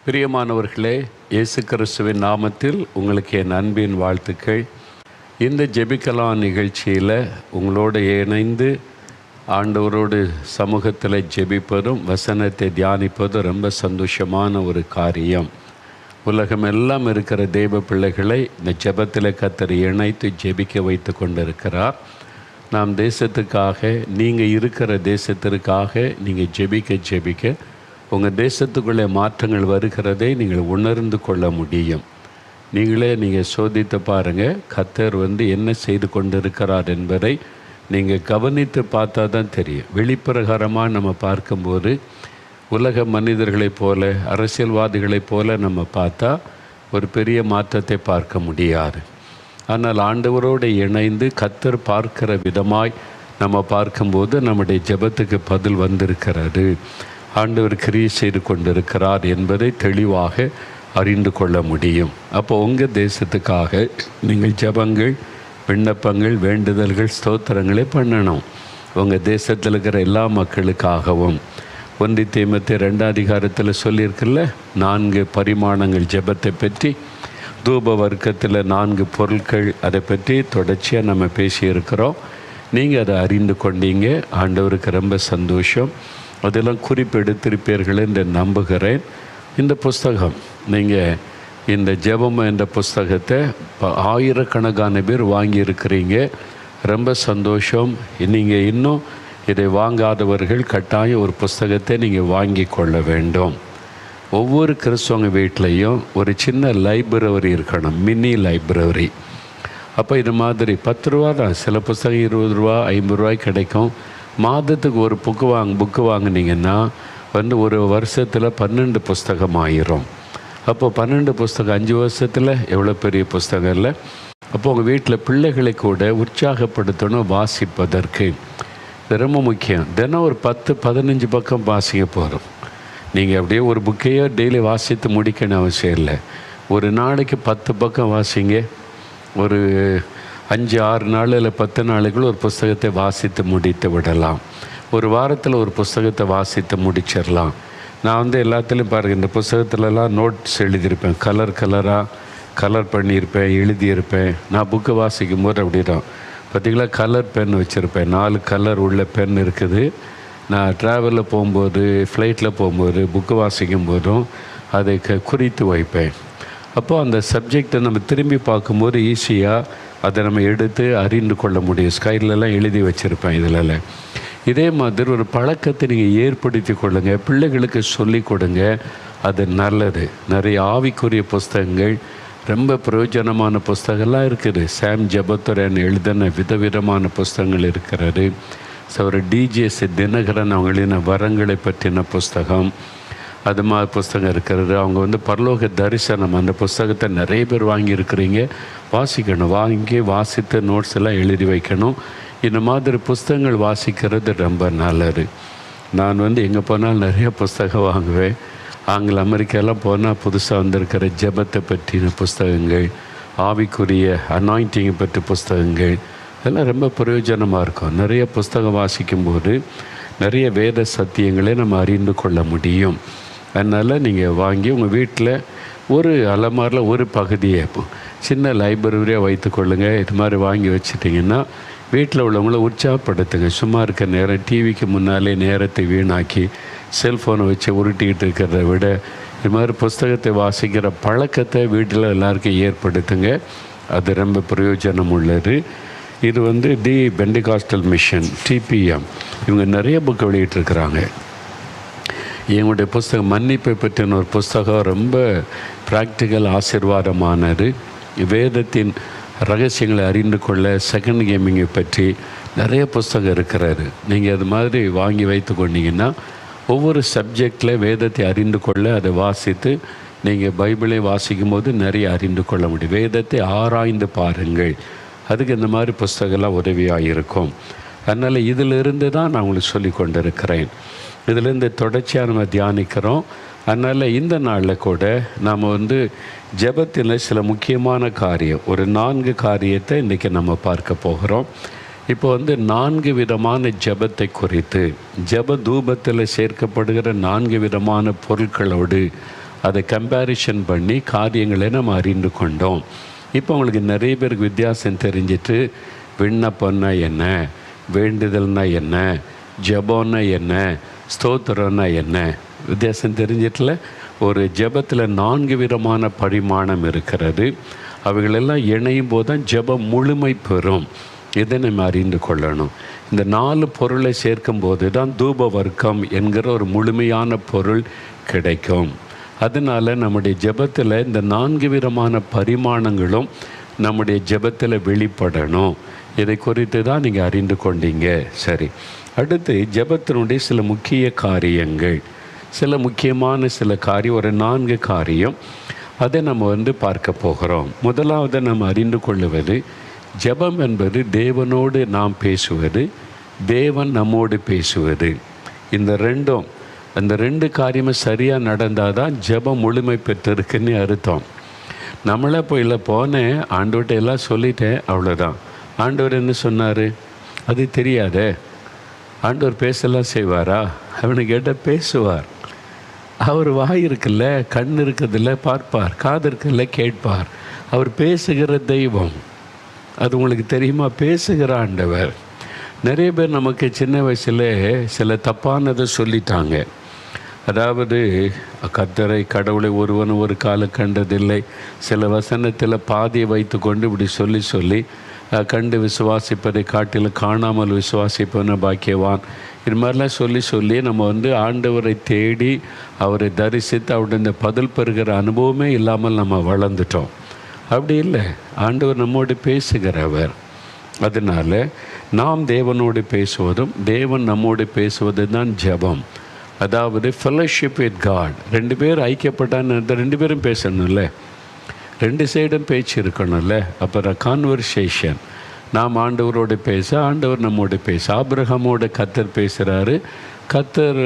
பிரியமானவர்களே, இயேசு கிறிஸ்துவின் நாமத்தில் உங்களுக்கு என் அன்பின் வாழ்த்துக்கள். இந்த ஜெபிக்கலாம் நிகழ்ச்சியில் உங்களோடு இணைந்து ஆண்டவரோடு சமூகத்தில் ஜெபிப்பதும் வசனத்தை தியானிப்பதும் ரொம்ப சந்தோஷமான ஒரு காரியம். உலகமெல்லாம் இருக்கிற தெய்வ பிள்ளைகளை இந்த ஜெபத்தில் கர்த்தர் இணைத்து ஜெபிக்க வைத்து கொண்டிருக்கிறார். நாம் தேசத்துக்காக, நீங்கள் இருக்கிற தேசத்திற்காக நீங்கள் ஜெபிக்க உங்கள் தேசத்துக்குள்ளே மாற்றங்கள் வருகிறதை நீங்கள் உணர்ந்து கொள்ள முடியும். நீங்கள் சோதித்து பாருங்கள். கர்த்தர் என்ன செய்து கொண்டிருக்கிறார் என்பதை நீங்கள் கவனித்து பார்த்தா தான் தெரியும். வெளிப்பிரகாரமாக நம்ம பார்க்கும்போது உலக மனிதர்களைப் போல, அரசியல்வாதிகளைப் போல நம்ம பார்த்தா ஒரு பெரிய மாற்றத்தை பார்க்க முடியாது. ஆனால் ஆண்டவரோடு இணைந்து கர்த்தர் பார்க்கிற விதமாய் நம்ம பார்க்கும்போது நம்முடைய ஜெபத்துக்கு பதில் வந்திருக்கிறது. ஆண்டவர் கிரியை செய்து கொண்டிருக்கிறார் என்பதை தெளிவாக அறிந்து கொள்ள முடியும். அப்போ உங்கள் தேசத்துக்காக நீங்கள் ஜெபங்கள், விண்ணப்பங்கள், வேண்டுதல்கள், ஸ்தோத்திரங்களை பண்ணணும். உங்கள் தேசத்தில் இருக்கிற எல்லா மக்களுக்காகவும். 1 தீமோத்தேயு 2 அதிகாரத்தில் சொல்லியிருக்குல்ல, 4 பரிமாணங்கள் ஜெபத்தை பற்றி, தூப வர்க்கத்தில் 4 பொருட்கள், அதை பற்றி தொடர்ச்சியாக நம்ம பேசியிருக்கிறோம். நீங்கள் அதை அறிந்து கொண்டீங்க. ஆண்டவருக்கு ரொம்ப சந்தோஷம். அதெல்லாம் குறிப்பெடுத்திருப்பீர்கள் என்று நம்புகிறேன். இந்த புஸ்தகம், நீங்கள் இந்த ஜெபம் என்ற புஸ்தகத்தை ஆயிரக்கணக்கான பேர் வாங்கியிருக்கிறீங்க. ரொம்ப சந்தோஷம். நீங்கள் இன்னும் இதை வாங்காதவர்கள் கட்டாயம் ஒரு புஸ்தகத்தை நீங்கள் வாங்கி கொள்ள வேண்டும். ஒவ்வொரு கிறிஸ்தவங்க வீட்லேயும் ஒரு சின்ன லைப்ரரி இருக்கணும், மினி லைப்ரரி. அப்போ இது மாதிரி 10 ரூபா தான். சில புஸ்தகம் 20 ரூபா, 50 ரூபாய் கிடைக்கும். மாதத்துக்கு ஒரு புக்கு வாங்கினீங்கன்னா ஒரு வருஷத்தில் 12 புஸ்தகம் ஆயிரும். அப்போ 12 புஸ்தகம் 5 வருஷத்தில் எவ்வளோ பெரிய புஸ்தகம் இல்லை? அப்போ உங்கள் வீட்டில் பிள்ளைகளை கூட உற்சாகப்படுத்தணும் வாசிப்பதற்கு. இது ரொம்ப முக்கியம். தினம் ஒரு 10-15 பக்கம் வாசிக்க போகிறோம். நீங்கள் அப்படியே ஒரு புக்கையோ டெய்லி வாசித்து முடிக்கணும் அவசியம் இல்லை. ஒரு நாளைக்கு 10 பக்கம் வாசிங்க. ஒரு 5-6 நாள் இல்லை 10 நாளைக்குள்ள ஒரு புஸ்தகத்தை வாசித்து முடித்து விடலாம். ஒரு வாரத்தில் ஒரு புஸ்தகத்தை வாசித்து முடிச்சிடலாம். நான் எல்லாத்துலேயும் பாருங்கள், இந்த புஸ்தகத்துலலாம் நோட்ஸ் எழுதியிருப்பேன். கலர் பண்ணியிருப்பேன், எழுதியிருப்பேன். நான் புக்கு வாசிக்கும் போது அப்படி தான் பார்த்திங்களா, கலர் பென் வச்சுருப்பேன். 4 கலர் உள்ள பென் இருக்குது. நான் ட்ராவலில் போகும்போது, ஃப்ளைட்டில் போகும்போது, புக்கு வாசிக்கும் போதும் அதை குறித்து வைப்பேன். அப்போது அந்த சப்ஜெக்டை நம்ம திரும்பி பார்க்கும்போது ஈஸியாக அதை நம்ம எடுத்து அறிந்து கொள்ள முடியும். ஸ்கைலெலாம் எழுதி வச்சுருப்பேன் இதில். இதே மாதிரி ஒரு பழக்கத்தை நீங்கள் ஏற்படுத்தி கொள்ளுங்கள். பிள்ளைகளுக்கு சொல்லி கொடுங்க. அது நல்லது. நிறைய ஆவிக்குரிய புஸ்தகங்கள், ரொம்ப பிரயோஜனமான புஸ்தகம்லாம் இருக்குது. சாம் ஜெபத்துரன் எழுதின விதவிதமான புஸ்தகங்கள் இருக்கிறது. ஒரு டிஜிஎஸ் தினகரன் அவங்களின் வரங்களை பற்றின புஸ்தகம், அது மாதிரி புஸ்தகம் இருக்கிறது. அவங்க பரலோக தரிசனம், அந்த புஸ்தகத்தை நிறைய பேர் வாங்கியிருக்கிறீங்க. வாசிக்கணும். வாங்கி வாசித்து நோட்ஸ் எல்லாம் எழுதி வைக்கணும். இந்த மாதிரி புஸ்தகங்கள் வாசிக்கிறது ரொம்ப நல்லது. நான் எங்கே போனாலும் நிறைய புஸ்தகம் வாங்குவேன். ஆங்கில அமெரிக்காலாம் போனால் புதுசாக வந்திருக்கிற ஜெபத்தை பற்றின புஸ்தகங்கள், ஆவிக்குரிய அனாயிண்டிங்கை பற்றி புஸ்தகங்கள், இதெல்லாம் ரொம்ப பிரயோஜனமாக இருக்கும். நிறைய புஸ்தகம் வாசிக்கும்போது நிறைய வேத சத்தியங்களை நம்ம அறிந்து கொள்ள முடியும். அதனால் நீங்கள் வாங்கி உங்கள் வீட்டில் ஒரு அலமாரில் ஒரு பகுதியை சின்ன லைப்ரரியாக வைத்துக்கொள்ளுங்கள். இது மாதிரி வாங்கி வச்சிட்டிங்கன்னா வீட்டில் உள்ளவங்கள உற்சாகப்படுத்துங்க. சும்மா இருக்க நேரம் டிவிக்கு முன்னாலே நேரத்தை வீணாக்கி செல்ஃபோனை வச்சு உருட்டிக்கிட்டு இருக்கிறத விட இது மாதிரி புஸ்தகத்தை வாசிக்கிற பழக்கத்தை வீட்டில் எல்லாருக்கும் ஏற்படுத்துங்க. அது ரொம்ப பிரயோஜனம் உள்ளது. இது தி பெண்டிகாஸ்டல் மிஷன், TPM, இவங்க நிறைய புக்கு வெளியிட்டிருக்கிறாங்க. எங்களுடைய புஸ்தகம் மன்னிப்பை பற்றின ஒரு புஸ்தகம் ரொம்ப ப்ராக்டிக்கல், ஆசீர்வாதமானது. வேதத்தின் ரகசியங்களை அறிந்து கொள்ள செகண்ட் கேமிங்கை பற்றி நிறைய புஸ்தகம் இருக்கிறாரு. நீங்கள் அது மாதிரி வாங்கி வைத்து கொண்டீங்கன்னா ஒவ்வொரு சப்ஜெக்டில் வேதத்தை அறிந்து கொள்ள அதை வாசித்து நீங்கள் பைபிளை வாசிக்கும் போது நிறைய அறிந்து கொள்ள முடியும். வேதத்தை ஆராய்ந்து பாருங்கள். அதுக்கு இந்த மாதிரி புஸ்தகம்லாம் உதவியாக இருக்கும். அதனால் இதிலிருந்து தான் நான் உங்களுக்கு சொல்லி கொண்டிருக்கிறேன். இதிலேருந்து தொடர்ச்சியாக நம்ம தியானிக்கிறோம். அதனால் இந்த நாளில் கூட நாம் ஜெபத்தில் சில முக்கியமான காரியம், ஒரு 4 காரியத்தை இன்றைக்கி நம்ம பார்க்க போகிறோம். இப்போ 4 விதமான ஜெபத்தை குறித்து, ஜெப தூபத்தில் சேர்க்கப்படுகிற 4 விதமான பொருட்களோடு அதை கம்பேரிஷன் பண்ணி காரியங்களை நம்ம அறிந்து கொண்டோம். இப்போ உங்களுக்கு நிறைய பேருக்கு வித்தியாசம் தெரிஞ்சிட்டு, விண்ணப்பம்னா என்ன, வேண்டுதல்னா என்ன, ஜெபம்னா என்ன, ஸ்தோத்திரம்னா என்ன வித்தியாசம் தெரிஞ்சிட்டல. ஒரு ஜெபத்தில் 4 விதமான பரிமாணம் இருக்கிறது. அவைகளெல்லாம் இணையும் போது தான் ஜெபம் முழுமை பெறும். இதை நம்ம அறிந்து கொள்ளணும். இந்த 4 பொருளை சேர்க்கும் போது தான் தூப வர்க்கம் என்கிற ஒரு முழுமையான பொருள் கிடைக்கும். அதனால் நம்முடைய ஜெபத்தில் இந்த 4 விதமான பரிமாணங்களும் நம்முடைய ஜெபத்தில் வெளிப்படணும். இதை குறித்து தான் நீங்கள் அறிந்து கொண்டீங்க. சரி, அடுத்து ஜெபத்தினுடைய சில முக்கிய காரியங்கள், சில முக்கியமான சில காரியம், ஒரு 4 காரியம், அதை நம்ம பார்க்க போகிறோம். முதலாவது நம்ம அறிந்து கொள்ளுவது, ஜெபம் என்பது தேவனோடு நாம் பேசுவது, தேவன் நம்மோடு பேசுவது. அந்த ரெண்டு காரியமும் சரியாக நடந்தால் தான் ஜெபம் முழுமை பெற்றிருக்குன்னு அர்த்தம். நம்மளே போனேன் ஆண்டவர்கிட்ட எல்லாம் சொல்லிட்டேன், அவ்வளோதான். ஆண்டவர் என்ன சொன்னார் அது தெரியாதே. ஆண்டவர் பேசலாம் செய்வாரா? அவனை கேட்டால் பேசுவார். அவர் வாய் இருக்குல்ல, கண் இருக்கிறதில்ல பார்ப்பார், காது இருக்குல்ல கேட்பார். அவர் பேசுகிற தெய்வம். அது உங்களுக்கு தெரியுமா? பேசுகிற ஆண்டவர். நிறைய பேர் நமக்கு சின்ன வயசில் சில தப்பானதை சொல்லிட்டாங்க. அதாவது கர்த்தரை கடவுளை ஒருவன் ஒரு காலம் கண்டதில்லை, சில வசனத்தில் பாதியை வைத்து கொண்டு இப்படி சொல்லி கண்டு விசுவாசிப்பதை காட்டிலும் காணாமல் விசுவாசிப்பவன பாக்கியவான், இது மாதிரிலாம் சொல்லி நம்ம ஆண்டவரை தேடி அவரை தரிசித்து அவருடைய இந்த பதில் பெறுகிற அனுபவமே இல்லாமல் நம்ம வளர்ந்துட்டோம். அப்படி இல்லை, ஆண்டவர் நம்மோடு பேசுகிறவர். அதனால் நாம் தேவனோடு பேசுவதும் தேவன் நம்மோடு பேசுவது தான் ஜெபம். அதாவது ஃபெலோஷிப் வித் காட். 2 பேர் ஐக்கியப்பட்டான்னு 2 பேரும் பேசணும்ல, 2 சைடும் பேச்சு இருக்கணும்ல. அப்புறம் கான்வர்சேஷன். நாம் ஆண்டவரோடு பேச, ஆண்டவர் நம்மோடு பேச. ஆபிரகாமோடு கர்த்தர் பேசுகிறாரு, கர்த்தர்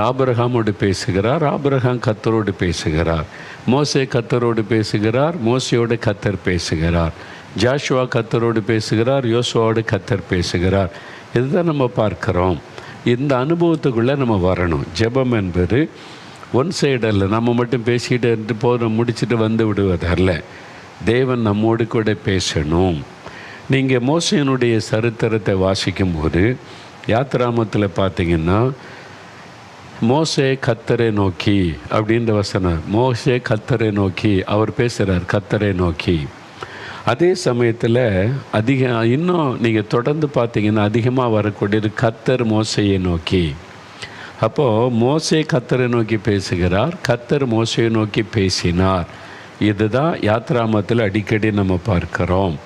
ஆபிரகாமோடு பேசுகிறார், ஆபிரகாம் கர்த்தரோடு பேசுகிறார். மோசே கர்த்தரோடு பேசுகிறார், மோசையோடு கர்த்தர் பேசுகிறார். ஜாஷுவா கர்த்தரோடு பேசுகிறார், யோசுவாவோடு கர்த்தர் பேசுகிறார். இதுதான் நம்ம பார்க்குறோம். இந்த அனுபவத்துக்குள்ளே நம்ம வரணும். ஜெபம் என்பது ஒன் சைடு அல்ல, நம்ம மட்டும் பேசிக்கிட்டு போதும் முடிச்சுட்டு வந்து விடுவதல்ல. தேவன் நம்மோடு கூட பேசணும். நீங்கள் மோசேயினுடைய சரித்திரத்தை வாசிக்கும்போது யாத்திராமத்தில் பார்த்தீங்கன்னா, மோசே கர்த்தரை நோக்கி அப்படின்ற வசனம், மோசே கர்த்தரை நோக்கி அவர் பேசுகிறார், கர்த்தரை நோக்கி. அதே சமயத்தில் இன்னும் நீங்கள் தொடர்ந்து பார்த்தீங்கன்னா அதிகமாக வரக்கூடியது கர்த்தர் மோசையை நோக்கி. அப்போது மோசே கர்த்தரை நோக்கி பேசுகிறார், கர்த்தர் மோசையை நோக்கி பேசினார். இதுதான் யாத்திராமத்தில் அடிக்கடி நம்ம பார்க்கிறோம்.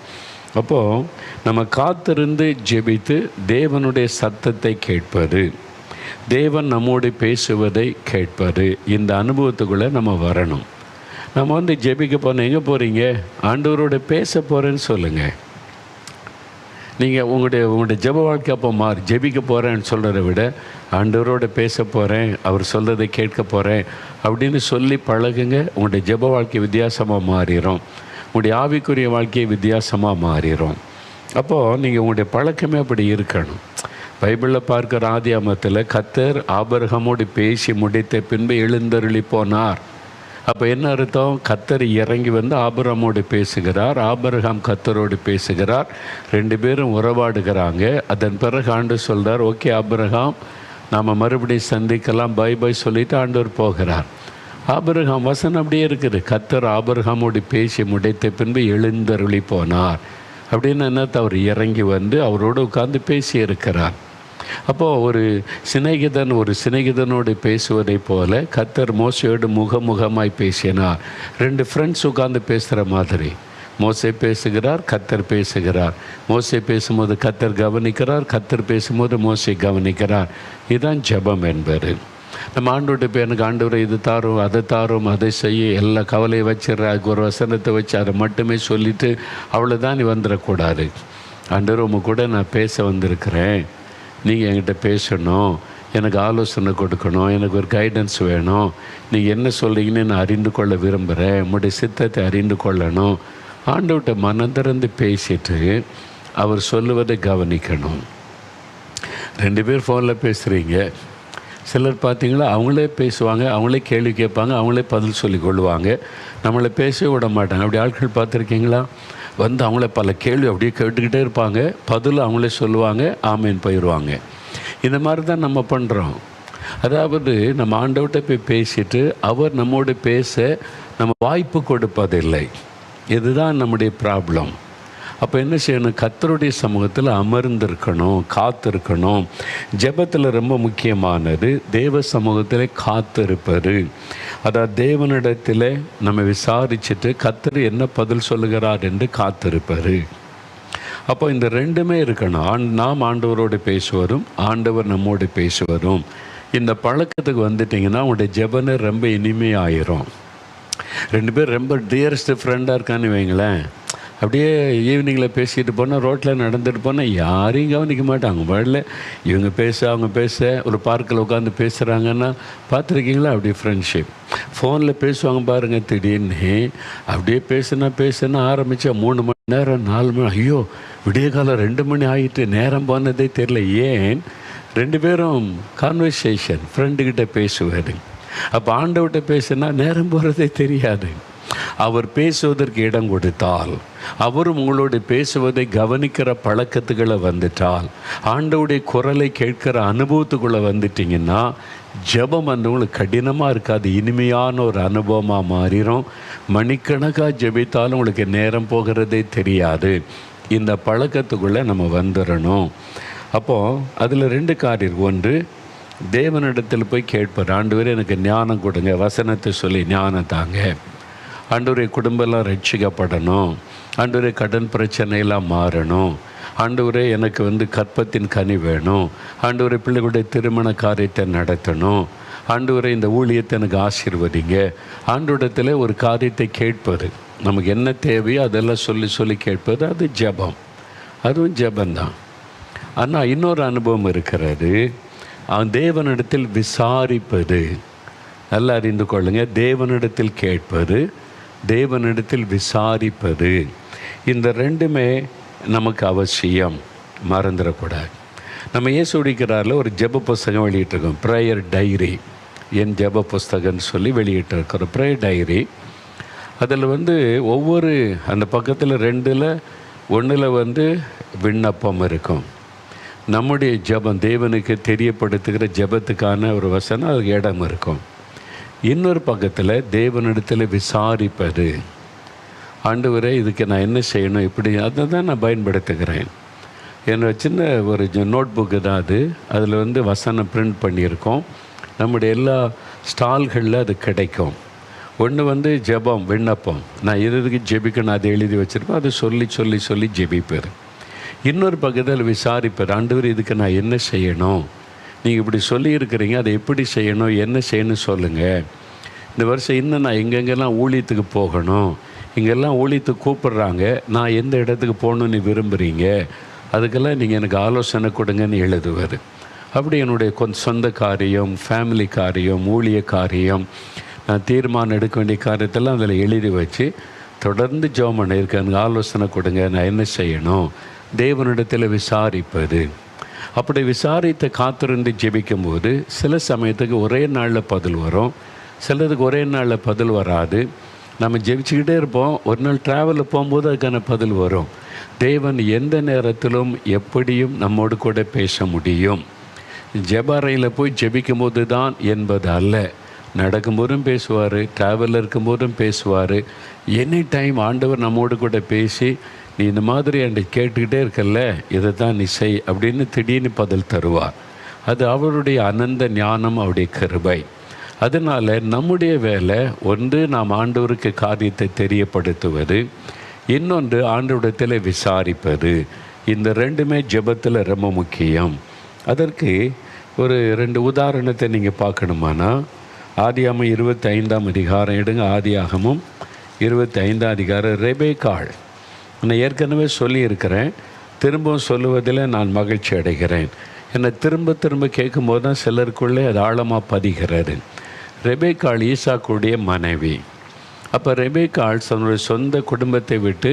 அப்போது நம்ம காத்திருந்து ஜெபித்து தேவனுடைய சத்தத்தை கேட்பது, தேவன் நம்மோடு பேசுவதை கேட்பது, இந்த அனுபவத்துக்குள்ளே நம்ம வரணும். நம்ம ஜெபிக்க போனால் எங்கே போகிறீங்க? ஆண்டவரோட பேச போகிறேன்னு சொல்லுங்கள். நீங்கள் உங்களுடைய ஜெப வாழ்க்கை அப்போ ஜெபிக்க போகிறேன்னு சொல்கிறத விட ஆண்டவரோட பேச போகிறேன், அவர் சொல்கிறதை கேட்க போகிறேன் அப்படின்னு சொல்லி பழகுங்க. உங்களுடைய ஜெப வாழ்க்கை வித்தியாசமாக மாறிடும், உங்களுடைய ஆவிக்குரிய வாழ்க்கையை வித்தியாசமாக மாறிடும். அப்போது நீங்கள் உங்களுடைய பழக்கமே அப்படி இருக்கணும். பைபிளில் பார்க்குற ஆதியாமத்தில் கர்த்தர் ஆபிரகாமோடு பேசி முடித்த பின்பு எழுந்தருளி போனார். அப்போ என்ன அர்த்தம்? கர்த்தர் இறங்கி ஆபிரகாமோடு பேசுகிறார், ஆபிரகாம் கர்த்தரோடு பேசுகிறார், 2 பேரும் உறவாடுகிறாங்க. அதன் பிறகு ஆண்டவர் சொல்கிறார், ஓகே ஆபிரகாம், நாம் மறுபடியும் சந்திக்கலாம், பை பை சொல்லிவிட்டு ஆண்டவர் போகிறார். ஆபிரகாம் வசனம் அப்படியே இருக்குது, கர்த்தர் ஆபிரகாமோடு பேசி முடித்த பின்பு எழுந்தருளி போனார். அப்படின்னு என்ன? அவர் இறங்கி அவரோடு உட்கார்ந்து பேசி இருக்கிறார். அப்போது ஒரு சிநேகிதனோடு பேசுவதை போல கர்த்தர் மோசையோடு முகமுகமாய் பேசினார். 2 ஃப்ரெண்ட்ஸ் உட்கார்ந்து பேசுகிற மாதிரி. மோசே பேசுகிறார், கர்த்தர் பேசுகிறார். மோசே பேசும்போது கர்த்தர் கவனிக்கிறார், கர்த்தர் பேசும்போது மோசே கவனிக்கிறார். இதுதான் ஜெபம் என்பது. நம்ம ஆண்டவர்கிட்ட எனக்கு ஆண்டவரை இது தாரும், அதை தாரும், அதை செய்ய, எல்லா கவலையை வச்சிடுற, அதுக்கு ஒரு வசனத்தை வச்சு அதை மட்டுமே சொல்லிவிட்டு அவ்வளோதான் நீ வந்துடக்கூடாது. ஆண்டவர் உங்கள் கூட நான் பேச வந்திருக்கிறேன், நீங்கள் என்கிட்ட பேசணும், எனக்கு ஆலோசனை கொடுக்கணும், எனக்கு ஒரு கைடன்ஸ் வேணும், நீங்கள் என்ன சொல்கிறீங்கன்னு நான் அறிந்து கொள்ள விரும்புகிறேன், உங்களுடைய சித்தத்தை அறிந்து கொள்ளணும். ஆண்டவர்கிட்ட மனந்திறந்து பேசிட்டு அவர் சொல்லுவதை கவனிக்கணும். 2 பேர் ஃபோனில் பேசுகிறீங்க, சிலர் பார்த்தீங்களா, அவங்களே பேசுவாங்க, அவங்களே கேள்வி கேட்பாங்க, அவங்களே பதில் சொல்லி கொள்ளுவாங்க, நம்மளை பேசவே விட மாட்டாங்க. அப்படி ஆட்கள் பார்த்துருக்கீங்களா? வந்து அவங்கள பல கேள்வி அப்படியே கேட்டுக்கிட்டே இருப்பாங்க, பதில் அவங்களே சொல்லுவாங்க, ஆமேன்னு போயிடுவாங்க. இந்த மாதிரி தான் நம்ம பண்ணுறோம். அதாவது நம்ம ஆண்டவர்கிட்ட போய் பேசிட்டு அவர் நம்மோடு பேச நம்ம வாய்ப்பு கொடுப்பதில்லை. இதுதான் நம்முடைய ப்ராப்ளம். அப்போ என்ன செய்யணும்? கர்த்தருடைய சமூகத்தில் அமர்ந்திருக்கணும், காத்திருக்கணும். ஜெபத்தில் ரொம்ப முக்கியமானது தேவ சமூகத்தில் காத்திருப்பது. அதாவது தேவனிடத்தில் நம்ம விசாரிச்சுட்டு கர்த்தர் என்ன பதில் சொல்லுகிறார் என்று காத்திருப்பது. அப்போ இந்த ரெண்டுமே இருக்கணும். நாம் ஆண்டவரோடு பேசுவதும் ஆண்டவர் நம்மோடு பேசுவதும். இந்த பழக்கத்துக்கு வந்துட்டிங்கன்னா உங்களுடைய ஜெபனை ரொம்ப இனிமையாயிரும். ரெண்டு பேர் ரொம்ப டியரஸ்ட் ஃப்ரெண்டாக இருக்கான்னு வைங்களேன், அப்படியே ஈவினிங்கில் பேசிட்டு போனால், ரோட்டில் நடந்துட்டு போனால் யாரையும் கவனிக்க மாட்டாங்க. பாடல இவங்க பேச அவங்க பேச, ஒரு பார்க்கில் உட்காந்து பேசுகிறாங்கன்னா பார்த்துருக்கீங்களா? அப்படியே ஃப்ரெண்ட்ஷிப். ஃபோனில் பேசுவாங்க பாருங்கள், திடீர்னு அப்படியே பேசுனா ஆரம்பித்தா 3 மணி நேரம் 4 மணி, ஐயோ விடிய காலம் 2 மணி ஆகிட்டு, நேரம் போனதே தெரியல. ஏன்? 2 பேரும் கான்வர்சேஷன், ஃப்ரெண்டுக்கிட்ட பேசுவார். அப்போ ஆண்டவர்கிட்ட பேசுனா நேரம் போகிறதே தெரியாது. அவர் பேசுவதற்கு இடம் கொடுத்தால், அவரும் உங்களோடு பேசுவதை கவனிக்கிற பழக்கத்துக்களை வந்துட்டால், ஆண்டவருடைய குரலை கேட்கிற அனுபவத்துக்குள்ளே வந்துட்டிங்கன்னா, ஜெபம் வந்து உங்களுக்கு கடினமாக இருக்காது, இனிமையான ஒரு அனுபவமாக மாறிடும். மணிக்கணக்காக ஜெபித்தாலும் உங்களுக்கு நேரம் போகிறதே தெரியாது. இந்த பழக்கத்துக்குள்ளே நம்ம வந்துடணும். அப்போது அதில் 2 காரியம் இருக்குது. ஒன்று, தேவனிடத்தில் போய் கேட்பார், ஆண்டவரே எனக்கு ஞானம் கொடுங்க, வசனத்தை சொல்லி ஞானம் தாங்க. ஆண்டவரே குடும்பம்லாம் ரட்சிக்கப்படணும், ஆண்டவரே கடன் பிரச்சனையெல்லாம் மாறணும், ஆண்டவரே எனக்கு வந்து கற்பத்தின் கனி வேணும், ஆண்டவரே பிள்ளைகளுடைய திருமண காரியத்தை நடத்தணும், ஆண்டவரே இந்த ஊழியத்தை எனக்கு ஆசீர்வதிங்க. ஆண்டவரிடத்தில் ஒரு காரியத்தை கேட்பது, நமக்கு என்ன தேவையோ அதெல்லாம் சொல்லி சொல்லி கேட்பது, அது ஜெபம். அதுவும் ஜெபந்தான். ஆனால் இன்னொரு அனுபவம் இருக்கிறது, தேவனிடத்தில் விசாரிப்பது. நல்லா அறிந்து கொள்ளுங்க, தேவனிடத்தில் கேட்பது, தேவனிடத்தில் விசாரிப்பது. இந்த ரெண்டுமே நமக்கு அவசியம், மறந்துடக்கூடாது. நம்ம இயேசுடிக்கிறாரில் ஒரு ஜெப புஸ்தகம் வெளியிட்டிருக்கோம், ப்ரேயர் டைரி. என் ஜெப புஸ்தகம்னு சொல்லி வெளியிட்டிருக்கிறோம், ப்ரேயர் டைரி. அதில் வந்து ஒவ்வொரு அந்த பக்கத்தில் 2ல் 1ல் வந்து விண்ணப்பம் இருக்கும். நம்முடைய ஜெபம் தேவனுக்கு தெரியப்படுத்துகிற ஜெபத்துக்கான ஒரு வசனம், அதுக்கு இடம் இருக்கும். இன்னொரு பக்கத்தில் தேவனிடத்தில் விசாரிப்பது. ஆண்டவரே இதுக்கு நான் என்ன செய்யணும், இப்படி அதை தான் நான் பயன்படுத்துகிறேன். என்னோட சின்ன ஒரு நோட் புக்கு தான் அது. அதில் வந்து வசனம் பிரிண்ட் பண்ணியிருக்கோம். நம்முடைய எல்லா ஸ்டால்களில் அது கிடைக்கும். ஒன்று வந்து ஜெபம், விண்ணப்பம், நான் எதுக்கு ஜெபிக்கணும் அதை எழுதி வச்சுருப்பேன், அதை சொல்லி சொல்லி சொல்லி ஜெபிப்பேன். இன்னொரு பக்கத்தில் விசாரிப்பேன், ஆண்டவர் இதுக்கு நான் என்ன செய்யணும், நீங்கள் இப்படி சொல்லியிருக்கிறீங்க, அதை எப்படி செய்யணும், என்ன செய்யணும் சொல்லுங்கள். இந்த வருஷம் இன்னும் நான் எங்கெங்கெல்லாம் ஊழியத்துக்கு போகணும், இங்கெல்லாம் ஊழியத்துக்கு கூப்பிட்றாங்க, நான் எந்த இடத்துக்கு போகணுன்னு விரும்புகிறீங்க, அதுக்கெல்லாம் நீங்கள் எனக்கு ஆலோசனை கொடுங்கன்னு எழுதுவார். அப்படி என்னுடைய சொந்த காரியம், ஃபேமிலி காரியம், ஊழிய காரியம், நான் தீர்மானம் எடுக்க வேண்டிய காரியத்தெல்லாம் அதில் எழுதி வச்சு தொடர்ந்து ஜெபம் பண்ணியிருக்கேன், எனக்கு ஆலோசனை கொடுங்க, நான் என்ன செய்யணும். தேவனிடத்தில் விசாரிப்பது. அப்படி விசாரித்து காத்திருந்து ஜெபிக்கும்போது சில சமயத்துக்கு ஒரே நாளில் பதில் வரும், சிலதுக்கு ஒரே நாளில் பதில் வராது. நம்ம ஜெபிச்சுக்கிட்டே இருப்போம், ஒரு நாள் ட்ராவலில் போகும்போது அதுக்கான பதில் வரும். தேவன் எந்த நேரத்திலும் எப்படியும் நம்மோடு கூட பேச முடியும். ஜெப அறையில் போய் ஜெபிக்கும் போது தான் என்பது அல்ல, நடக்கும்போதும் பேசுவார், ட்ராவலில் இருக்கும்போதும் பேசுவார். எனி டைம் ஆண்டவர் நம்மோடு கூட பேசி, நீ இந்த மாதிரி என்கிட்ட கேட்டுக்கிட்டே இருக்கல்ல, இதை தான் நீ செய் அப்படின்னு திடீர்னு பதில் தருவார். அது அவருடைய அனந்த ஞானம், அவருடைய கிருபை. அதனால் நம்முடைய வேலை ஒன்று, நாம் ஆண்டவருக்கு காரியத்தை தெரியப்படுத்துவது, இன்னொன்று ஆண்டவரிடத்தில் விசாரிப்பது. இந்த ரெண்டுமே ஜெபத்தில் ரொம்ப முக்கியம். அதற்கு ஒரு 2 உதாரணத்தை நீங்கள் பார்க்கணுமானா, ஆதியாகமம் 25ஆம் அதிகாரம் எடுங்க. ஆதியாகமம் 25ஆம் அதிகாரம். ரெபேக்காள், நான் ஏற்கனவே சொல்லியிருக்கிறேன், திரும்பவும் சொல்லுவதில் நான் மகிழ்ச்சி அடைகிறேன். என்னை திரும்ப திரும்ப கேட்கும்போது தான் சிலருக்குள்ளே அது ஆழமாக பதிகிறது. ரெபேக்காள் ஈசாக்குடைய மனைவி. அப்போ ரெபேக்காள் தன்னுடைய சொந்த குடும்பத்தை விட்டு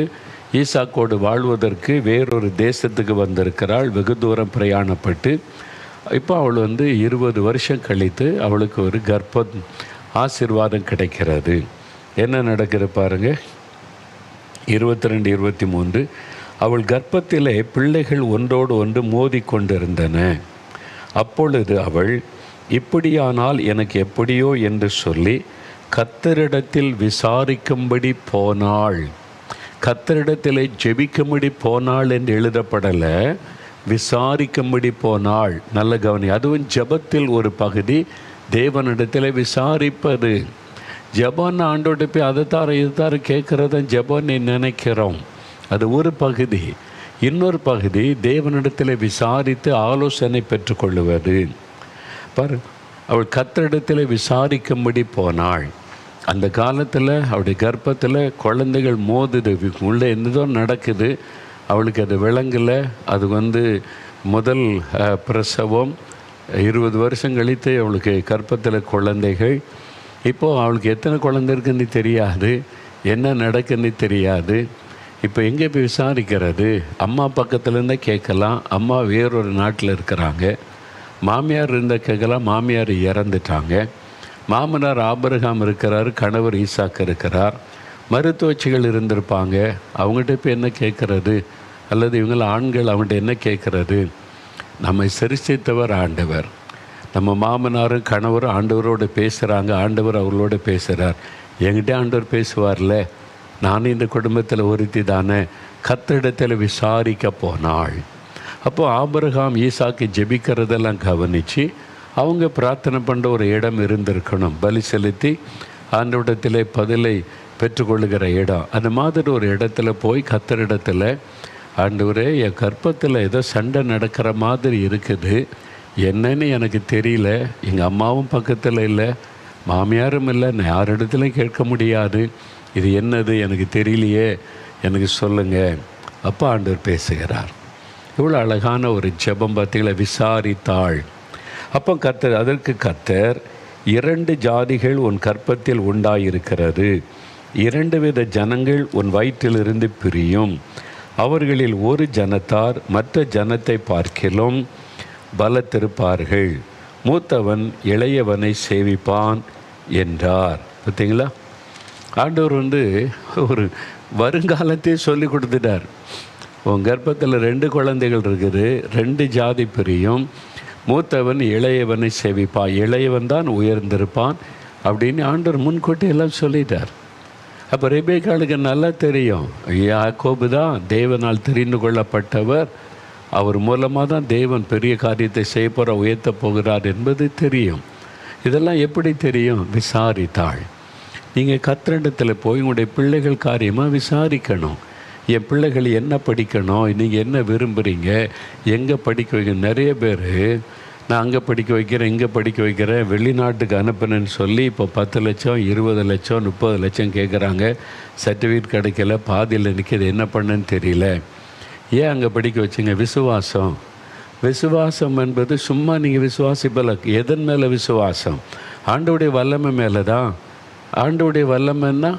ஈசாக்கோடு வாழ்வதற்கு வேறொரு தேசத்துக்கு வந்திருக்கிறாள். வெகு தூரம் பிரயாணப்பட்டு இப்போ அவள் 20 வருஷம் கழித்து அவளுக்கு ஒரு கர்ப்ப ஆசீர்வாதம் கிடைக்கிறது. என்ன நடக்குது பாருங்கள். 22, 23. அவள் கர்ப்பத்திலே பிள்ளைகள் ஒன்றோடு ஒன்று மோதி கொண்டிருந்தன. அப்பொழுது அவள், இப்படியானால் எனக்கு எப்படியோ என்று சொல்லி கர்த்தரிடத்தில் விசாரிக்கும்படி போனாள். கர்த்தரிடத்திலே ஜெபிக்கும்படி போனாள் என்று எழுதப்படலை, விசாரிக்கும்படி போனாள். நல்ல கவனி. அதுவும் ஜெபத்தில் ஒரு பகுதி தேவனிடத்தில் விசாரிப்பது. ஜெபம்னு ஆண்டோட போய் அதை தார இது தார கேட்குறத ஜெபம்னு நினைக்கிறோம், அது ஒரு பகுதி. இன்னொரு பகுதி தேவனிடத்தில் விசாரித்து ஆலோசனை பெற்றுக்கொள்ளுவது. பாரு, அவள் கர்த்தரிடத்தில் விசாரிக்கும்படி போனாள். அந்த காலத்தில் அவளுடைய கர்ப்பத்தில் குழந்தைகள் மோதுது, உள்ளே என்னதோ நடக்குது, அவளுக்கு அது விளங்கலை. அது முதல் பிரசவம். 20 வருஷம் கழித்து அவளுக்கு கர்ப்பத்தில் குழந்தைகள். இப்போது அவளுக்கு எத்தனை குழந்தை இருக்குன்னு தெரியாது, என்ன நடக்குன்னு தெரியாது. இப்போ எங்கே போய் விசாரிக்கிறது? அம்மா பக்கத்துலேருந்தே கேட்கலாம், அம்மா வேறொரு நாட்டில் இருக்கிறாங்க. மாமியார் இருந்தால் கேட்கலாம், மாமியார் இறந்துட்டாங்க. மாமனார் ஆபிரகாம் இருக்கிறார், கணவர் ஈசாக்கு இருக்கிறார். மருத்துவச்சிகள் இருந்திருப்பாங்க, அவங்ககிட்ட இப்போ என்ன கேட்குறது? அல்லது இவங்கள ஆண்கள் அவங்கள்ட்ட என்ன கேட்குறது? நம்மை சரிசித்தவர் ஆண்டவர். நம்ம மாமனாரும் கணவரும் ஆண்டவரோடு பேசுகிறாங்க, ஆண்டவர் அவர்களோடு பேசுகிறார். என்கிட்ட ஆண்டவர் பேசுவார்ல, நானும் இந்த குடும்பத்தில் ஒருத்தி தானே. கர்த்தரிடத்தில் விசாரிக்க போனாள். அப்போது ஆபிரகாம் ஈசாக்கு ஜெபிக்கிறதெல்லாம் கவனித்து அவங்க பிரார்த்தனை பண்ணுற ஒரு இடம் இருந்திருக்கணும், பலி செலுத்தி ஆண்டவரிடத்தில் பதிலை பெற்றுக்கொள்ளுகிற இடம். அந்த மாதிரி ஒரு இடத்துல போய் கர்த்தரிடத்தில், ஆண்டவரே, என் கர்ப்பத்தில் ஏதோ சண்டை நடக்கிற மாதிரி இருக்குது, என்னன்னு எனக்கு தெரியல, எங்கள் அம்மாவும் பக்கத்தில் இல்லை, மாமியாரும் இல்லை, நான் யார் இடத்துலையும் கேட்க முடியாது, இது என்னது எனக்கு தெரியலையே, எனக்கு சொல்லுங்கள். அப்போ ஆண்டவர் பேசுகிறார். இவ்வளோ அழகான ஒரு ஜெபம் பார்த்தீங்களா? விசாரித்தாள். அப்போ கர்த்தர், அதற்கு கர்த்தர், 2 ஜாதிகள் உன் கர்ப்பத்தில் உண்டாயிருக்கிறது, 2 வித ஜனங்கள் உன் வயிற்றிலிருந்து பிரியும், அவர்களில் ஒரு ஜனத்தார் மற்ற ஜனத்தை பார்க்கிலும் பலத்திருப்பார்கள், மூத்தவன் இளையவனை சேவிப்பான் என்றார். பார்த்தீங்களா? ஆண்டவர் ஒரு வருங்காலத்தையே சொல்லி கொடுத்துட்டார். உன் கர்ப்பத்தில் 2 குழந்தைகள் இருக்குது, 2 ஜாதி பிரியும், மூத்தவன் இளையவனை சேவிப்பான், இளையவன் தான் உயர்ந்திருப்பான் அப்படின்னு ஆண்டவர் முன்கூட்டி எல்லாம் சொல்லிட்டார். அப்போ ரெபேக்காளுக்கு நல்லா தெரியும், யாக்கோபு தான் தேவனால் தெரிந்து கொள்ளப்பட்டவர், அவர் மூலமாக தான் தேவன் பெரிய காரியத்தை செய்யப்போகிற உயர்த்த போகிறார் என்பது தெரியும். இதெல்லாம் எப்படி தெரியும்? விசாரித்தாள். நீங்கள் கர்த்தரிடத்தில் போய் உங்களுடைய பிள்ளைகள் காரியமாக விசாரிக்கணும். என் பிள்ளைகள் என்ன படிக்கணும், நீங்கள் என்ன விரும்புகிறீங்க, எங்கே படிக்க வைக்க. நிறைய பேர் நான் அங்கே படிக்க வைக்கிறேன், இங்கே படிக்க வைக்கிறேன், வெளிநாட்டுக்கு அனுப்புனேன்னு சொல்லி இப்போ 10 லட்சம் 20 லட்சம் 30 லட்சம் கேட்குறாங்க. சர்டிஃபிகேட் கிடைக்கல, பாதியில் நிற்கிது, என்ன பண்ணுன்னு தெரியல. ஏன் அங்கே படிக்க வச்சுங்க? விசுவாசம். விசுவாசம் என்பது சும்மா நீங்கள் விசுவாசிப்பல. எதன் மேலே விசுவாசம்? ஆண்டவருடைய வல்லமை மேலே தான். ஆண்டவருடைய வல்லமைன்னா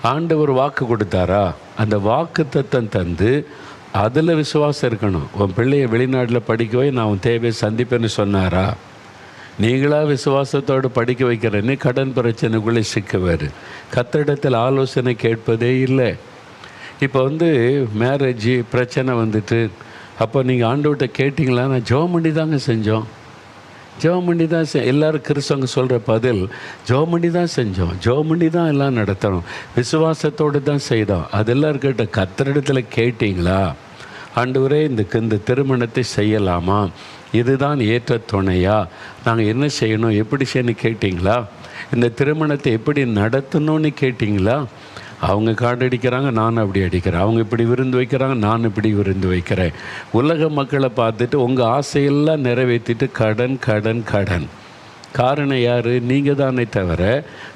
ஆண்டவர் வாக்கு கொடுத்தாரா, அந்த வாக்கு தத்தம் தந்து அதில் விசுவாசம் இருக்கணும். உன் பிள்ளையை வெளிநாட்டில் படிக்கவே நான் உன் தேவையை சந்திப்பேன்னு சொன்னாரா? நீங்களாக விசுவாசத்தோடு படிக்க வைக்கிறேன்னு கடன் பிரச்சனைக்குள்ளே சிக்குவார். கர்த்தரிடத்தில் ஆலோசனை கேட்பதே இல்லை. இப்போ மேரேஜ் பிரச்சனை வந்துட்டு, அப்போ நீங்கள் ஆண்டவர்கிட்ட கேட்டிங்களா? நான் ஜெபம் பண்ணி தாங்க செஞ்சோம், ஜெபம் பண்ணி தான் எல்லோரும் கிறிஸ்தவங்க சொல்கிற பதில், ஜெபம் பண்ணி தான் செஞ்சோம், ஜெபம் பண்ணி தான் எல்லாம் நடத்தணும், விசுவாசத்தோடு தான் செய்தோம். அதெல்லாம் இருக்கட்ட, கர்த்தரிடத்தில் கேட்டிங்களா? ஆண்டவரே, இந்த திருமணத்தை செய்யலாமா, இதுதான் ஏற்ற துணையா, நாங்கள் என்ன செய்யணும், எப்படி செய்யணும் கேட்டிங்களா? இந்த திருமணத்தை எப்படி நடத்தணும்னு கேட்டிங்களா? அவங்க கார்டு அடிக்கிறாங்க, நான் அப்படி அடிக்கிறேன், அவங்க இப்படி விருந்து வைக்கிறாங்க, நான் இப்படி விருந்து வைக்கிறேன். உலக மக்களை பார்த்துட்டு உங்கள் ஆசையெல்லாம் நிறைவேற்றிட்டு கடன் கடன் கடன். காரணம் யார்? நீங்கள் தானே தவிர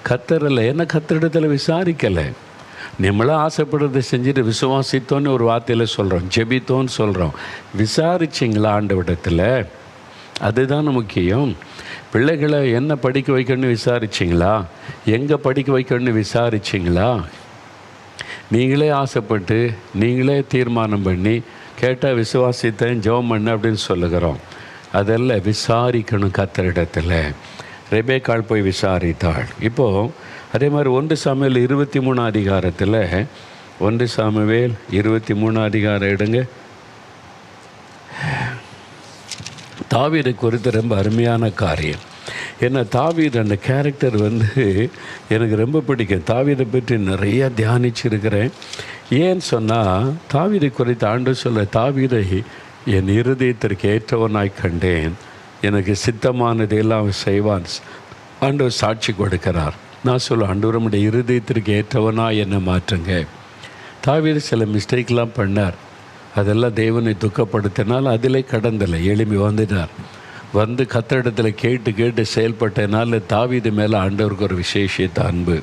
கர்த்தரில். என்ன கர்த்தரிடத்தில் விசாரிக்கலை. நம்மளாம் ஆசைப்படுறதை செஞ்சுட்டு விசுவாசித்தோன்னு ஒரு வார்த்தையில் சொல்கிறோம், ஜெபித்தோன்னு சொல்கிறோம். விசாரிச்சிங்களா ஆண்டவரிடத்தில்? அதுதான் முக்கியம். பிள்ளைகளை என்ன படிக்க வைக்கணும்னு விசாரிச்சிங்களா? எங்கே படிக்க வைக்கணும்னு விசாரிச்சிங்களா? நீங்களே ஆசைப்பட்டு நீங்களே தீர்மானம் பண்ணி கேட்டால் விசுவாசித்தேன் ஜெபம் பண்ண அப்படின்னு சொல்லுகிறோம். அதெல்லாம் விசாரிக்கணும் கர்த்தரிடத்தில். ரெபேக்காள் போய் விசாரித்தாள். இப்போது அதே மாதிரி 1 சாமுவேல் 23 அதிகாரத்தில் 1 சாமுவேல் 23 அதிகாரம் எடுங்க. தாவீதை குறித்து ரொம்ப அருமையான காரியம். ஏன்னா தாவீது அந்த கேரக்டர் எனக்கு ரொம்ப பிடிக்கும். தாவீதை பற்றி நிறையா தியானிச்சிருக்கிறேன். ஏன்னு சொன்னால் தாவீதை குறித்து ஆண்டவர் சொல்ல, தாவீதை என் இருதயத்திற்கு ஏற்றவனாய் கண்டேன், எனக்கு சித்தமானதையெல்லாம் செய்வான். ஆண்டவர் சாட்சி கொடுக்கிறார். நான் சொல்ல, ஆண்டவர் நம்முடைய இருதயத்திற்கு ஏற்றவனாய் என்னை மாற்றுங்க. தாவீது சில மிஸ்டேக்லாம் பண்ணார். அதெல்லாம் தேவனை துக்கப்படுத்தினால் அதிலே கடந்தலை எழுப்பி வந்துட்டார். கர்த்தரிடத்தில் கேட்டு செயல்பட்டனால தாவீது மேலே ஆண்டவருக்கு ஒரு விசேஷித்த அன்பு.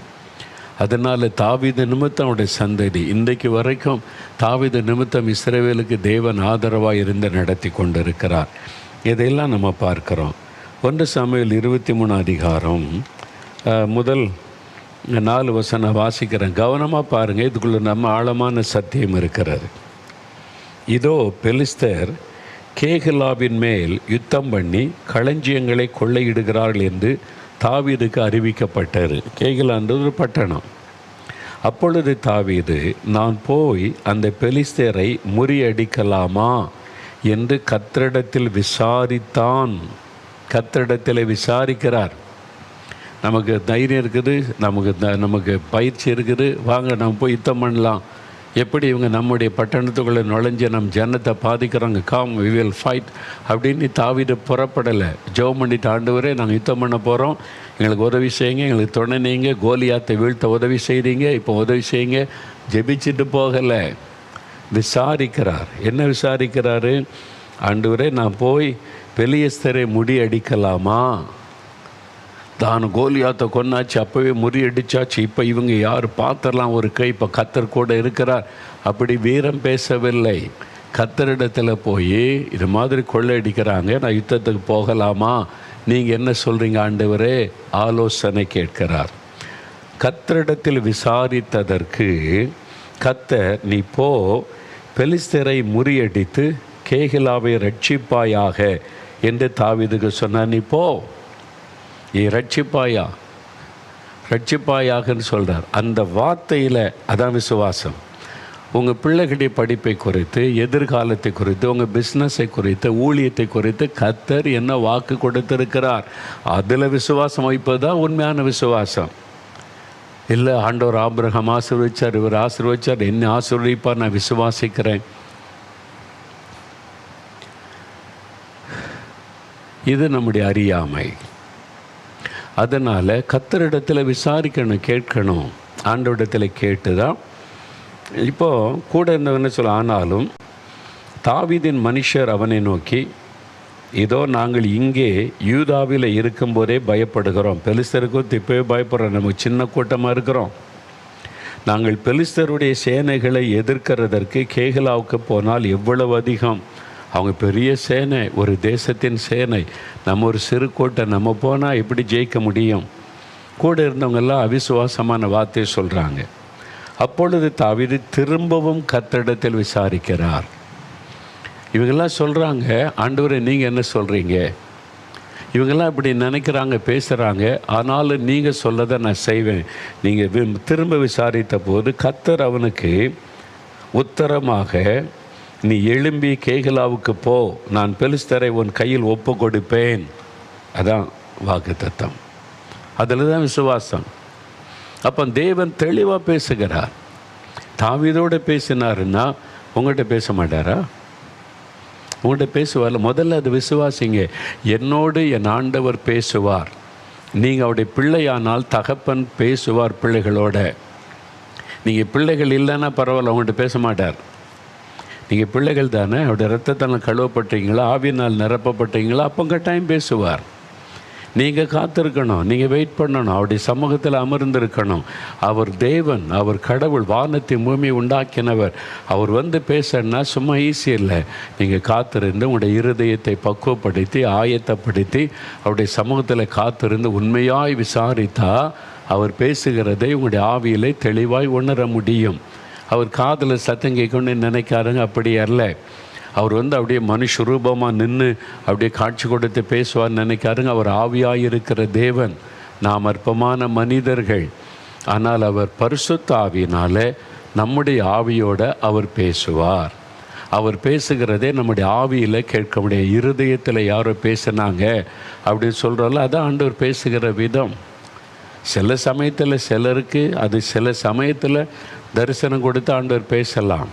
அதனால் தாவீது நிமித்தம் அவருடைய சந்ததி இன்றைக்கு வரைக்கும் தாவீது நிமித்தம் இஸ்ரவேலுக்கு தேவன் ஆதரவாக இருந்து நடத்தி கொண்டிருக்கிறார். இதையெல்லாம் நம்ம பார்க்குறோம். 1 சாமுவேல் 23 அதிகாரம் முதல் 4 வசனம் வாசிக்கிறேன். கவனமாக பாருங்கள். இதுக்குள்ள நம்ம ஆழமான சத்தியம் இருக்கிறது. இதோ பெலிஸ்தர் கேகிலாவின் மேல் யுத்தம் பண்ணி களஞ்சியங்களை கொள்ளையிடுகிறார்கள் என்று தாவீதுக்கு அறிவிக்கப்பட்டது. கேகிலான்றது ஒரு பட்டணம். அப்பொழுது தாவீது, நான் போய் அந்த பெலிஸ்தரை முறியடிக்கலாமா என்று கர்த்தரிடத்தில் விசாரித்தான். கர்த்தரிடத்தில் விசாரிக்கிறார். நமக்கு தைரியம் இருக்குது, நமக்கு பயிற்சி இருக்குது, வாங்க நம்ம போய் யுத்தம் பண்ணலாம். எப்படி இவங்க நம்முடைய பட்டணத்துக்குள்ளே நுழைஞ்சு நம் ஜனத்தை பாதிக்கிறாங்க, கம் வி வில் ஃபைட் அப்படின்னு தாவீது புறப்படலை. ஜெபம் பண்ணிட்டு, ஆண்டவரே நாங்கள் யுத்தம் பண்ண போகிறோம், எங்களுக்கு உதவி செய்யுங்க, எங்களுக்கு துணை நீங்க, கோலியாத்தை வீழ்த்த உதவி செய்கிறீங்க, இப்போ உதவி செய்யுங்க. ஜெபிச்சுட்டு போகலை, விசாரிக்கிறார். என்ன விசாரிக்கிறாரு? ஆண்டவரே நான் போய் பெலிஸ்தரை முறியடிக்கலாமா? தான் கோலியாத்தை கொன்னாச்சு, அப்போவே முறியடிச்சாச்சு, இப்போ இவங்க யார் பார்த்துடலாம் ஒரு கை, இப்போ கர்த்தர் கூட இருக்கிறார். அப்படி வீரம் பேசவில்லை. கர்த்தரிடத்தில் போய் இது மாதிரி கொள்ளையடிக்கிறாங்க, நான் யுத்தத்துக்கு போகலாமா, நீங்கள் என்ன சொல்கிறீங்க ஆண்டவரே? ஆலோசனை கேட்கிறார். கர்த்தரிடத்தில் விசாரித்ததற்கு கர்த்தர், நீ போ, பெலிஸ்தரை முறியடித்து கேகிலாவை ரட்சிப்பாயாக என்று தாவீதுக்கு சொன்னார். நீ போ, நீ ரட்சிப்பாயாகன்னு சொல்கிறார். அந்த வார்த்தையில் அதான் விசுவாசம். உங்கள் பிள்ளைகளுடைய படிப்பை குறித்து, எதிர்காலத்தை குறித்து, உங்கள் பிஸ்னஸை குறித்து, ஊழியத்தை குறித்து கர்த்தர் என்ன வாக்கு கொடுத்திருக்கிறார், அதில் விசுவாசம் வைப்பது தான் உண்மையான விசுவாசம். இல்லை ஆண்டவர் ஆபிரகாம் ஆசீர்வதிச்சார், இவர் ஆசீர்வதிச்சார், என்ன ஆசீர்வதிப்பார், நான் விசுவாசிக்கிறேன். இது நம்முடைய அறியாமை. அதனால் கர்த்தரிடத்தில் விசாரிக்கணும், கேட்கணும். ஆண்டவரிடத்தில் கேட்டு தான். இப்போது கூட இருந்தவன்னு சொல்ல, ஆனாலும் தாவீதின் மனுஷர் அவனை நோக்கி, இதோ நாங்கள் இங்கே யூதாவில் இருக்கும்போதே பயப்படுகிறோம், பெலிஸ்தருக்கும் இப்போவே பயப்படுறோம், நம்ம சின்ன கூட்டமாக இருக்கிறோம். நாங்கள் பெலிஸ்தருடைய சேனைகளை எதிர்க்கிறதற்கு கேகிலாவுக்கு போனால் எவ்வளவு அதிகம். அவங்க பெரிய சேனை, ஒரு தேசத்தின் சேனை, நம்ம ஒரு சிறு கோட்டை, நம்ம போனால் எப்படி ஜெயிக்க முடியும்? கூட இருந்தவங்கெல்லாம் அவிசுவாசமான வார்த்தையை சொல்கிறாங்க. அப்பொழுது தாவீது திரும்பவும் கர்த்தரிடத்தில் விசாரிக்கிறார். இவங்கெல்லாம் சொல்கிறாங்க, ஆண்டவரே நீங்கள் என்ன சொல்கிறீங்க? இவங்கெல்லாம் இப்படி நினைக்கிறாங்க, பேசுகிறாங்க, ஆனாலும் நீங்கள் சொல்லதை நான் செய்வேன். நீங்கள் திரும்ப விசாரித்த போது கர்த்தர் அவனுக்கு உத்தரமாக, நீ எழும்பி கேகிலாவுக்கு போ, நான் பெலிஸ்தரை உன் கையில் ஒப்பு கொடுப்பேன். அதான் வாக்குத்தத்தம். அதில் தான் விசுவாசம். அப்போ தேவன் தெளிவாக பேசுகிறார். தாவீதோடு பேசினாருன்னா உங்கள்கிட்ட பேச மாட்டாரா? உங்கள்கிட்ட பேசுவார். முதல்ல அது விசுவாசிங்க. என்னோடு என் ஆண்டவர் பேசுவார். நீங்கள் அவருடைய பிள்ளையானால் தகப்பன் பேசுவார் பிள்ளைகளோட. நீங்கள் பிள்ளைகள் இல்லைன்னா பரவாயில்ல, அவங்கள்ட்ட பேச மாட்டார். நீங்கள் பிள்ளைகள் தானே, அவருடைய ரத்தத்தால் கழுவப்பட்டீங்களா, ஆவியினால் நிரப்பப்பட்டீங்களா, அப்போ கட்டாயம் பேசுவார். நீங்கள் காத்திருக்கணும், நீங்கள் வெயிட் பண்ணணும், அவருடைய சமூகத்தில் அமர்ந்திருக்கணும். அவர் தேவன், அவர் கடவுள், வானத்தை பூமியை உண்டாக்கினவர். அவர் பேசன்னா சும்மா ஈஸி இல்லை. நீங்கள் காத்திருந்து உங்களுடைய இருதயத்தை பக்குவப்படுத்தி ஆயத்தப்படுத்தி அவருடைய சமூகத்தில் காத்திருந்து உண்மையாய் விசாரித்தா அவர் பேசுகிறதை உங்களுடைய ஆவியிலே தெளிவாய் உணர முடியும். அவர் காதில் சத்தம் கேட்கணும்னு நினைக்காருங்க, அப்படி அல்ல. அவர் அப்படியே மனுஷ ரூபமாக நின்று அப்படியே காட்சி கொடுத்து பேசுவார்னு நினைக்காருங்க. அவர் ஆவியாக இருக்கிற தேவன், நாம் அற்பமான மனிதர்கள். ஆனால் அவர் பரிசுத்த ஆவியினால் நம்முடைய ஆவியோடு அவர் பேசுவார். அவர் பேசுகிறதே நம்முடைய ஆவியில் கேட்க முடியாது. இருதயத்தில் யாரோ பேசுனாங்க அப்படின்னு சொல்கிறோம்ல, அதான் ஆண்டவர் பேசுகிற விதம். சில சமயத்தில் சிலருக்கு அது சில சமயத்தில் தரிசனம் கொடுத்து ஆண்டவர் பேசலாம்.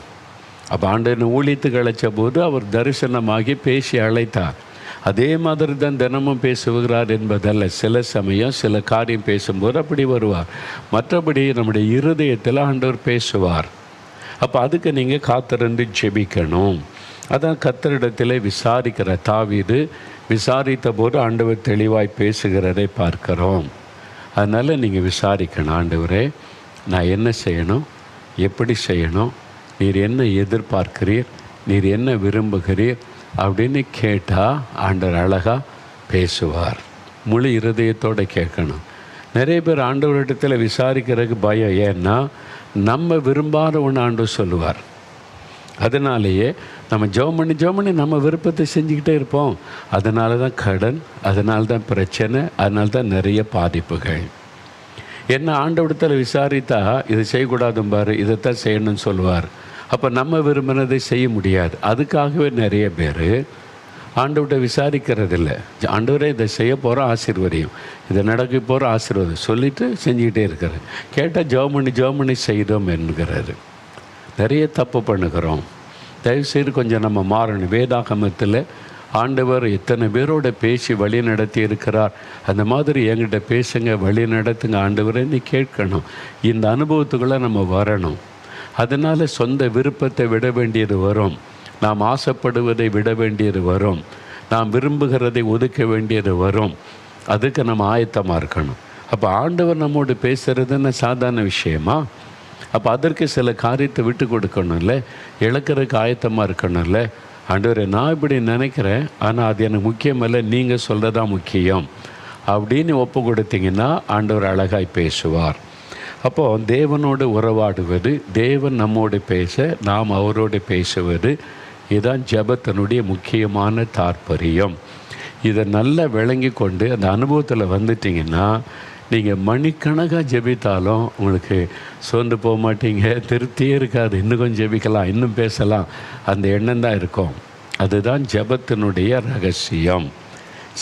அப்போ ஆண்டவர் ஊழியத்துக்கு அழைச்ச போது அவர் தரிசனமாகி பேசி அழைத்தார். அதே மாதிரி தான் தினமும் பேசுகிறார் என்பதல்ல. சில சமயம் சில காரியம் பேசும்போது அப்படி வருவார். மற்றபடி நம்முடைய இருதயத்தில் ஆண்டவர் பேசுவார். அப்போ அதுக்கு நீங்கள் காத்திருந்து ஜெபிக்கணும். அதான் கர்த்தரிடத்தில் விசாரிக்கிற தாவீது விசாரித்த போது ஆண்டவர் தெளிவாய் பேசுகிறதை பார்க்கிறோம். அதனால் நீங்கள் விசாரிக்கணும், ஆண்டவரே நான் என்ன செய்யணும், எப்படி செய்யணும், நீர் என்ன எதிர்பார்க்கிறீர், நீர் என்ன விரும்புகிறீர் அப்படின்னு கேட்டால் ஆண்டவர் அழகாக பேசுவார். முழு இருதயத்தோடு கேட்கணும். நிறைய பேர் ஆண்டவரிடத்தில் விசாரிக்கிறதுக்கு பயம். ஏன்னா நம்ம விரும்பாத ஒன்று ஆண்டவர் சொல்லுவார். அதனாலேயே நம்ம ஜெபம் பண்ணி நம்ம விருப்பத்தை செஞ்சுக்கிட்டே இருப்போம். அதனால தான் கடன், அதனால தான் பிரச்சனை, அதனால தான் நிறைய பாதிப்புகள். என்ன ஆண்டவரிடத்தில் விசாரித்தா இதை செய்யக்கூடாதும் பாரு, இதைத்தான் செய்யணும்னு சொல்லுவார். அப்போ நம்ம விரும்பினதை செய்ய முடியாது. அதுக்காகவே நிறைய பேர் ஆண்டவர்கிட்ட விசாரிக்கிறதில்ல. ஆண்டவரே இதை செய்ய போகிறோம் ஆசீர்வதியும், இதை நடக்க போகிற ஆசீர்வாதம் சொல்லிவிட்டு செஞ்சுக்கிட்டே இருக்கிறார். கேட்டால் ஜெபம் பண்ணி செய்தோம் என்கிறாரு. நிறைய தப்பு பண்ணுகிறோம். தயவுசெய்து கொஞ்சம் நம்ம மாறணும். வேதாகமத்தில் ஆண்டவர் எத்தனை பேரோட பேசி வழி நடத்தி இருக்கிறார். அந்த மாதிரி என்கிட்ட பேசுங்க, வழி நடத்துங்க ஆண்டவரை நீ கேட்கணும். இந்த அனுபவத்துக்குள்ளே நம்ம வரணும். அதனால் சொந்த விருப்பத்தை விட வேண்டியது வரும். நாம் ஆசைப்படுவதை விட வேண்டியது வரும். நாம் விரும்புகிறதை ஒதுக்க வேண்டியது வரும். அதுக்கு நம்ம ஆயத்தமாக இருக்கணும். அப்போ ஆண்டவர் நம்மோடு பேசுகிறதுன்னு சாதாரண விஷயமா? அப்போ அதற்கு சில காரியத்தை விட்டு கொடுக்கணும்ல, இழக்கிறதுக்கு ஆயத்தமாக இருக்கணும்ல. ஆண்டவரை நான் இப்படி நினைக்கிறேன், ஆனால் அது எனக்கு முக்கியம் இல்லை, நீங்கள் சொல்கிறதா முக்கியம் அப்படின்னு ஒப்பு கொடுத்தீங்கன்னா ஆண்டவர் அழகாய் பேசுவார். அப்போது தேவனோடு உறவாடுவது, தேவன் நம்மோடு பேச நாம் அவரோடு பேசுவது, இதுதான் ஜெபத்தினுடைய முக்கியமான தாற்பயம். இதை நல்லா விளங்கி கொண்டு அந்த அனுபவத்தில் வந்துட்டிங்கன்னா நீங்கள் மணிக்கணக்காக ஜெபித்தாலும் உங்களுக்கு சோர்ந்து போக மாட்டீங்க, திருப்தியே இருக்காது. இன்னும் கொஞ்சம் ஜெபிக்கலாம், இன்னும் பேசலாம், அந்த எண்ணம் தான் இருக்கும். அதுதான் ஜெபத்தினுடைய ரகசியம்.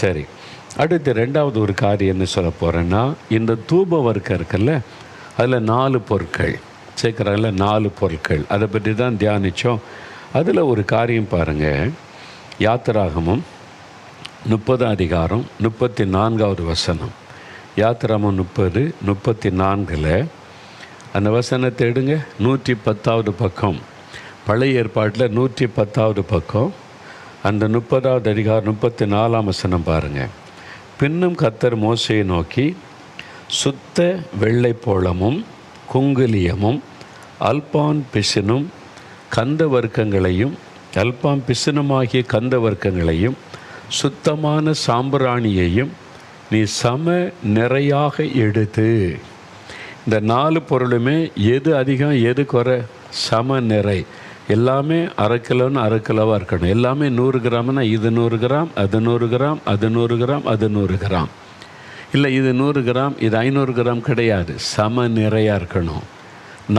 சரி, அடுத்து ரெண்டாவது ஒரு காரியம் என்ன சொல்ல போகிறேன்னா, இந்த தூப வர்க்கம் இருக்குல்ல, அதில் 4 பொருட்கள் சேர்க்குறாங்கல்ல, 4 பொருட்கள், அதை பற்றி தான் தியானித்தோம். அதில் ஒரு காரியம் பாருங்கள். யாத்திராகமம் 30 அதிகாரம் 34வது வசனம். யாத்திராகமம் 30:34 அந்த வசனத்தை எடுங்க. 110வது பக்கம், பழைய ஏற்பாட்டில் 110வது பக்கம், அந்த 30வது அதிகாரம் 34ஆம் வசனம் பாருங்கள். பின்னும் கர்த்தர் மோசேயை நோக்கி, சுத்த வெள்ளைப்போளமும் குங்குலியமும் அல்பான் பிசினும் கந்த வர்க்கங்களையும், அல்பான் பிசினுமாகிய கந்த வர்க்கங்களையும் சுத்தமான சாம்பிராணியையும் நீ சம நிறையாக எடுத்து. இந்த 4 பொருளுமே எது அதிகம் எது குறை? சம நிறை. எல்லாமே அரை கிலோன்னு அரை கிலோவாக இருக்கணும். எல்லாமே 100 கிராம்னா இது 100 கிராம், அது 100 கிராம், அது 100 கிராம், அது 100 கிராம். இல்லை இது 100 கிராம், இது 500 கிராம் கிடையாது. சம நிறையாக இருக்கணும்.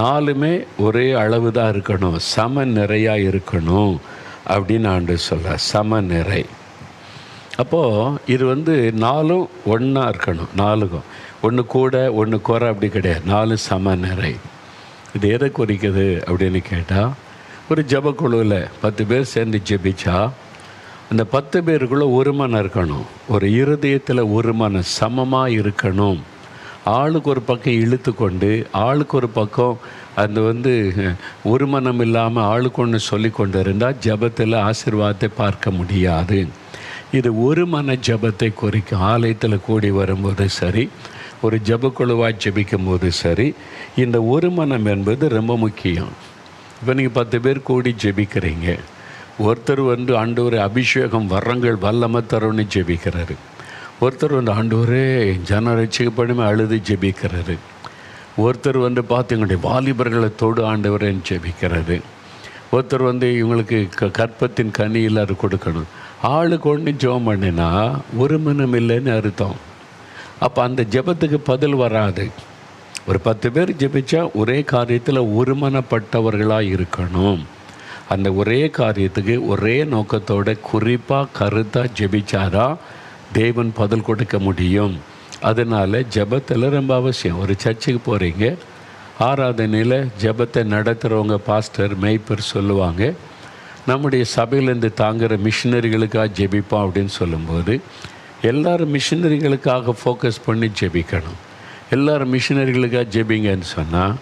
4மே ஒரே அளவு தான் இருக்கணும், சம நிறையாக இருக்கணும் அப்படின்னு ஆண்டவர் சொல்ல. சம நிறை. அப்போது இது 4ம் ஒன்றா இருக்கணும். 4க்கும் ஒன்று கூட ஒன்று குறை அப்படி கிடையாது. 4 சம நிறை. இது எதை குறிக்குது அப்படின்னு கேட்டால், ஒரு ஜபக்குழுவில் 10 பேர் சேர்ந்து ஜெபிச்சா அந்த 10 பேருக்குள்ளே ஒரு மனம் இருக்கணும். ஒரு இருதயத்தில் ஒரு மனம் சமமாக இருக்கணும். ஆளுக்கு ஒரு பக்கம் இழுத்து கொண்டு ஆளுக்கு ஒரு பக்கம் அந்த ஒரு மனம் இல்லாமல் ஆளுக்கு ஒன்று சொல்லி கொண்டு இருந்தால் ஜபத்தில் ஆசீர்வாதத்தை பார்க்க முடியாது. இது ஒரு மன ஜபத்தை குறிக்கும். ஆலயத்தில் கூடி வரும்போது சரி, ஒரு ஜபக்குழுவாக ஜபிக்கும் போது சரி, இந்த ஒரு மனம் என்பது ரொம்ப முக்கியம். இப்போ நீங்கள் 10 பேர் கூடி ஜெபிக்கிறீங்க. ஒருத்தர் ஆண்டவரே அபிஷேகம் வரங்கள் வல்லமை தரும்னு ஜெபிக்கிறாரு. ஒருத்தர் ஆண்டவரே ஜன ரட்சிக்கப்படணுமே அழுது ஜெபிக்கிறாரு. ஒருத்தர் பார்த்தீங்கன்னா வாலிபர்களை தொடு ஆண்டவரேன்னு ஜெபிக்கிறாரு. ஒருத்தர் வந்து இவங்களுக்கு கற்பத்தின் கனி எல்லாரும் கொடுக்கணும். ஆளுக்கு ஒன்று ஜெபம் பண்ணினா ஒரு மனம் இல்லைன்னு அர்த்தம். அப்போ அந்த ஜெபத்துக்கு பதில் வராது. ஒரு 10 பேர் ஜெபிச்சா ஒரே காரியத்தில் ஒருமனப்பட்டவர்களாக இருக்கணும். அந்த ஒரே காரியத்துக்கு ஒரே நோக்கத்தோட குறிப்பாக கருத்தாக ஜெபிச்சாதான் தேவன் பதில் கொடுக்க முடியும். அதனால் ஜெபத்தில் ரொம்ப அவசியம். ஒரு சர்ச்சுக்கு போகிறீங்க, ஆராதனையில் ஜெபத்தை நடத்துகிறவங்க பாஸ்டர் மேய்ப்பர் சொல்லுவாங்க, நம்முடைய சபையிலேருந்து தாங்குகிற மிஷினரிகளுக்காக ஜெபிப்போம் அப்படின்னு சொல்லும்போது எல்லோரும் மிஷினரிகளுக்காக ஃபோக்கஸ் பண்ணி ஜெபிக்கணும். எல்லோரும் மிஷினரிகளுக்காக ஜெபிங்கன்னு சொன்னால்,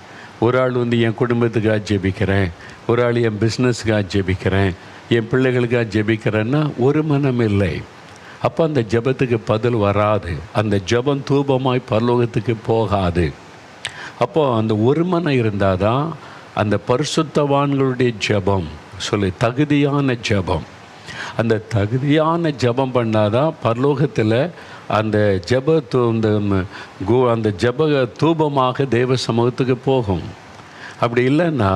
ஒரு ஆள் வந்து என் குடும்பத்துக்காக ஜெபிக்கிறேன், ஒரு ஆள் என் பிஸ்னஸுக்காக ஜெபிக்கிறேன், என் பிள்ளைகளுக்காக ஜெபிக்கிறேன்னா ஒரு மனம் இல்லை. அப்போ அந்த ஜெபத்துக்கு பதில் வராது. அந்த ஜெபம் தூபமாய் பரலோகத்துக்கு போகாது. அப்போது அந்த ஒரு மனம் இருந்தால் தான் அந்த பரிசுத்தவான்களுடைய ஜெபம் தகுதியான ஜெபம். அந்த தகுதியான ஜெபம் பண்ணாதான் பரலோகத்தில் அந்த அந்த ஜெப தூபமாக தேவ சமூகத்துக்கு போகும். அப்படி இல்லைன்னா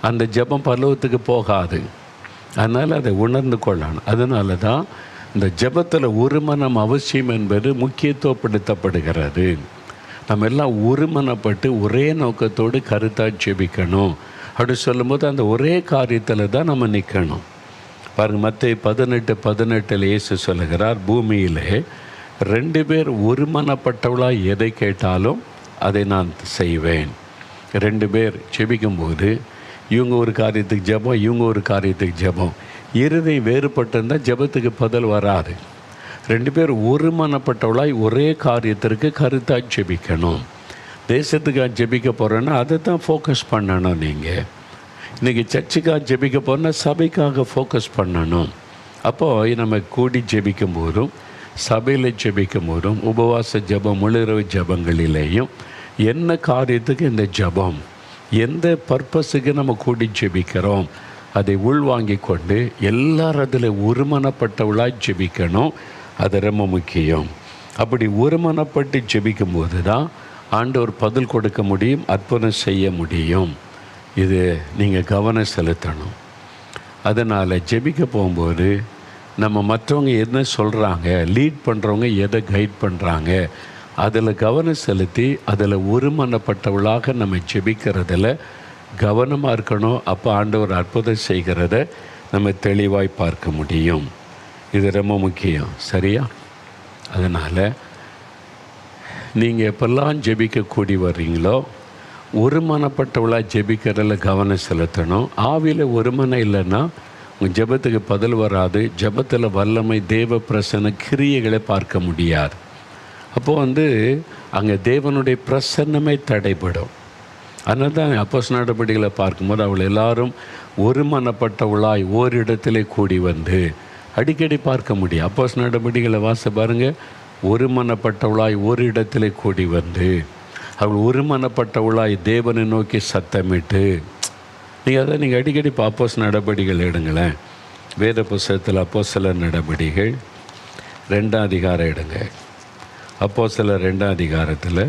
அந்த ஜெபம் பரலோகத்துக்கு போகாது. அதனால் அதை உணர்ந்து கொள்ளணும். அதனால தான் இந்த ஜெபத்தில் ஒரு மனம் அவசியம் என்பது முக்கியத்துவப்படுத்தப்படுகிறது. நம்ம எல்லாம் ஒருமனப்பட்டு ஒரே நோக்கத்தோடு கருத்தாக ஜெபிக்கணும். அப்படி சொல்லும்போது அந்த ஒரே காரியத்தில் தான் நம்ம நிற்கணும். பாருங்கள், மத்தேயு 18:18 இயேசு சொல்லுகிறார், பூமியிலே 2 பேர் ஒருமனப்பட்டவளாக எதை கேட்டாலும் அதை நான் செய்வேன். 2 பேர் ஜெபிக்கும்போது இவங்க ஒரு காரியத்துக்கு ஜெபம், இவங்க ஒரு காரியத்துக்கு ஜெபம், இருதயம் வேறுபட்டிருந்தால் ஜெபத்துக்கு பதில் வராது. 2 பேர் ஒருமனப்பட்டவளாய் ஒரே காரியத்திற்கு கருத்தாக ஜெபிக்கணும். தேசத்துக்காக ஜெபிக்க போகிறோன்னா அதை தான் ஃபோக்கஸ் பண்ணணும். நீங்கள் இன்றைக்கி சர்ச்சுக்காக ஜெபிக்க போகிறோன்னா சபைக்காக ஃபோக்கஸ் பண்ணணும். அப்போது நம்ம கூடி ஜெபிக்கும் போதும் சபையில் ஜெபிக்கும் போதும் உபவாச ஜெபம் முழுரவு ஜெபங்களிலேயும் என்ன காரியத்துக்கு இந்த ஜெபம், எந்த பர்பஸுக்கு நம்ம கூடி ஜெபிக்கிறோம் அதை உள்வாங்கி கொண்டு எல்லாரும் அதில் ஒருமனப்பட்டவளாக ஜெபிக்கணும். அது ரொம்ப முக்கியம். அப்படி ஒருமனப்பட்டு ஜெபிக்கும்போது தான் ஆண்டவர் பதில் கொடுக்க முடியும், அற்புதம் செய்ய முடியும். இது நீங்கள் கவனம் செலுத்தணும். அதனால் ஜெபிக்க போகும்போது நம்ம மற்றவங்க என்ன சொல்கிறாங்க, லீட் பண்ணுறவங்க எதை கைட் பண்ணுறாங்க, அதில் கவனம் செலுத்தி அதில் ஒருமனப்பட்டவளாக நம்ம ஜெபிக்கிறதில் கவனமாக இருக்கணும். அப்போ ஆண்டவர் அற்புதம் செய்கிறத நம்ம தெளிவாய் பார்க்க முடியும். இது ரொம்ப முக்கியம். சரியா? அதனால் நீங்கள் எப்பெல்லாம் ஜெபிக்க கூடி வர்றீங்களோ ஒருமனப்பட்டவளாக ஜெபிக்கிறதில் கவனம் செலுத்தணும். ஆவியில் ஒருமனம் இல்லைன்னா உங்கள் ஜெபத்துக்கு பதில் வராது. ஜெபத்தில் வல்லமை, தேவ பிரசன்ன கிரியைகளை பார்க்க முடியாது. அப்போது அங்கே தேவனுடைய பிரசன்னமே தடைபடும். அதனால தான் அப்போஸ்தலர் நடபடிகளை பார்க்கும்போது அவள் எல்லாரும் ஒருமனப்பட்டவளாய் ஓரிடத்திலே கூடி வந்து அடிக்கடி பார்க்க முடியும். அப்போஸ்தலர் நடபடிகளை வாச பாருங்கள், ஒருமனப்பட்டவளாய் ஒரு இடத்திலே கூடி வந்து அவள் ஒருமனப்பட்டவளாய் தேவனை நோக்கி சத்தமிட்டு. நீங்கள் அடிக்கடி இப்போ அப்போஸ்தலர் நடபடிகள் எடுங்களேன். வேத புஸ்தகத்தில் அப்போஸ்தலர் நடபடிகள் 2ஆம் அதிகாரம் எடுங்க. அப்போஸ்தலர் 2ஆம் அதிகாரத்தில்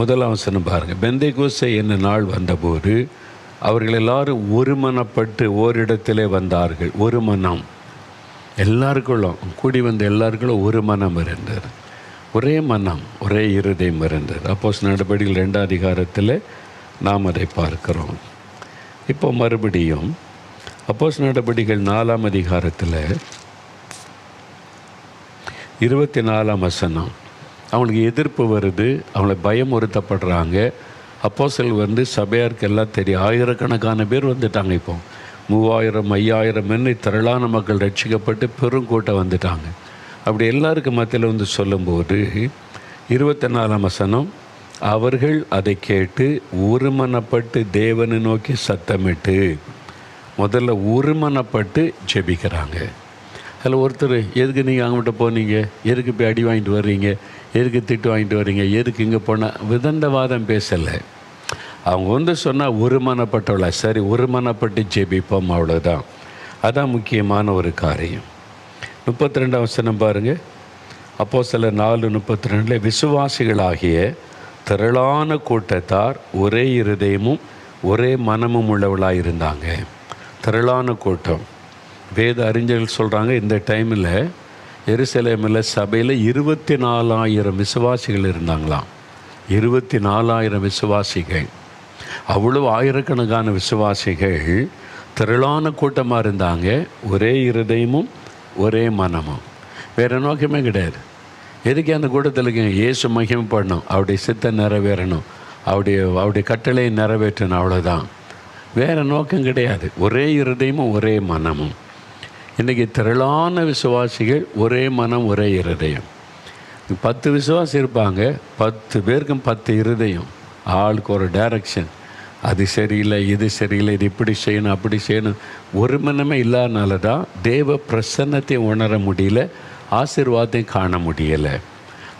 1ஆம் வசனம் பாருங்கள். பெந்தேகோஸ்தே என்ன நாள் வந்தபோது அவர்கள் எல்லாரும் ஒருமனப்பட்டு ஓரிடத்திலே வந்தார்கள். ஒரு மனம், எல்லாருக்குள்ளும் கூடி வந்த எல்லாருக்குள்ளும் ஒரு மனம் இருந்தது. ஒரே மனம், ஒரே இருதயம் இருந்தது. அப்போஸ்தலர் நடபடிகள் 2ஆம் அதிகாரத்தில் நாம் அதை பார்க்கிறோம். இப்போ மறுபடியும் அப்போஸ்தலர் நடபடிகள் 4ஆம் அதிகாரத்தில் 24ஆம் வசனம். அவங்களுக்கு எதிர்ப்பு வருது, அவங்கள பயமுறுத்தப்படுறாங்க. அப்போஸ்தலர் சபையாருக்கு எல்லாம் தெரியும். ஆயிரக்கணக்கான பேர் வந்துட்டாங்க. இப்போ 3000 5000 திரளான மக்கள் ரட்சிக்கப்பட்டு பெருங்கூட்டம் வந்துட்டாங்க. அப்படி எல்லாருக்கும் மத்தியில் சொல்லும்போது 24ஆம் வசனம், அவர்கள் அதை கேட்டு ஒருமனப்பட்டு தேவனை நோக்கி சத்தமிட்டு. முதல்ல ஒருமனப்பட்டு ஜெபிக்கிறாங்க. அதில் ஒருத்தர், எதுக்கு நீங்கள் அவங்ககிட்ட போனீங்க, எதுக்கு போய் அடி வாங்கிட்டு வர்றீங்க, எதுக்கு திட்டு வாங்கிட்டு வர்றீங்க, எதுக்கு இங்கே போனால் விதண்டவாதம் பேசலை. அவங்க சொன்னால் ஒருமனப்பட்டவளா, சரி ஒருமனப்பட்டு ஜெபிப்போம், அவ்வளோதான். அதான் முக்கியமான ஒரு காரியம். 32ஆம் வசனம் பாருங்கள். அப்போஸ்தலர் 4:32, விசுவாசிகளாகிய திரளான கூட்டத்தார் ஒரே இருதயமும் ஒரே மனமும் உள்ளவளாக இருந்தாங்க. திரளான கூட்டம். வேத அறிஞர்கள் சொல்கிறாங்க, இந்த டைமில் எருசலேமில் சபையில் 24,000 விசுவாசிகள் இருந்தாங்களாம். 24,000 விசுவாசிகள். அவ்வளோ ஆயிரக்கணக்கான விசுவாசிகள் திரளான கூட்டமாக இருந்தாங்க. ஒரே இருதயமும் ஒரே மனமும், வேறு நோக்கமே கிடையாது. எதுக்கு அந்த கூட்டத்தில் இயேசு மகிமைப்படணும், அவருடைய சித்தம் நிறைவேறணும், அவருடைய கட்டளையை நிறைவேற்றணும், அவ்வளோதான். வேறு நோக்கம் கிடையாது. ஒரே இருதயமும் ஒரே மனமும். இன்றைக்கி திரளான விசுவாசிகள், ஒரே மனம் ஒரே இருதயம். 10 விசுவாசி இருப்பாங்க, 10 பேருக்கும் 10 இருதயம், ஆளுக்கு ஒரு டைரக்ஷன். அது சரியில்லை, இது சரியில்லை, இது இப்படி செய்யணும், அப்படி செய்யணும். ஒரு மனமே இல்லாதனால தான் தேவ பிரசன்னத்தை உணர முடியல, ஆசீர்வாதத்தையும் காண முடியலை.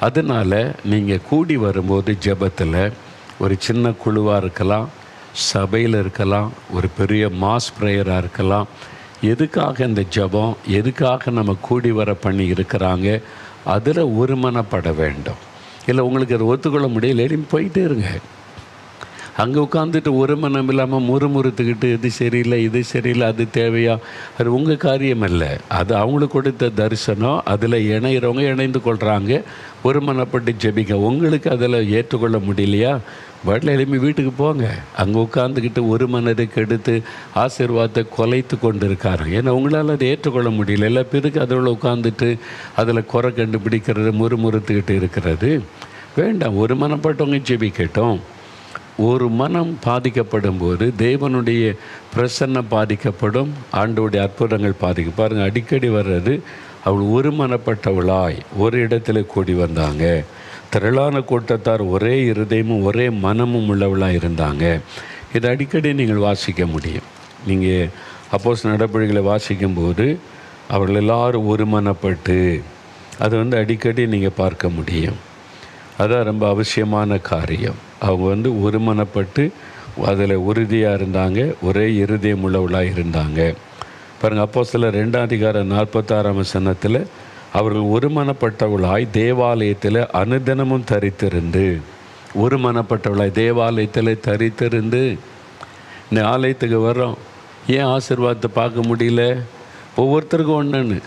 அதனால் நீங்கள் கூடி வரும்போது ஜெபத்தில் ஒரு சின்ன குழுவாக இருக்கலாம், சபையில் இருக்கலாம், ஒரு பெரிய மாஸ் ப்ரேயராக இருக்கலாம். எதுக்காக இந்த ஜெபம், எதுக்காக நம்ம கூடி வர பண்ணி இருக்கிறாங்க, அதில் ஒருமனப்பட வேண்டும். இல்லை உங்களுக்கு அதை ஒத்துக்கொள்ள முடியல, எழுப்பி போயிட்டே இருங்க. அங்கே உட்காந்துட்டு ஒரு மனம் இல்லாமல் முறுமுறுத்துக்கிட்டு இது சரியில்லை, இது சரியில்லை, அது தேவையா, அது உங்கள் காரியம் இல்லை. அது அவங்களுக்கு கொடுத்த தரிசனம். அதில் இணைகிறவங்க இணைந்து கொள்கிறாங்க, ஒரு மனப்பட்டு ஜெபிக்க. உங்களுக்கு அதில் ஏற்றுக்கொள்ள முடியலையா, வீட்டில் எழுப்பி வீட்டுக்கு போங்க. அங்கே உட்காந்துக்கிட்டு ஒரு மனதுக்கு எடுத்து ஆசீர்வாதத்தை குலைத்து கொண்டு இருக்காரு. ஏன்னா உங்களால் அதை ஏற்றுக்கொள்ள முடியல. எல்லா பேருக்கு அதில் உட்காந்துட்டு அதில் குறை கண்டுபிடிக்கிறது, முறுமுறுத்துக்கிட்டு இருக்கிறது வேண்டாம். ஒரு மனப்பட்டவங்க ஜெபிக்கட்டும். ஒரு மனம் பாதிக்கப்படும் போது தேவனுடைய பிரசன்னம் பாதிக்கப்படும், ஆண்டவருடைய அற்புதங்கள் பாதிக்கும். பாருங்கள், அடிக்கடி வர்றது, அவள் ஒரு மனப்பட்டவளாய் ஒரு இடத்துல கூடி வந்தாங்க. திரளான கூட்டத்தார் ஒரே இருதயமும் ஒரே மனமும் உள்ளவளாக இருந்தாங்க. இதை அடிக்கடி நீங்கள் வாசிக்க முடியும். நீங்கள் அப்போஸ்தலர் நடபடிகளை வாசிக்கும்போது அவர்கள் எல்லாரும் ஒரு மனப்பட்டு, அது அடிக்கடி நீங்கள் பார்க்க முடியும். அதான் ரொம்ப அவசியமான காரியம். அவங்க ஒருமனப்பட்டு அதில் உறுதியாக இருந்தாங்க, ஒரே இருதயம் உள்ளவளாக இருந்தாங்க. பாருங்கள், அப்போஸ்தலர் 2ஆம் அதிகாரம் 46ஆம் வசனத்தில், அவர்கள் ஒருமனப்பட்டவளாய் தேவாலயத்தில் அனுதினமும் தரித்திருந்து, ஒருமனப்பட்டவளாய் தேவாலயத்தில் தரித்திருந்து. இந்த ஆலயத்துக்கு வர்றோம், ஏன் ஆசீர்வாதத்தை பார்க்க முடியல? ஒவ்வொருத்தருக்கும் ஒன்றுன்னு,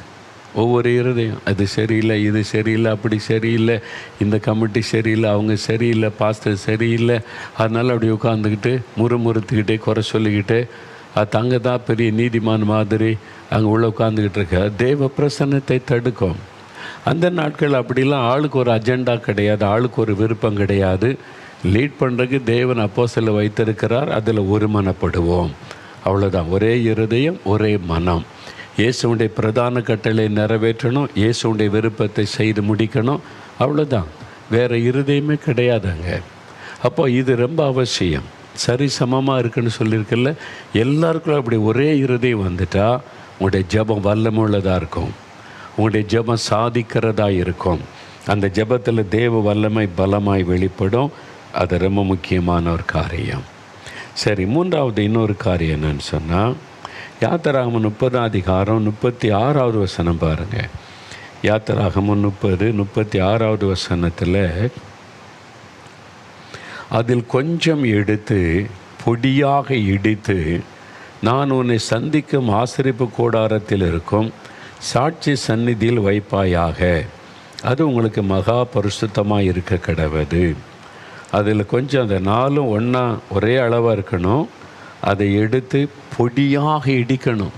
ஒவ்வொரு இருதயம், அது சரியில்லை, இது சரியில்லை, அப்படி சரியில்லை, இந்த கமிட்டி சரியில்லை, அவங்க சரியில்லை, பாஸ்டர் சரியில்லை. அதனால் அப்படி உட்காந்துக்கிட்டு முறுமுறுத்துக்கிட்டே குறை சொல்லிக்கிட்டு தங்க தான் பெரிய நீதிமான் மாதிரி அங்கே உள்ள உட்காந்துக்கிட்டு இருக்க. தேவ பிரசன்னத்தை தடுக்கும். அந்த நாட்கள் அப்படிலாம் ஆளுக்கு ஒரு அஜெண்டா கிடையாது, ஆளுக்கு ஒரு விருப்பம் கிடையாது. லீட் பண்ணுறதுக்கு தேவன் அப்போஸ்தலரை வைத்திருக்கிறார், அதில் ஒருமனப்படுவோம், அவ்வளோதான். ஒரே இருதயம் ஒரே மனம். இயேசுடைய பிரதான கட்டளை நிறைவேற்றணும், இயேசுடைய விருப்பத்தை செய்து முடிக்கணும், அவ்வளோதான். வேறு இருதயமே கிடையாதுங்க. அப்போ இது ரொம்ப அவசியம். சரி சமமாக இருக்குன்னு சொல்லியிருக்கல, எல்லாருக்கும் அப்படி ஒரே இருதயம் வந்துட்டால் உங்களுடைய ஜெபம் வல்லமுள்ளதாக இருக்கும், உங்களுடைய ஜெபம் சாதிக்கிறதா இருக்கும். அந்த ஜெபத்தில் தேவ வல்லமை பலமாய் வெளிப்படும். அது ரொம்ப முக்கியமான ஒரு காரியம். சரி, மூன்றாவது இன்னொரு காரியம் என்னன்னு சொன்னால், யாத்திராகமம் 30ஆம் அதிகாரம் 36வது வசனம் பாருங்கள். யாத்திராகமம் 30:36வது வசனத்தில், அதில் கொஞ்சம் எடுத்து பொடியாக இடித்து நான் உன்னை சந்திக்கும் ஆசரிப்பு கூடாரத்தில் இருக்கும் சாட்சி சந்நிதியில் வைப்பாயாக, அது உங்களுக்கு மகா பரிசுத்தமாக இருக்க கடவது. அதில் கொஞ்சம் அந்த 4ம் ஒன்றா ஒரே அளவாக இருக்கணும். அதை எடுத்து பொடியாக இடிக்கணும்.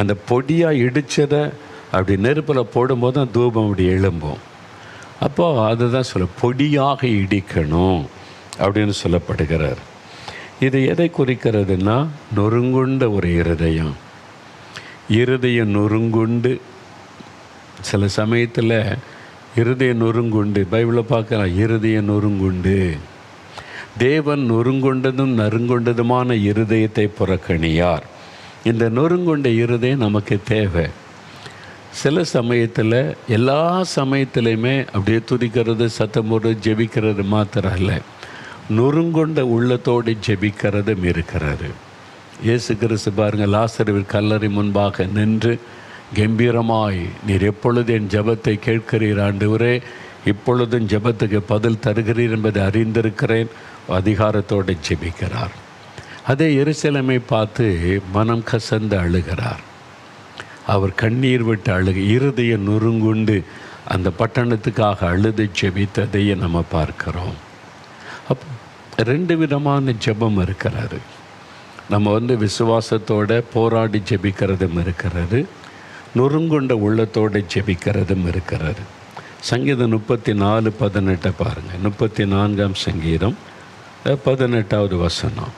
அந்த பொடியாக இடித்ததை அப்படி நெருப்பில் போடும்போது தான் தூபம் அப்படி எழும்பும். அப்போது அதுதான் பொடியாக இடிக்கணும் அப்படின்னு சொல்லப்படுகிறார். இது எதை குறிக்கிறதுனா, நொறுங்குண்ட ஒரு இருதயம். இருதயம் நொறுங்குண்டு, சில சமயத்தில் இருதயம் நொறுங்குண்டு, பைபிளில் பார்க்கலாம், இருதயம் நொறுங்குண்டு. தேவன் நொறுங்குண்டதும் நறுங்குண்டதுமான இருதயத்தை புறக்கணியார். இந்த நொறுங்குண்ட இருதயம் நமக்கு தேவை. சில சமயத்தில், எல்லா சமயத்துலையுமே அப்படியே துதிக்கிறது, சத்தம் போடுறது, ஜெபிக்கிறது மாத்திரம் இல்லை, நொறுங்குண்ட உள்ளத்தோடு ஜெபிக்கிறதும் இருக்கிறது. இயேசு கிறிஸ்து பாருங்கள், லாசருவின் கல்லறை முன்பாக நின்று கம்பீரமாய், நீர் எப்பொழுது என் ஜெபத்தை கேட்கிறீர் ஆண்டவரே, இப்பொழுதும் ஜெபத்துக்கு பதில் தருகிறீர் என்பதை அறிந்திருக்கிறேன். அதிகாரத்தோடு ஜெபிக்கிறார். அதே எருசலேமை பார்த்து மனம் கசந்து அழுகிறார். அவர் கண்ணீர் விட்டு இருதயம் நொறுங்குண்டு அந்த பட்டணத்துக்காக அழுது ஜெபித்ததையே நம்ம பார்க்கிறோம். ரெண்டு விதமான ஜெபம் இருக்கிறாரு. நம்ம விசுவாசத்தோட போராடி ஜெபிக்கிறதும் இருக்கிறது, நொறுங்குண்ட உள்ளத்தோடு ஜெபிக்கிறதும் இருக்கிறது. சங்கீதம் 34:18 பாருங்கள். 34ஆம் சங்கீதம் 18வது வசனம்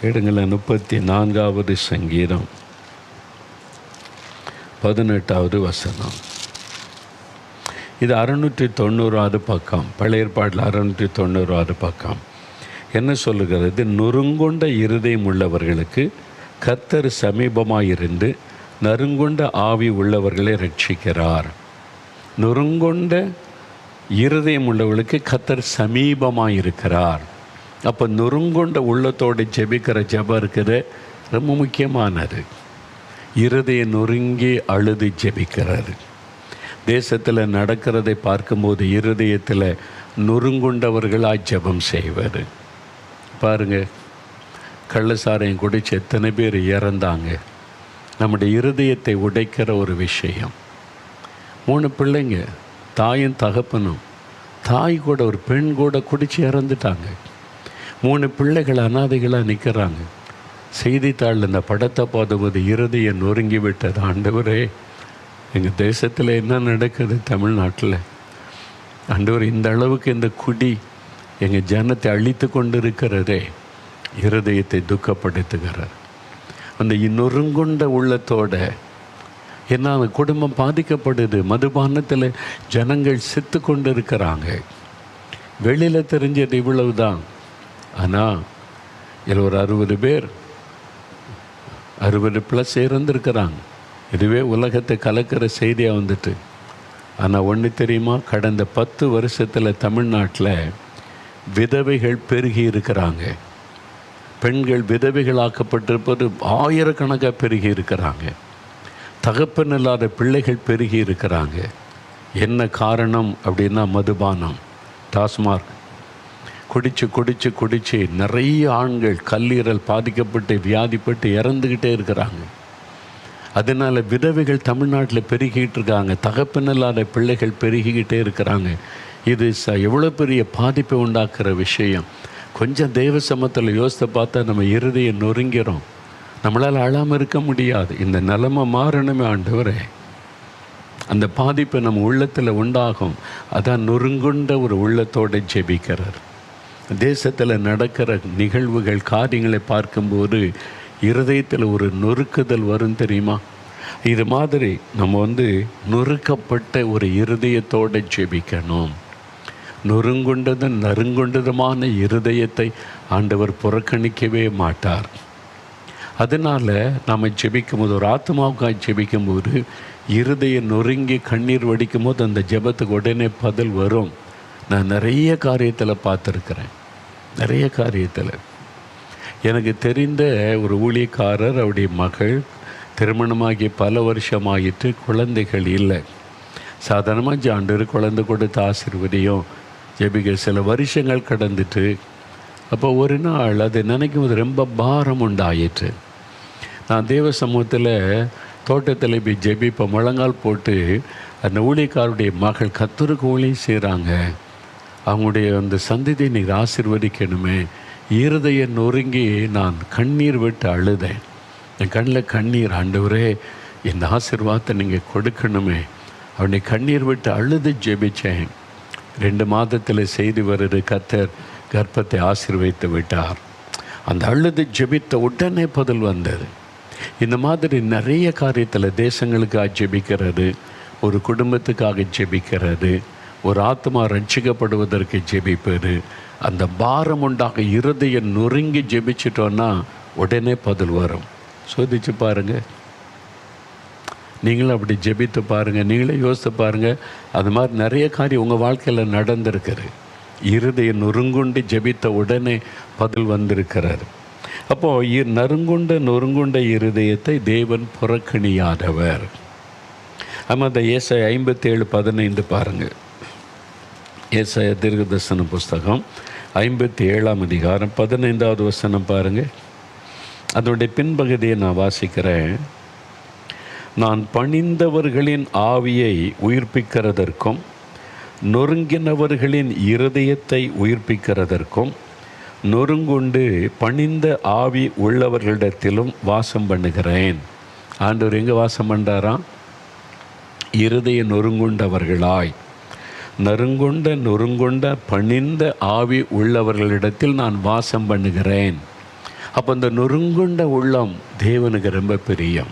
எடுங்களேன். 34வது சங்கீதம் 18வது வசனம். இது 690வது பக்கம், பழைய ஏற்பாட்டில் 690வது பக்கம். என்ன சொல்லுகிறது? நொறுங்கொண்ட இருதயம் உள்ளவர்களுக்கு கர்த்தர் சமீபமாயிருந்து நறுங்கொண்ட ஆவி உள்ளவர்களை ரட்சிக்கிறார். நொறுங்கொண்ட இருதயம் உள்ளவர்களுக்கு கர்த்தர் சமீபமாயிருக்கிறார். அப்போ நொறுங்கொண்ட உள்ளத்தோடு ஜெபிக்கிற ஜெபம் இருக்குது, ரொம்ப முக்கியமானது. இருதயம் நொறுங்கி அழுது ஜெபிக்கிறாரு. தேசத்தில் நடக்கிறதை பார்க்கும்போது இருதயத்தில் நொறுங்குண்டவர்களாக ஜெபம் செய்வார். பாருங்கள், கள்ளசாரையும் குடிச்சு எத்தனை பேர் இறந்தாங்க. நம்முடைய இருதயத்தை உடைக்கிற ஒரு விஷயம். 3 பிள்ளைங்க, தாயும் தகப்பனும், தாய் கூட ஒரு பெண் கூட குடித்து இறந்துட்டாங்க. 3 பிள்ளைகள் அனாதைகளாக நிற்கிறாங்க. செய்தித்தாளில் இந்த படத்தை பார்த்தபோது இருதயம் நொறுங்கி விட்டது. ஆண்டவரே, எங்கள் தேசத்தில் என்ன நடக்குது? தமிழ்நாட்டில் ஆண்டவர், இந்த அளவுக்கு இந்த குடி எங்கள் ஜனத்தை அழித்து கொண்டு இருக்கிறதே. இருதயத்தை துக்கப்படுத்துகிறார். அந்த நொறுங்குண்ட உள்ளத்தோட, ஏன்னா அந்த குடும்பம் பாதிக்கப்படுது. மதுபானத்தில் ஜனங்கள் செத்து கொண்டு இருக்கிறாங்க. வெளியில் தெரிஞ்சது இவ்வளவு தான். ஆனால் இதில் ஒரு 60 பேர் 60+ இறந்துருக்கிறாங்க. இதுவே உலகத்தை கலக்கிற செய்தியாக வந்துட்டு. ஆனால் ஒன்று தெரியுமா? கடந்த 10 வருஷத்தில் தமிழ்நாட்டில் விதவைகள் பெருகி இருக்கிறாங்க. பெண்கள் விதவைகளாக்கப்பட்டிருப்பது ஆயிரக்கணக்காக பெருகி இருக்கிறாங்க. தகப்பன் இல்லாத பிள்ளைகள் பெருகி இருக்கிறாங்க. என்ன காரணம் அப்படின்னா மதுபானம், டாஸ்மார்க். குடித்து நிறைய ஆண்கள் கல்லீரல் பாதிக்கப்பட்டு வியாதிப்பட்டு இறந்துக்கிட்டே இருக்கிறாங்க. அதனால் விதவைகள் தமிழ்நாட்டில் பெருகிக்கிட்டு இருக்காங்க. தகப்பன் இல்லாத பிள்ளைகள் பெருகிக்கிட்டே இருக்கிறாங்க. இது எவ்வளோ பெரிய பாதிப்பை உண்டாக்குற விஷயம். கொஞ்சம் தெய்வ சமத்தில் யோசித்து பார்த்தா நம்ம இருதயம் நொறுங்கிறோம். நம்மளால் அழாமல் இருக்க முடியாது. இந்த நிலைமை மாறணுமே ஆண்டவரே. அந்த பாதிப்பு நம்ம உள்ளத்தில் உண்டாகும். அதான் நொறுங்குண்ட ஒரு உள்ளத்தோடு ஜெபிக்கிறார். தேசத்தில் நடக்கிற நிகழ்வுகள், காரியங்களை பார்க்கும்போது இருதயத்தில் ஒரு நொறுக்குதல் வரும் தெரியுமா? இது மாதிரி நம்ம நொறுக்கப்பட்ட ஒரு இருதயத்தோடு ஜெபிக்கணும். நொறுங்குண்டதும் நறுங்குண்டதுமான இருதயத்தை ஆண்டவர் புறக்கணிக்கவே மாட்டார். அதனால் நாம் ஜெபிக்கும்போது, ஒரு ஆத்மாவுக்காக ஜெபிக்கும்போது இருதயம் நொறுங்கி கண்ணீர் வடிக்கும் போது அந்த ஜெபத்துக்கு உடனே பதில் வரும். நான் நிறைய காரியத்தில் பார்த்துருக்கிறேன். நிறைய காரியத்தில் எனக்கு தெரிந்த ஒரு ஊழியக்காரர், அவருடைய மகள் திருமணமாகி பல வருஷமாகிட்டு குழந்தைகள் இல்லை. சாதாரணமாக ஆண்டவர் குழந்தை கொடுத்து ஆசீர்வதியும் ஜெபிக்க சில வருஷங்கள் கடந்துட்டு, அப்போ ஒரு நாள் அதை நினைக்கும் போது ரொம்ப பாரம் உண்டாயிற்று. நான் தேவ சமூகத்தில் தோட்டத்தில் போய் ஜெபிப்ப முழங்கால் போட்டு, அந்த ஊழியக்காருடைய மகள் கர்த்தருக்கு ஊழியம் செய்கிறாங்க, அவங்களுடைய அந்த சந்ததியை நீங்கள் ஆசீர்வதிக்கணுமே. இருதயம் நொறுங்கி நான் கண்ணீர் விட்டு அழுதேன். என் கண்ணில் கண்ணீர், ஆண்டவரே இந்த ஆசீர்வாதத்தை நீங்கள் கொடுக்கணுமே. அவனை கண்ணீர் விட்டு அழுது ஜெபித்தேன். 2 மாதத்தில் செய்தி வருது, கர்த்தர் கர்ப்பத்தை ஆசீர்வதித்து விட்டார். அந்த அழுது ஜெபித்த உடனே பதில் வந்தது. இந்த மாதிரி நிறைய காரியத்தில் தேசங்களுக்காக ஜெபிக்கிறது, ஒரு குடும்பத்துக்காக ஜெபிக்கிறது, ஒரு ஆத்மா ரட்சிக்கப்படுவதற்கு ஜெபிப்பது, அந்த பாரம் உண்டாக இருதயம் நொறுங்கி ஜெபிச்சிட்டோன்னா உடனே பதில் வரும். சோதிச்சு பாருங்கள். நீங்களும் அப்படி ஜெபித்து பாருங்கள். நீங்களே யோசித்து பாருங்கள். அது மாதிரி நிறைய காரியம் உங்கள் வாழ்க்கையில் நடந்திருக்குது. இருதயம் நொறுங்குண்டு ஜெபித்த உடனே பதில் வந்திருக்கிறார். அப்போது நொறுங்குண்ட இருதயத்தை தேவன் புறக்கணியாதவர். ஆமாம், அந்த ஏசாயா 57:15 பாருங்கள். ஏசாயா தீர்க்கதரிசன புஸ்தகம் 57ஆம் அதிகாரம் 15வது வசனம் பாருங்கள். அதனுடைய பின்பகுதியை நான் வாசிக்கிறேன். நான் பணிந்தவர்களின் ஆவியை உயிர்ப்பிக்கிறதற்கும் நொறுங்கினவர்களின் இருதயத்தை உயிர்ப்பிக்கிறதற்கும் நொறுங்குண்டு பணிந்த ஆவி உள்ளவர்களிடத்திலும் வாசம் பண்ணுகிறேன். ஆண்டவர் எங்கே வாசம் பண்ணுறாராம்? இருதய நொறுங்குண்டவர்களாய், நொறுங்குண்ட பணிந்த ஆவி உள்ளவர்களிடத்தில் நான் வாசம் பண்ணுகிறேன். அப்போ அந்த நொறுங்குண்ட உள்ளம் தேவனுக்கு ரொம்ப பிரியம்.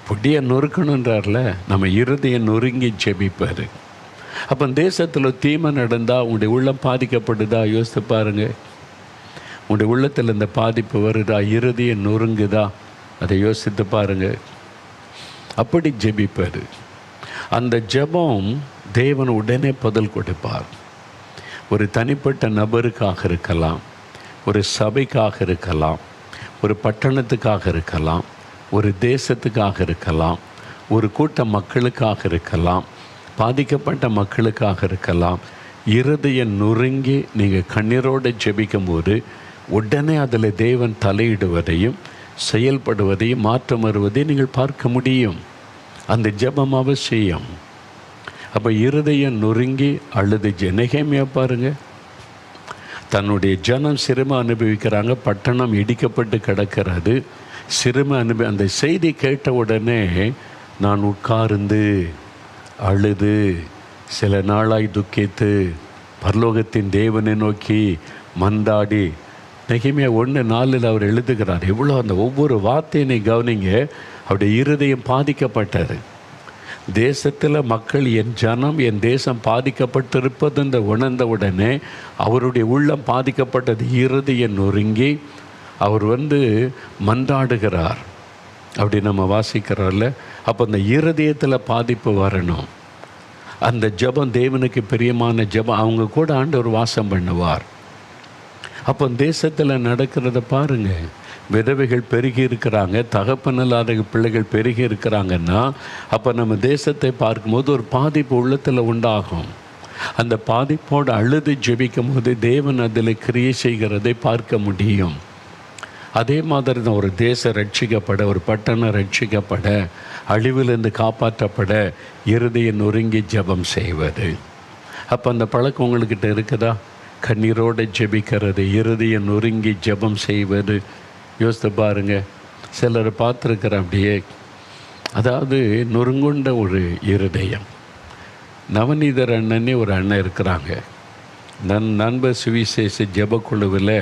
புடிய நொறுக்கணுன்றார்ல, நம்ம இருதய நொறுங்கி ஜெபிப்பார். அப்போ தேசத்தில் தீமை நடந்தால் உங்களுடைய உள்ளம் பாதிக்கப்படுதா? யோசித்து பாருங்கள். உங்களுடைய உள்ளத்தில் இந்த பாதிப்பு வருதா? இருதய நொறுங்குதா? அதை யோசித்து பாருங்கள். அப்படி ஜெபிப்பார். அந்த ஜெபம் தேவன் உடனே பதில் கொடுப்பார். ஒரு தனிப்பட்ட நபருக்காக இருக்கலாம், ஒரு சபைக்காக இருக்கலாம், ஒரு பட்டணத்துக்காக இருக்கலாம், ஒரு தேசத்துக்காக இருக்கலாம், ஒரு கூட்ட மக்களுக்காக இருக்கலாம், பாதிக்கப்பட்ட மக்களுக்காக இருக்கலாம். இருதய நொறுங்கி நீங்கள் கண்ணீரோடு ஜெபிக்கும் போது உடனே அதில் தேவன் தலையிடுவதையும் செயல்படுவதையும் மாற்றம் வருவதையும் நீங்கள் பார்க்க முடியும். அந்த ஜெபம் அவசியம். அப்போ இருதயம் நொறுங்கி அழுது நெகேமியா பாருங்கள், தன்னுடைய ஜனம் சிறுமை அனுபவிக்கிறாங்க, பட்டணம் இடிக்கப்பட்டு கிடக்கிறது, சிறுமை அந்த செய்தி கேட்ட உடனே நான் உட்கார்ந்து அழுது சில நாளாய் துக்கித்து பரலோகத்தின் தேவனை நோக்கி மந்தாடி. நெகேமியா 1:4 அவர் எழுதுகிறார். எவ்வளோ அந்த ஒவ்வொரு வார்த்தையை கவனிங்க. அவருடைய இருதயம் பாதிக்கப்பட்டார். தேசத்தில் மக்கள், என் ஜனம், என் தேசம் பாதிக்கப்பட்டிருப்பது இந்த உணர்ந்த உடனே அவருடைய உள்ளம் பாதிக்கப்பட்டது. இருதயம் நொறுங்கி அவர் மன்றாடுகிறார். அப்படி நம்ம வாசிக்கிறோம்ல. அப்போ அந்த இருதயத்தில் பாதிப்பு வரணும். அந்த ஜெபம் தேவனுக்கு பிரியமான ஜெபம். அவங்க கூட ஆண்டவர் வாசம் பண்ணுவார். அப்போ தேசத்தில் நடக்கிறத பாருங்கள். விதவைகள் பெருகி இருக்கிறாங்க, தகப்பனில்லாத பிள்ளைகள் பெருகி இருக்கிறாங்கன்னா அப்போ நம்ம தேசத்தை பார்க்கும்போது ஒரு பாதிப்பு உள்ளத்தில் உண்டாகும். அந்த பாதிப்போடு அழுது ஜெபிக்கும் போது தேவன் அதில் கிரியை செய்கிறதை பார்க்க முடியும். அதே மாதிரி தான் ஒரு தேசம் ரட்சிக்கப்பட, ஒரு பட்டணம் ரட்சிக்கப்பட, அழிவிலிருந்து காப்பாற்றப்பட இருதயம் நொறுங்கி ஜெபம் செய்வது. அப்போ அந்த பழக்கம் உங்கள்கிட்ட இருக்குதா? கண்ணீரோடு ஜெபிக்கிறது, இருதயம் நொறுங்கி ஜெபம் செய்வது. யோசித்து பாருங்கள். சிலர் பார்த்துருக்குற அப்படியே, அதாவது நொறுங்குண்ட ஒரு இருதயம். நவநீதர் அண்ணனே ஒரு அண்ணன் இருக்கிறாங்க. நண்பர் சுவிசேஷ ஜெபக்குழுவில்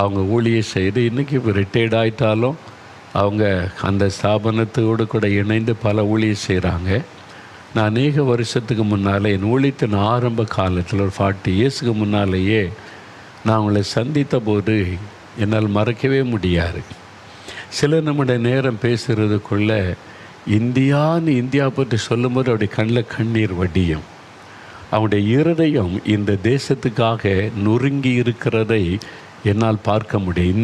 அவங்க ஊழியம் செய்து இன்றைக்கி ரிட்டையர்ட் ஆகிட்டாலும் அவங்க அந்த ஸ்தாபனத்தோடு கூட இணைந்து பல ஊழியம் செய்கிறாங்க. நான் அநேக வருஷத்துக்கு முன்னால் என் ஊழியத்தின் ஆரம்ப காலத்தில் ஒரு 40 இயர்ஸுக்கு முன்னாலேயே நான் அவங்களை சந்தித்த போது என்னால் மறக்கவே முடியாது. சில நம்முடைய நேரம் பேசுகிறதுக்குள்ளே இந்தியா பற்றி சொல்லும்போது அவருடைய கண்ணில் கண்ணீர் வடியும். அவனுடைய இருதயம் இந்த தேசத்துக்காக நொறுங்கி இருக்கிறதை என்னால் பார்க்க முடியும்.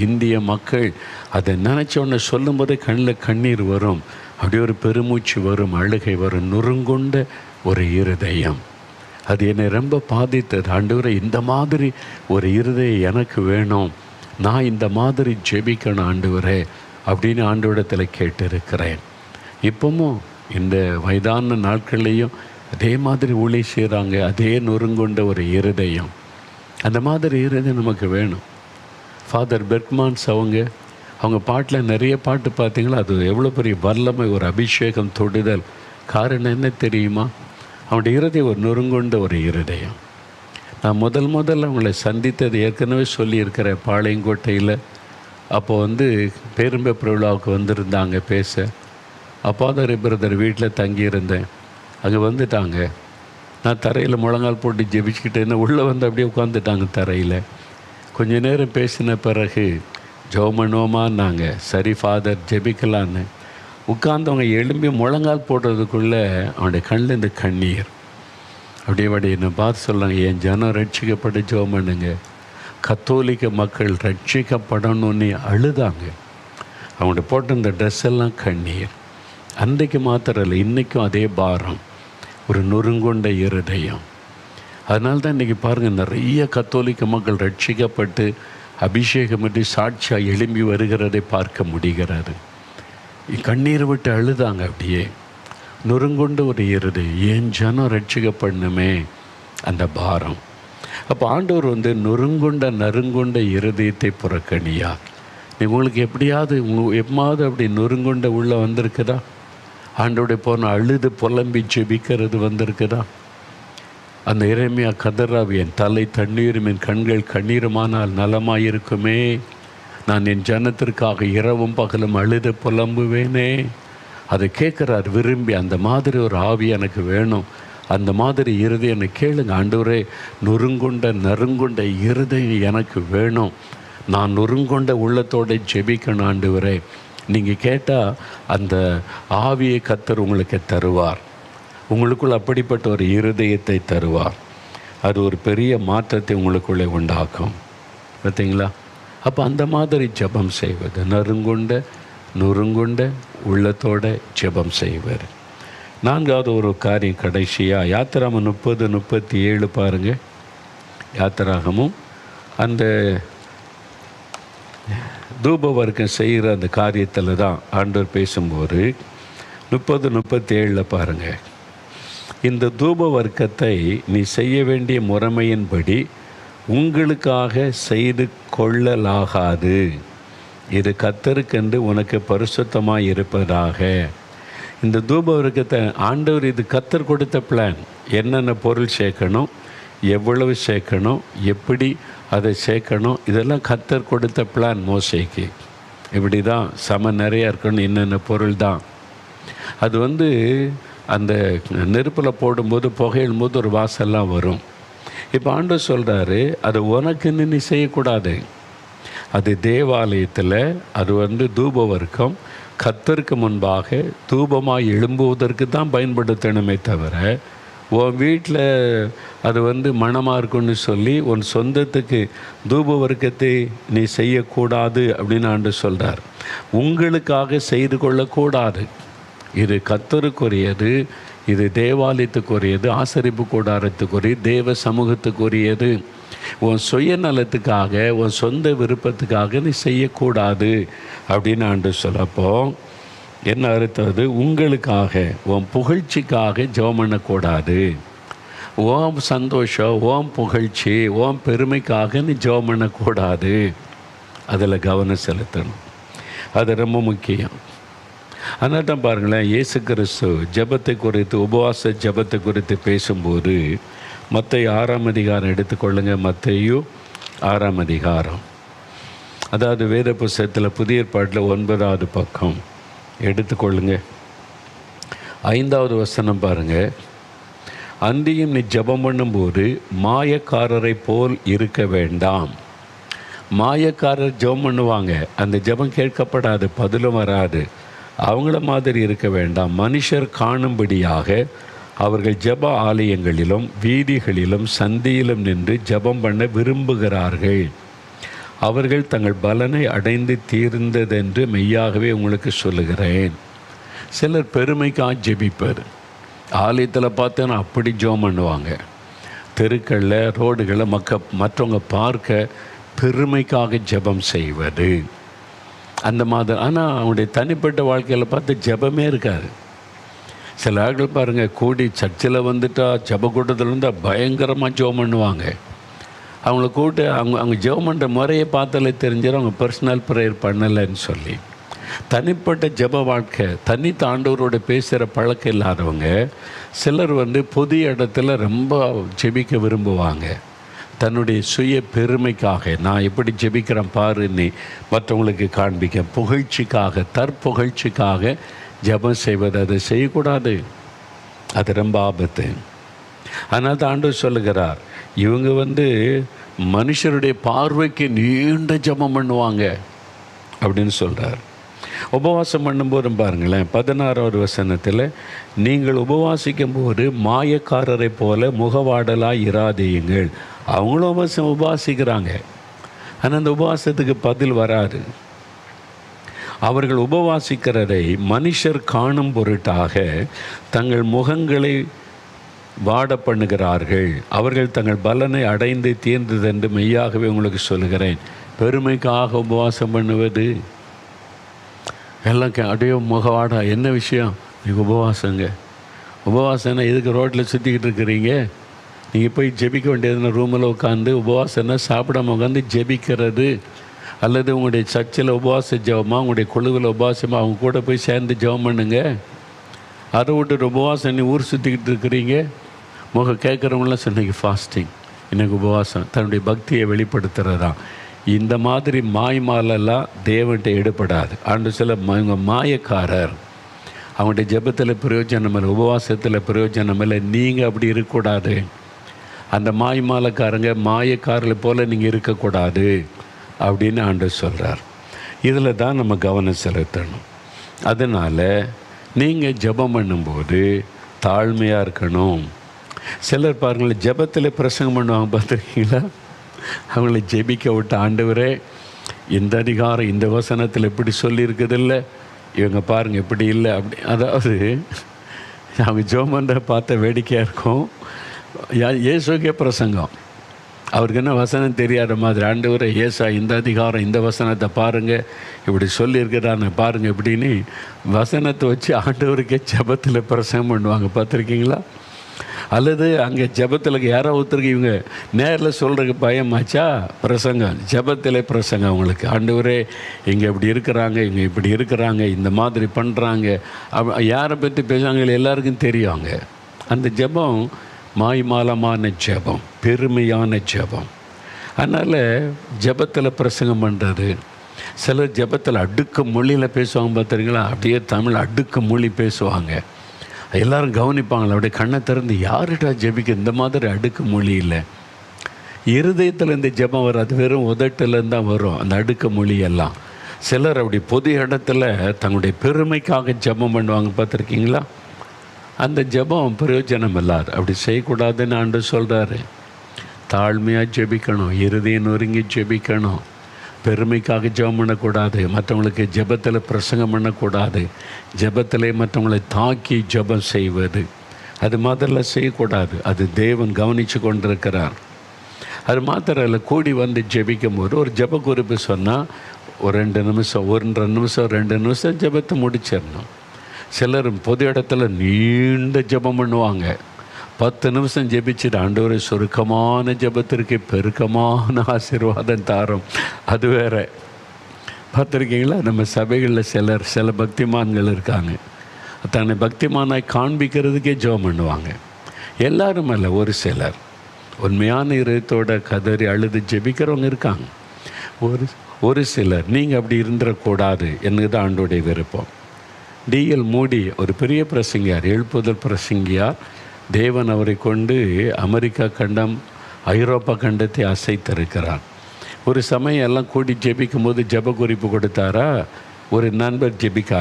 இந்திய மக்கள் அதை நினச்சோன்னு சொல்லும்போதே கண்ணில் கண்ணீர் வரும். அப்படியே ஒரு பெருமூச்சு வரும், அழுகை வரும். நொறுங்குண்ட ஒரு இருதயம். அது என்னை ரொம்ப பாதித்தது. ஆண்டவரே, இந்த மாதிரி ஒரு இருதயம் எனக்கு வேணும், நான் இந்த மாதிரி ஜெபிக்கணும் ஆண்டவரே அப்படின்னு ஆண்டவரிடத்தில் கேட்டிருக்கிறேன். இப்போவும் இந்த வயதான நாட்கள்லேயும் அதே மாதிரி ஊழி செய்கிறாங்க. அதே நொறுங்குண்ட ஒரு இருதயம். அந்த மாதிரி இருதயம் நமக்கு வேணும். ஃபாதர் பெர்க்மான்ஸ் அவங்க பாட்டில் நிறைய பாட்டு பார்த்திங்களா, அது எவ்வளோ பெரிய வல்லமை, ஒரு அபிஷேகம், தொடுதல். காரணம் என்ன தெரியுமா? அவனுடைய இருதயம் ஒரு நொறுங்குண்ட ஒரு இருதயம். நான் முதல்ல அவங்களை சந்தித்தது ஏற்கனவே சொல்லியிருக்கிற பாளையங்கோட்டையில். அப்போது பேரும்பை விழாவுக்கு வந்திருந்தாங்க பேச. அப்பாதாரி பிரதர் வீட்டில் தங்கியிருந்தேன். அங்கே வந்துட்டாங்க. நான் தரையில் முழங்கால் போட்டு ஜெபிச்சுக்கிட்டு என்ன உள்ளே அப்படியே உட்காந்துட்டாங்க தரையில். கொஞ்ச நேரம் பேசின பிறகு ஜெபமனோமான்னாங்க. சரி ஃபாதர் ஜெபிக்கலான்னு உட்கார்ந்தவங்க எழும்பி முழங்கால் போடுறதுக்குள்ளே அவனுடைய கண்ணில் இந்த கண்ணீர் அப்படியே என்னை பார்த்து சொல்கிறாங்க, என் ஜனம் ரட்சிக்கப்பட்டு ஜெபம் பண்ணுங்க, கத்தோலிக்க மக்கள் ரட்சிக்கப்படணும்னு அழுதாங்க. அவங்கள்ட்ட போட்ட இந்த ட்ரெஸ் எல்லாம் கண்ணீர். அன்றைக்கு மாத்திரம் இல்லை, இன்றைக்கும் அதே பாரம், ஒரு நொறுங்கொண்ட இருதயம். அதனால தான் இன்றைக்கி பாருங்கள், நிறைய கத்தோலிக்க மக்கள் ரட்சிக்கப்பட்டு அபிஷேகமின்றி சாட்சியாக எழும்பி வருகிறதை பார்க்க முடிகிறது. கண்ணீர் விட்டு அழுதாங்க. அப்படியே நொறுங்கொண்ட ஒரு இருதயம், ஏன் ஜனம் ரட்சிக்கப்படணுமே, அந்த பாரம். அப்போ ஆண்டவர் நொறுங்கொண்ட இருதயத்தை புறக்கணியா. உங்களுக்கு எப்படியாவது அப்படி நொறுங்கொண்ட உள்ளே வந்திருக்குதா? ஆண்டோடைய போன அழுது புலம்பி ஜெபிக்கிறது வந்திருக்குதா? அந்த எரேமியா கதறாவி, என் தலை தண்ணீரும் என் கண்கள் கண்ணீருமானால் நலமாயிருக்குமே, நான் என் ஜனத்திற்காக இரவும் பகலும் அழுது புலம்புவேனே. அதை கேட்குறார் விரும்பி. அந்த மாதிரி ஒரு ஆவி எனக்கு வேணும், அந்த மாதிரி இருதயம் எனக்கு கேளுங்க ஆண்டவரே. நறுங்குண்ட இருதயம் எனக்கு வேணும். நான் நொறுங்கொண்ட உள்ளத்தோடு ஜெபிக்கணும் ஆண்டவரே. நீங்கள் கேட்டால் அந்த ஆவியை கர்த்தர் உங்களுக்கு தருவார். உங்களுக்குள் அப்படிப்பட்ட ஒரு இருதயத்தை தருவார். அது ஒரு பெரிய மாற்றத்தை உங்களுக்குள்ளே உண்டாக்கும். பார்த்தீங்களா? அப்போ அந்த மாதிரி ஜெபம் செய்வது, நொறுங்குண்ட உள்ளத்தோட ஜெபம் செய்வார். நான்காவது ஒரு காரியம் கடைசியாக யாத்திராகமம் 30-37 பாருங்கள். யாத்திராகமும் அந்த தூப வர்க்கம் செய்கிற அந்த காரியத்தில் தான் ஆண்டவர் பேசும்போது 30-37 பாருங்கள். இந்த தூப வர்க்கத்தை நீ செய்ய வேண்டிய முறைமையின்படி உங்களுக்காக செய்து கொள்ளலாகாது. இது கர்த்தருக்கென்று உனக்கு பரிசுத்தமாக இருப்பதாக. இந்த தூப வர்க்கத்தை ஆண்டவர், இது கர்த்தர் கொடுத்த பிளான். என்னென்ன பொருள் சேர்க்கணும், எவ்வளவு சேர்க்கணும், எப்படி அதை சேர்க்கணும், இதெல்லாம் கர்த்தர் கொடுத்த பிளான் மோசேக்கு. இப்படி தான் நிறையா இருக்கணும், என்னென்ன பொருள் தான். அது அந்த நெருப்பில் போடும்போது புகையிடும்போது ஒரு வாசல்லாம் வரும். இப்போ ஆண்டவர் சொல்கிறாரு, அது உனக்குன்னு நீ செய்யக்கூடாது. அது தேவாலயத்தில் அது தூப வர்க்கம் கர்த்தருக்கு முன்பாக தூபமாக எழும்புவதற்கு தான் பயன்படுத்தணுமே தவிர, உன் வீட்டில் அது மணமாக இருக்குன்னு சொல்லி உன் சொந்தத்துக்கு தூப வர்க்கத்தை நீ செய்யக்கூடாது அப்படின்னு ஆண்டவர் சொல்கிறார். உங்களுக்காக செய்து கொள்ளக்கூடாது. இது கர்த்தருக்குரியது, இது தேவாலயத்துக்குரியது, ஆசரிப்பு கூடாரத்துக்குரியது, தேவ சமூகத்துக்குரியது. உன் சுயநலத்துக்காக, உன் சொந்த விருப்பத்துக்காக நீ செய்யக்கூடாது அப்படின்னு ஆண்டவர் சொல்லப்போ என்ன அர்த்தம்? உங்களுக்காக, உன் புகழ்ச்சிக்காக ஜெபம் பண்ணக்கூடாது. ஓம் சந்தோஷம், ஓம் புகழ்ச்சி, ஓம் பெருமைக்காக நீ ஜெபம் பண்ணக்கூடாது. அதில் கவனம் செலுத்தணும். அது ரொம்ப முக்கியம். அதனால தான் பாருங்களேன், இயேசு கிறிஸ்து ஜெபத்தை குறித்து, உபவாச ஜெபத்தை குறித்து பேசும்போது மத்தேயு 6ஆம் அதிகாரம் எடுத்துக்கொள்ளுங்கள். மத்தேயு 6ஆம் அதிகாரம், அதாவது வேத புஸ்தகத்தில் புதிய ஏற்பாட்டில் 9வது பக்கம் எடுத்துக்கொள்ளுங்க. 5வது வசனம் பாருங்கள். அன்றியும் நீ ஜெபம் பண்ணும்போது மாயக்காரரை போல் இருக்க வேண்டாம். மாயக்காரர் ஜெபம் பண்ணுவாங்க, அந்த ஜெபம் கேட்கப்படாது, பதிலும் வராது. அவங்கள மாதிரி இருக்க வேண்டாம். மனுஷர் காணும்படியாக அவர்கள் ஜெப ஆலயங்களிலும் வீதிகளிலும் சந்தியிலும் நின்று ஜெபம் பண்ண விரும்புகிறார்கள். அவர்கள் தங்கள் பலனை அடைந்து தீர்ந்ததென்று மெய்யாகவே உங்களுக்கு சொல்லுகிறேன். சிலர் பெருமைக்காக ஜெபிப்பர். ஆலயத்தில் பார்த்தேன்னா அப்படி ஜெபம் பண்ணுவாங்க. தெருக்களில், ரோடுகளில் மற்றவங்க பார்க்க பெருமைக்காக ஜெபம் செய்வது அந்த மாதிரி. ஆனால் அவனுடைய தனிப்பட்ட வாழ்க்கையில் பார்த்து ஜெபமே இருக்காது. சில ஆட்கள் பாருங்கள், கூடி சர்ச்சில் ஜெப கூட்டத்தில் பயங்கரமாக ஜெபம் பண்ணுவாங்க. அவங்கள கூட்டு அவங்க ஜெபம் பண்ணுற முறையை பார்த்தாலே தெரிஞ்சிடும் அவங்க பர்சனல் ப்ரேயர் பண்ணலைன்னு சொல்லி. தனிப்பட்ட ஜெப வாழ்க்கை, தனித்த ஆண்டவரோட பேசுகிற பழக்கம் இல்லாதவங்க சிலர் பொது இடத்துல ரொம்ப ஜெபிக்க விரும்புவாங்க. தன்னுடைய சுய பெருமைக்காக, நான் எப்படி ஜெபிக்கிறேன் பாருன்னு மற்றவங்களுக்கு காண்பிக்க, புகழ்ச்சிக்காக, தற்புகழ்ச்சிக்காக ஜெபம் செய்வது, அதை செய்யக்கூடாது. அது ரொம்ப ஆபத்து. அதனால தான் ஆண்டவர் சொல்லுகிறார், இவங்க மனுஷருடைய பார்வைக்கு நீண்ட ஜெபம் பண்ணுவாங்க அப்படின்னு சொல்கிறார். உபவாசம் பண்ணும்போதும் பாருங்களேன், 16வது வசனத்தில், நீங்கள் உபவாசிக்கும் போது மாயக்காரரை போல முகவாடலாக இராதீங்கள். அவங்களும் உபவாசிக்கிறாங்க, ஆனால் அந்த உபவாசத்துக்கு பதில் வராது. அவர்கள் உபவாசிக்கிறதை மனுஷர் காணும் பொருட்டாக தங்கள் முகங்களை வாட பண்ணுகிறார்கள். அவர்கள் தங்கள் பலனை அடைந்து தீர்ந்ததென்று மெய்யாகவே உங்களுக்கு சொல்லுகிறேன். பெருமைக்காக உபவாசம் பண்ணுவது எல்லாம் அப்படியே முகவாடா. என்ன விஷயம்? நீங்கள் உபவாசங்க. உபவாசம்னா எதுக்கு ரோட்டில் சுற்றிக்கிட்டு இருக்கிறீங்க? நீங்கள் போய் ஜெபிக்க வேண்டியதுன்னா ரூமில் உட்காந்து உபவாசம்னா சாப்பிடாம உட்காந்து ஜெபிக்கிறது, அல்லது உங்களுடைய சர்ச்சில் உபவாச ஜெபமாக, உங்களுடைய குழுவில் உபவாசமாக அவங்க கூட போய் சேர்ந்து ஜெபம் பண்ணுங்க. அதை விட்டு உபவாசம் நீ ஊர் சுற்றிக்கிட்டு இருக்கிறீங்க. கேட்குறவங்களாம் சொன்னீங்க ஃபாஸ்டிங், எனக்கு உபவாசம், தன்னுடைய பக்தியை வெளிப்படுத்துகிறதா. இந்த மாதிரி மாய்மாலெல்லாம் தேவன்கிட்ட எடுபடாது. ஆண்டு சில இவங்க மாயக்காரர், அவங்களுடைய ஜெபத்தில் பிரயோஜனம் இல்லை, உபவாசத்தில் பிரயோஜனம் இல்லை. நீங்கள் அப்படி இருக்கக்கூடாது. அந்த மாய்மாலக்காரங்க மாயக்காரர்களை போல் நீங்கள் இருக்கக்கூடாது அப்படின்னு ஆண்டவர் சொல்கிறார். இதில் தான் நம்ம கவனம் செலுத்தணும். அதனால் நீங்கள் ஜெபம் பண்ணும்போது தாழ்மையாக இருக்கணும். சிலர் பாருங்கள், ஜெபத்தில் பிரசங்கம் பண்ணுவாங்க, பார்த்துருக்கீங்களா? அவங்கள ஜெபிக்க விட்டு, ஆண்டவரே இந்த அதிகாரம் இந்த வசனத்தில் எப்படி சொல்லியிருக்குதில்ல, இவங்க பாருங்கள் எப்படி இல்லை அப்படி. அதாவது அவங்க ஜெபம் பண்ணுற பார்த்த வேடிக்கையாக இருக்கும். இயேசுக்கே பிரசங்கம், அவருக்கு என்ன வசனம் தெரியாத மாதிரி, ஆண்டவரே ஏசா இந்த அதிகாரம் இந்த வசனத்தை பாருங்கள் இப்படி சொல்லியிருக்கிறான்னு பாருங்கள் இப்படின்னு வசனத்தை வச்சு ஆண்டவருக்கே ஜெபத்தில் பிரசங்கம் பண்ணுவாங்க, பார்த்துருக்கீங்களா? அல்லது அங்கே ஜெபத்தில் யாரோ ஒருத்தருக்கு இவங்க நேரில் சொல்கிறதுக்கு பயமாச்சா, பிரசங்கம், ஜெபத்தில் பிரசங்கம். அவங்களுக்கு ஆண்டவரே இங்கே இப்படி இருக்கிறாங்க, இங்கே இப்படி இருக்கிறாங்க, இந்த மாதிரி பண்ணுறாங்க, யாரை பற்றி பேசுகிறாங்க எல்லாருக்கும் தெரியுங்க. அந்த ஜெபம் மாய்மாலமான ஜெபம், பெருமையான ஜெபம். அதனால் ஜெபத்தில் பிரசங்கம் பண்ணுறது. சிலர் ஜெபத்தில் அடுக்கு மொழியில் பேசுவாங்க, பார்த்துருங்களா? அப்படியே தமிழ் அடுக்கு மொழி பேசுவாங்க. எல்லோரும் கவனிப்பாங்களா? அப்படியே கண்ணை திறந்து, யாருடா ஜெபிக்க இந்த மாதிரி அடுக்கு மொழி இல்லை. இருதயத்தில் இந்த ஜெபம் வராது, வெறும் உதட்டிலேருந்து தான் வரும் அந்த அடுக்கு மொழியெல்லாம். சிலர் அப்படி பொது இடத்துல தங்களுடைய பெருமைக்காக ஜெபம் பண்ணுவாங்க, பார்த்துருக்கீங்களா? அந்த ஜெபம் பிரயோஜனம் இல்லாது. அப்படி செய்யக்கூடாதுன்னு ஆண்டவர் சொல்கிறாரு. தாழ்மையாக ஜெபிக்கணும், இருதயம் நொறுங்கி ஜெபிக்கணும். பெருமைக்காக ஜெபம் பண்ணக்கூடாது, மற்றவங்களுக்கு ஜெபத்தில் பிரசங்கம் பண்ணக்கூடாது, ஜெபத்திலே மற்றவங்களை தாக்கி ஜெபம் செய்வது அது மாதிரில செய்யக்கூடாது. அது தேவன் கவனித்து கொண்டிருக்கிறார். அது மாத்திரம் இல்லை, கூடி வந்து ஜெபிக்கும் போது ஒரு ஜெப குறிப்பு சொன்னால் ஒரு 2 நிமிஷம் 1.5 நிமிஷம் 2 நிமிஷம் ஜெபத்தை முடிச்சிடணும். சிலர் பொது இடத்துல நீண்ட ஜெபம் பண்ணுவாங்க. 10 நிமிஷம் ஜெபிச்சுட்டு, ஆண்டவரே சுருக்கமான ஜெபத்திற்கு பெருக்கமான ஆசீர்வாதம் தாரும். அது வேறு. பார்த்துருக்கீங்களா? நம்ம சபைகளில் சில பக்திமான்கள் இருக்காங்க, தன்னை பக்திமானாய் காண்பிக்கிறதுக்கே ஜெபம் பண்ணுவாங்க. எல்லாரும் அல்ல, ஒரு சிலர் உண்மையான இதயத்தோட கதறி அழுது ஜெபிக்கிறவங்க இருக்காங்க. ஒரு சிலர். நீங்கள் அப்படி இருந்துடக்கூடாது என்பது ஆண்டோடைய விருப்பம். D.L. மூடி ஒரு பெரிய பிரசங்கியார், எழுப்புதல் பிரசங்கியார். தேவன் அவரை கொண்டு அமெரிக்கா கண்டம், ஐரோப்பா கண்டத்தை அசைத்திருக்கிறார். ஒரு சமயம் எல்லாம் கூடி ஜெபிக்கும் போது ஜெப குறிப்பு கொடுத்தாரா, ஒரு நண்பர் ஜெபிக்க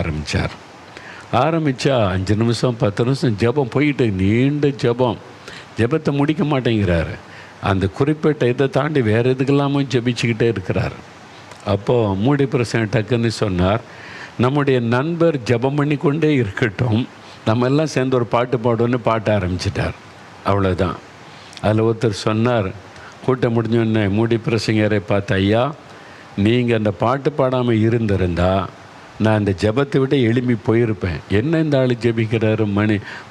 ஆரம்பித்தா 5 நிமிஷம் 10 நிமிஷம் ஜெபம் போயிட்டு, நீண்ட ஜெபத்தை முடிக்க மாட்டேங்கிறாரு. அந்த குறிப்பிட்ட இதை தாண்டி வேறு எதுக்கெல்லாமும் ஜெபிச்சுக்கிட்டே இருக்கிறார். அப்போது மூடி பிரசங்க டக்குன்னு சொன்னார், நம்முடைய நண்பர் ஜெபம் பண்ணி கொண்டே இருக்கட்டும், நம்ம எல்லாம் சேர்ந்து ஒரு பாட்டு பாடுவோன்னு பாட்ட ஆரம்பிச்சிட்டார். அவ்வளோதான். அதில் ஒருத்தர் சொன்னார், கூட்டம் முடிஞ்சோடனே மூடி பிரசங்கரை பார்த்து, ஐயா நீங்கள் அந்த பாட்டு பாடாமல் இருந்திருந்தால் நான் இந்த ஜெபத்தை விட்டு எழுப்பி போயிருப்பேன். என்ன இந்த ஆள் ஜெபிக்கிறாரு,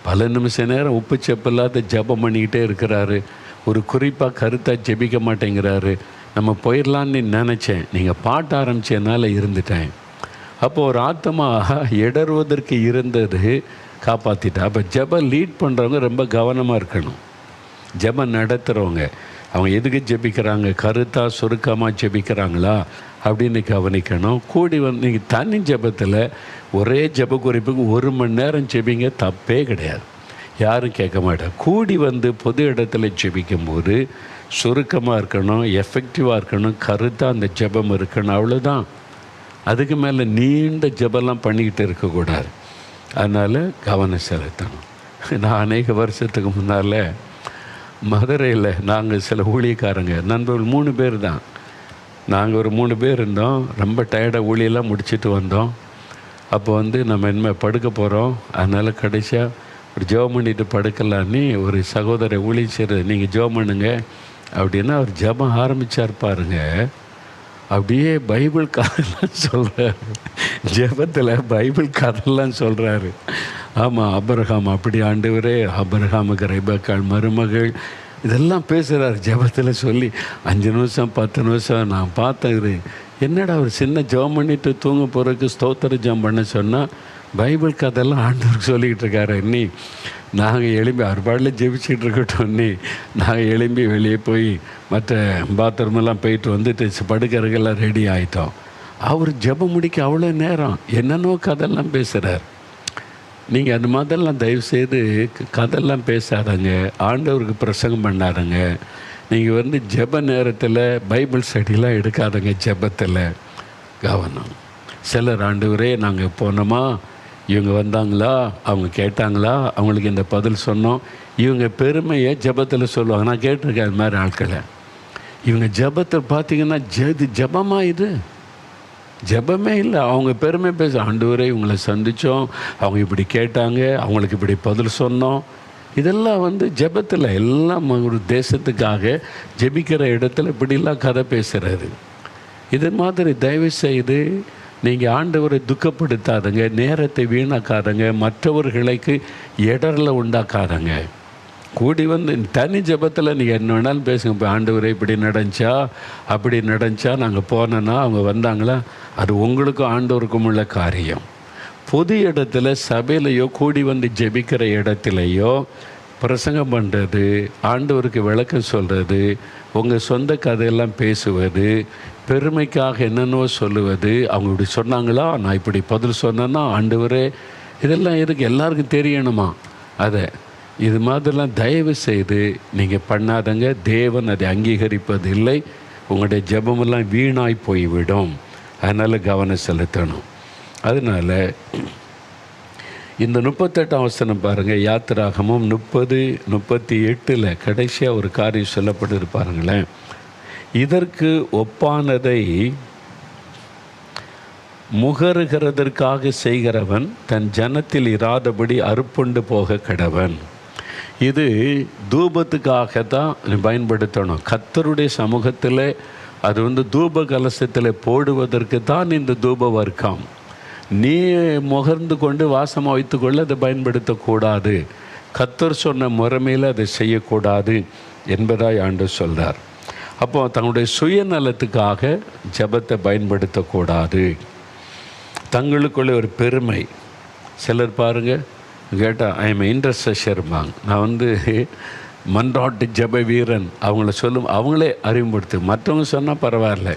பல நிமிஷ நேரம் உப்பு செப்பில்லாத ஜெபம் பண்ணிக்கிட்டே இருக்கிறாரு, ஒரு குறிப்பாக கருத்தாக ஜெபிக்க மாட்டேங்கிறாரு, நம்ம போயிடலான்னு நினச்சேன், நீங்கள் பாட்ட ஆரம்பித்ததுனால இருந்துட்டேன். அப்போது ஒரு ஆத்மா இடறுவதற்கு இருந்தது காப்பாற்றிட்டா. அப்போ ஜெபம் லீட் பண்ணுறவங்க ரொம்ப கவனமாக இருக்கணும். ஜெபம் நடத்துகிறவங்க அவங்க எதுக்கு ஜெபிக்கிறாங்க, கருத்தாக சுருக்கமாக ஜெபிக்கிறாங்களா அப்படின்னு கவனிக்கணும். கூடி வந்து நீங்கள் தனி ஜெபத்தில் ஒரே ஜெப குறிப்புக்கு 1 மணி நேரம் ஜெபிங்க, தப்பே கிடையாது, யாரும் கேட்க மாட்டாங்க. கூடி வந்து பொது இடத்துல ஜெபிக்கும்போது சுருக்கமாக இருக்கணும், எஃபெக்டிவாக இருக்கணும், கருத்தாக அந்த ஜெபம் இருக்கணும், அவ்வளோதான். அதுக்கு மேலே நீண்ட ஜெபம்லாம் பண்ணிக்கிட்டு இருக்கக்கூடாது. அதனால் கவனம் செலுத்தணும். நான் அநேக வருஷத்துக்கு முன்னால் மதுரையில் நாங்கள் சில ஊழியக்காரங்க நண்பர்கள் 3 பேர் தான், நாங்கள் ஒரு 3 பேர் இருந்தோம். ரொம்ப டயர்டாக ஊழியெல்லாம் முடிச்சுட்டு வந்தோம். அப்போ நம்ம இனிமேல் படுக்க போகிறோம். அதனால் கடைசியாக ஒரு ஜெபம் பண்ணிட்டு படுக்கலான்னு ஒரு சகோதரரை ஊழியம் செய்கிறது, நீங்கள் ஜெபம் பண்ணுங்க அப்படின்னா அவர் ஜெபம் ஆரம்பித்தார் பாருங்க. அப்படியே பைபிள் கதையெல்லாம் சொல்கிறாரு. ஜெபத்தில் பைபிள் கதையெல்லாம் சொல்கிறாரு. ஆமாம், ஆபிரகாம் அப்படி ஆண்டவரே, ஆபிரகாமுக்கு ரெபெக்காள் மருமகள், இதெல்லாம் பேசுகிறார் ஜெபத்தில் சொல்லி. 5 நிமிஷம் 10 நிமிஷம் நான் பார்த்தேன். என்னடா அவர் சின்ன ஜெபம் பண்ணிவிட்டு தூங்க போகிறதுக்கு ஸ்தோத்திர ஜெபம் பண்ண சொன்னால் பைபிள் கதையெல்லாம் ஆண்டவருக்கு சொல்லிக்கிட்டு இருக்காரு. இன்னி நாங்கள் எழும்பி அறுபாடில் ஜெபிச்சுட்டு இருக்கட்டும். நாங்கள் எழும்பி வெளியே போய் மற்ற பாத்ரூமெல்லாம் போயிட்டு வந்துட்டு படுக்கிறதுக்கெல்லாம் ரெடி ஆகிட்டோம். அவர் ஜெபம் முடிக்க அவ்வளோ நேரம் என்னென்னோ கதையெல்லாம் பேசுகிறார். நீங்கள் அந்த மாதிரிலாம் தயவுசெய்து கதையெல்லாம் பேசாதங்க, ஆண்டவருக்கு பிரசங்கம் பண்ணாதங்க. நீங்கள் ஜெப நேரத்தில் பைபிள் ஸ்டடிலாம் எடுக்காதங்க. ஜெபத்தில் கவனம். சிலர் ஆண்டவரே நாங்கள் போனோமா, இவங்க வந்தாங்களா, அவங்க கேட்டாங்களா, அவங்களுக்கு இந்த பதில் சொன்னோம், இவங்க பெருமையை ஜெபத்தில் சொல்லுவாங்க. நான் கேட்டிருக்கேன் அது மாதிரி ஆட்களை. இவங்க ஜெபத்தில் பார்த்தீங்கன்னா இது ஜெபமா, இது ஜெபமே இல்லை. அவங்க பெருமை பேச, ஆண்டவரே இவங்களை சந்தித்தோம், அவங்க இப்படி கேட்டாங்க, அவங்களுக்கு இப்படி பதில் சொன்னோம். இதெல்லாம் ஜெபத்தில் எல்லாம் ஒரு தேசத்துக்காக ஜெபிக்கிற இடத்துல இப்படிலாம் கதை பேசுகிறது. இது மாதிரி தயவு செய்து நீங்கள் ஆண்டவரை துக்கப்படுத்தாதங்க, நேரத்தை வீணாக்காதங்க, மற்றவர்களுக்கு இடரில் உண்டாக்காதங்க. கூடி தனி ஜெபத்தில் நீங்கள் என்ன வேணாலும் பேசுங்க. இப்போ ஆண்டவரை இப்படி நடந்துச்சா, அப்படி நடந்துச்சா, நாங்கள் போனோன்னா அவங்க வந்தாங்களா, அது உங்களுக்கும் ஆண்டவருக்கும் உள்ள காரியம். பொது இடத்துல சபையிலையோ கூடி ஜெபிக்கிற இடத்துலையோ பிரசங்கம் பண்ணுறது, ஆண்டவருக்கு விளக்கம் சொல்கிறது, உங்கள் சொந்த கதையெல்லாம் பேசுவது, பெருமைக்காக என்னென்னோ சொல்லுவது, அவங்க இப்படி சொன்னாங்களா, நான் இப்படி பதில் சொன்னேன்னா ஆண்டவரே, இதெல்லாம் இருக்குது, எல்லாருக்கும் தெரியணுமா. இது மாதிரிலாம் தயவு செய்து நீங்கள் பண்ணாதங்க. தேவன் அதை அங்கீகரிப்பது இல்லை. உங்களுடைய ஜெபமெல்லாம் வீணாய் போய்விடும். அதனால் கவனம் செலுத்தணும். அதனால் இந்த 38ஆம் வசனம் பாருங்கள். யாத்திராகமும் 30:38 கடைசியாக ஒரு காரியம் சொல்லப்பட்டு பாருங்களேன். இதற்கு ஒப்பானதை முகருகிறதற்காக செய்கிறவன் தன் ஜனத்தில் இராதபடி அறுப்புண்டு போக கடவன். இது தூபத்துக்காக தான் பயன்படுத்தணும். கர்த்தருடைய சமூகத்தில் அது தூப கலசத்தில் போடுவதற்கு தான் இந்த தூப வர்க்கம். நீ முகர்ந்து கொண்டு வாசமாக வைத்துக்கொள்ள அதை பயன்படுத்தக்கூடாது. கர்த்தர் சொன்ன முறைமையில் அதை செய்யக்கூடாது என்பதாய் ஆண்டவர் சொல்கிறார். அப்போ தங்களுடைய சுயநலத்துக்காக ஜெபத்தை பயன்படுத்தக்கூடாது. தங்களுக்குள்ளே ஒரு பெருமை. சிலர் பாருங்கள், கேட்டால் ஐ எம் இன்டர்செஷர்பாங்க. நான் மன்றாட்டு ஜெப வீரன் அவங்கள சொல்லும், அவங்களே அறிமுகப்படுத்து. மற்றவங்க சொன்னால் பரவாயில்ல,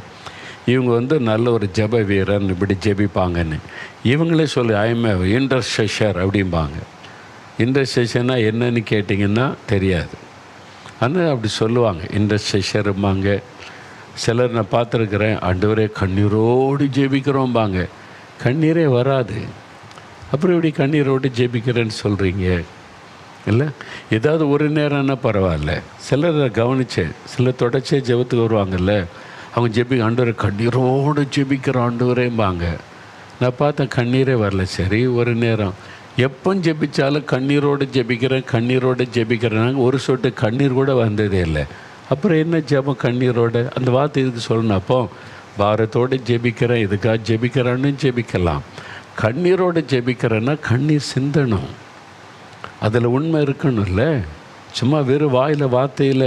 இவங்க நல்ல ஒரு ஜெப வீரன், இப்படி ஜெபிப்பாங்கன்னு இவங்களே சொல்லி ஐ எம் இன்டர்செஷர் அப்படிம்பாங்க. இன்டர்செஷன்னா என்னன்னு கேட்டிங்கன்னா தெரியாது, ஆனால் அப்படி சொல்லுவாங்க, இன்டர்செஷரும்பாங்க. சிலர் நான் பார்த்துருக்குறேன், ஆண்டவரே கண்ணீரோடு ஜெபிக்கிறோம்பாங்க. கண்ணீரே வராது. அப்புறம் இப்படி கண்ணீரோடு ஜெபிக்கிறேன்னு சொல்கிறீங்க இல்லை? ஏதாவது ஒரு நேரம்னா பரவாயில்ல. சிலர் கவனித்தேன், சிலர் தொடர்ச்சியாக ஜெபத்துக்கு வருவாங்கல்ல, அவங்க ஆண்டவரை கண்ணீரோடு ஜெபிக்கிற ஆண்டவரேம்பாங்க. நான் பார்த்தேன் கண்ணீரே வரல. சரி, ஒரு நேரம் எப்போ ஜெபித்தாலும் கண்ணீரோடு ஜெபிக்கிறேன்னாங்க. ஒரு சொட்டு கண்ணீர் கூட வந்ததே இல்லை. அப்புறம் என்ன ஜெபம் கண்ணீரோடு? அந்த வார்த்தை இதுக்கு சொல்லணும். அப்போ பாரத்தோடு ஜெபிக்கிறேன், இதுக்காக ஜெபிக்கிறேன்னு ஜெபிக்கலாம். கண்ணீரோடு ஜெபிக்கிறேன்னா கண்ணீர் சிந்தணும், அதில் உண்மை இருக்கணும்ல. சும்மா வெறும் வாயில் வார்த்தையில்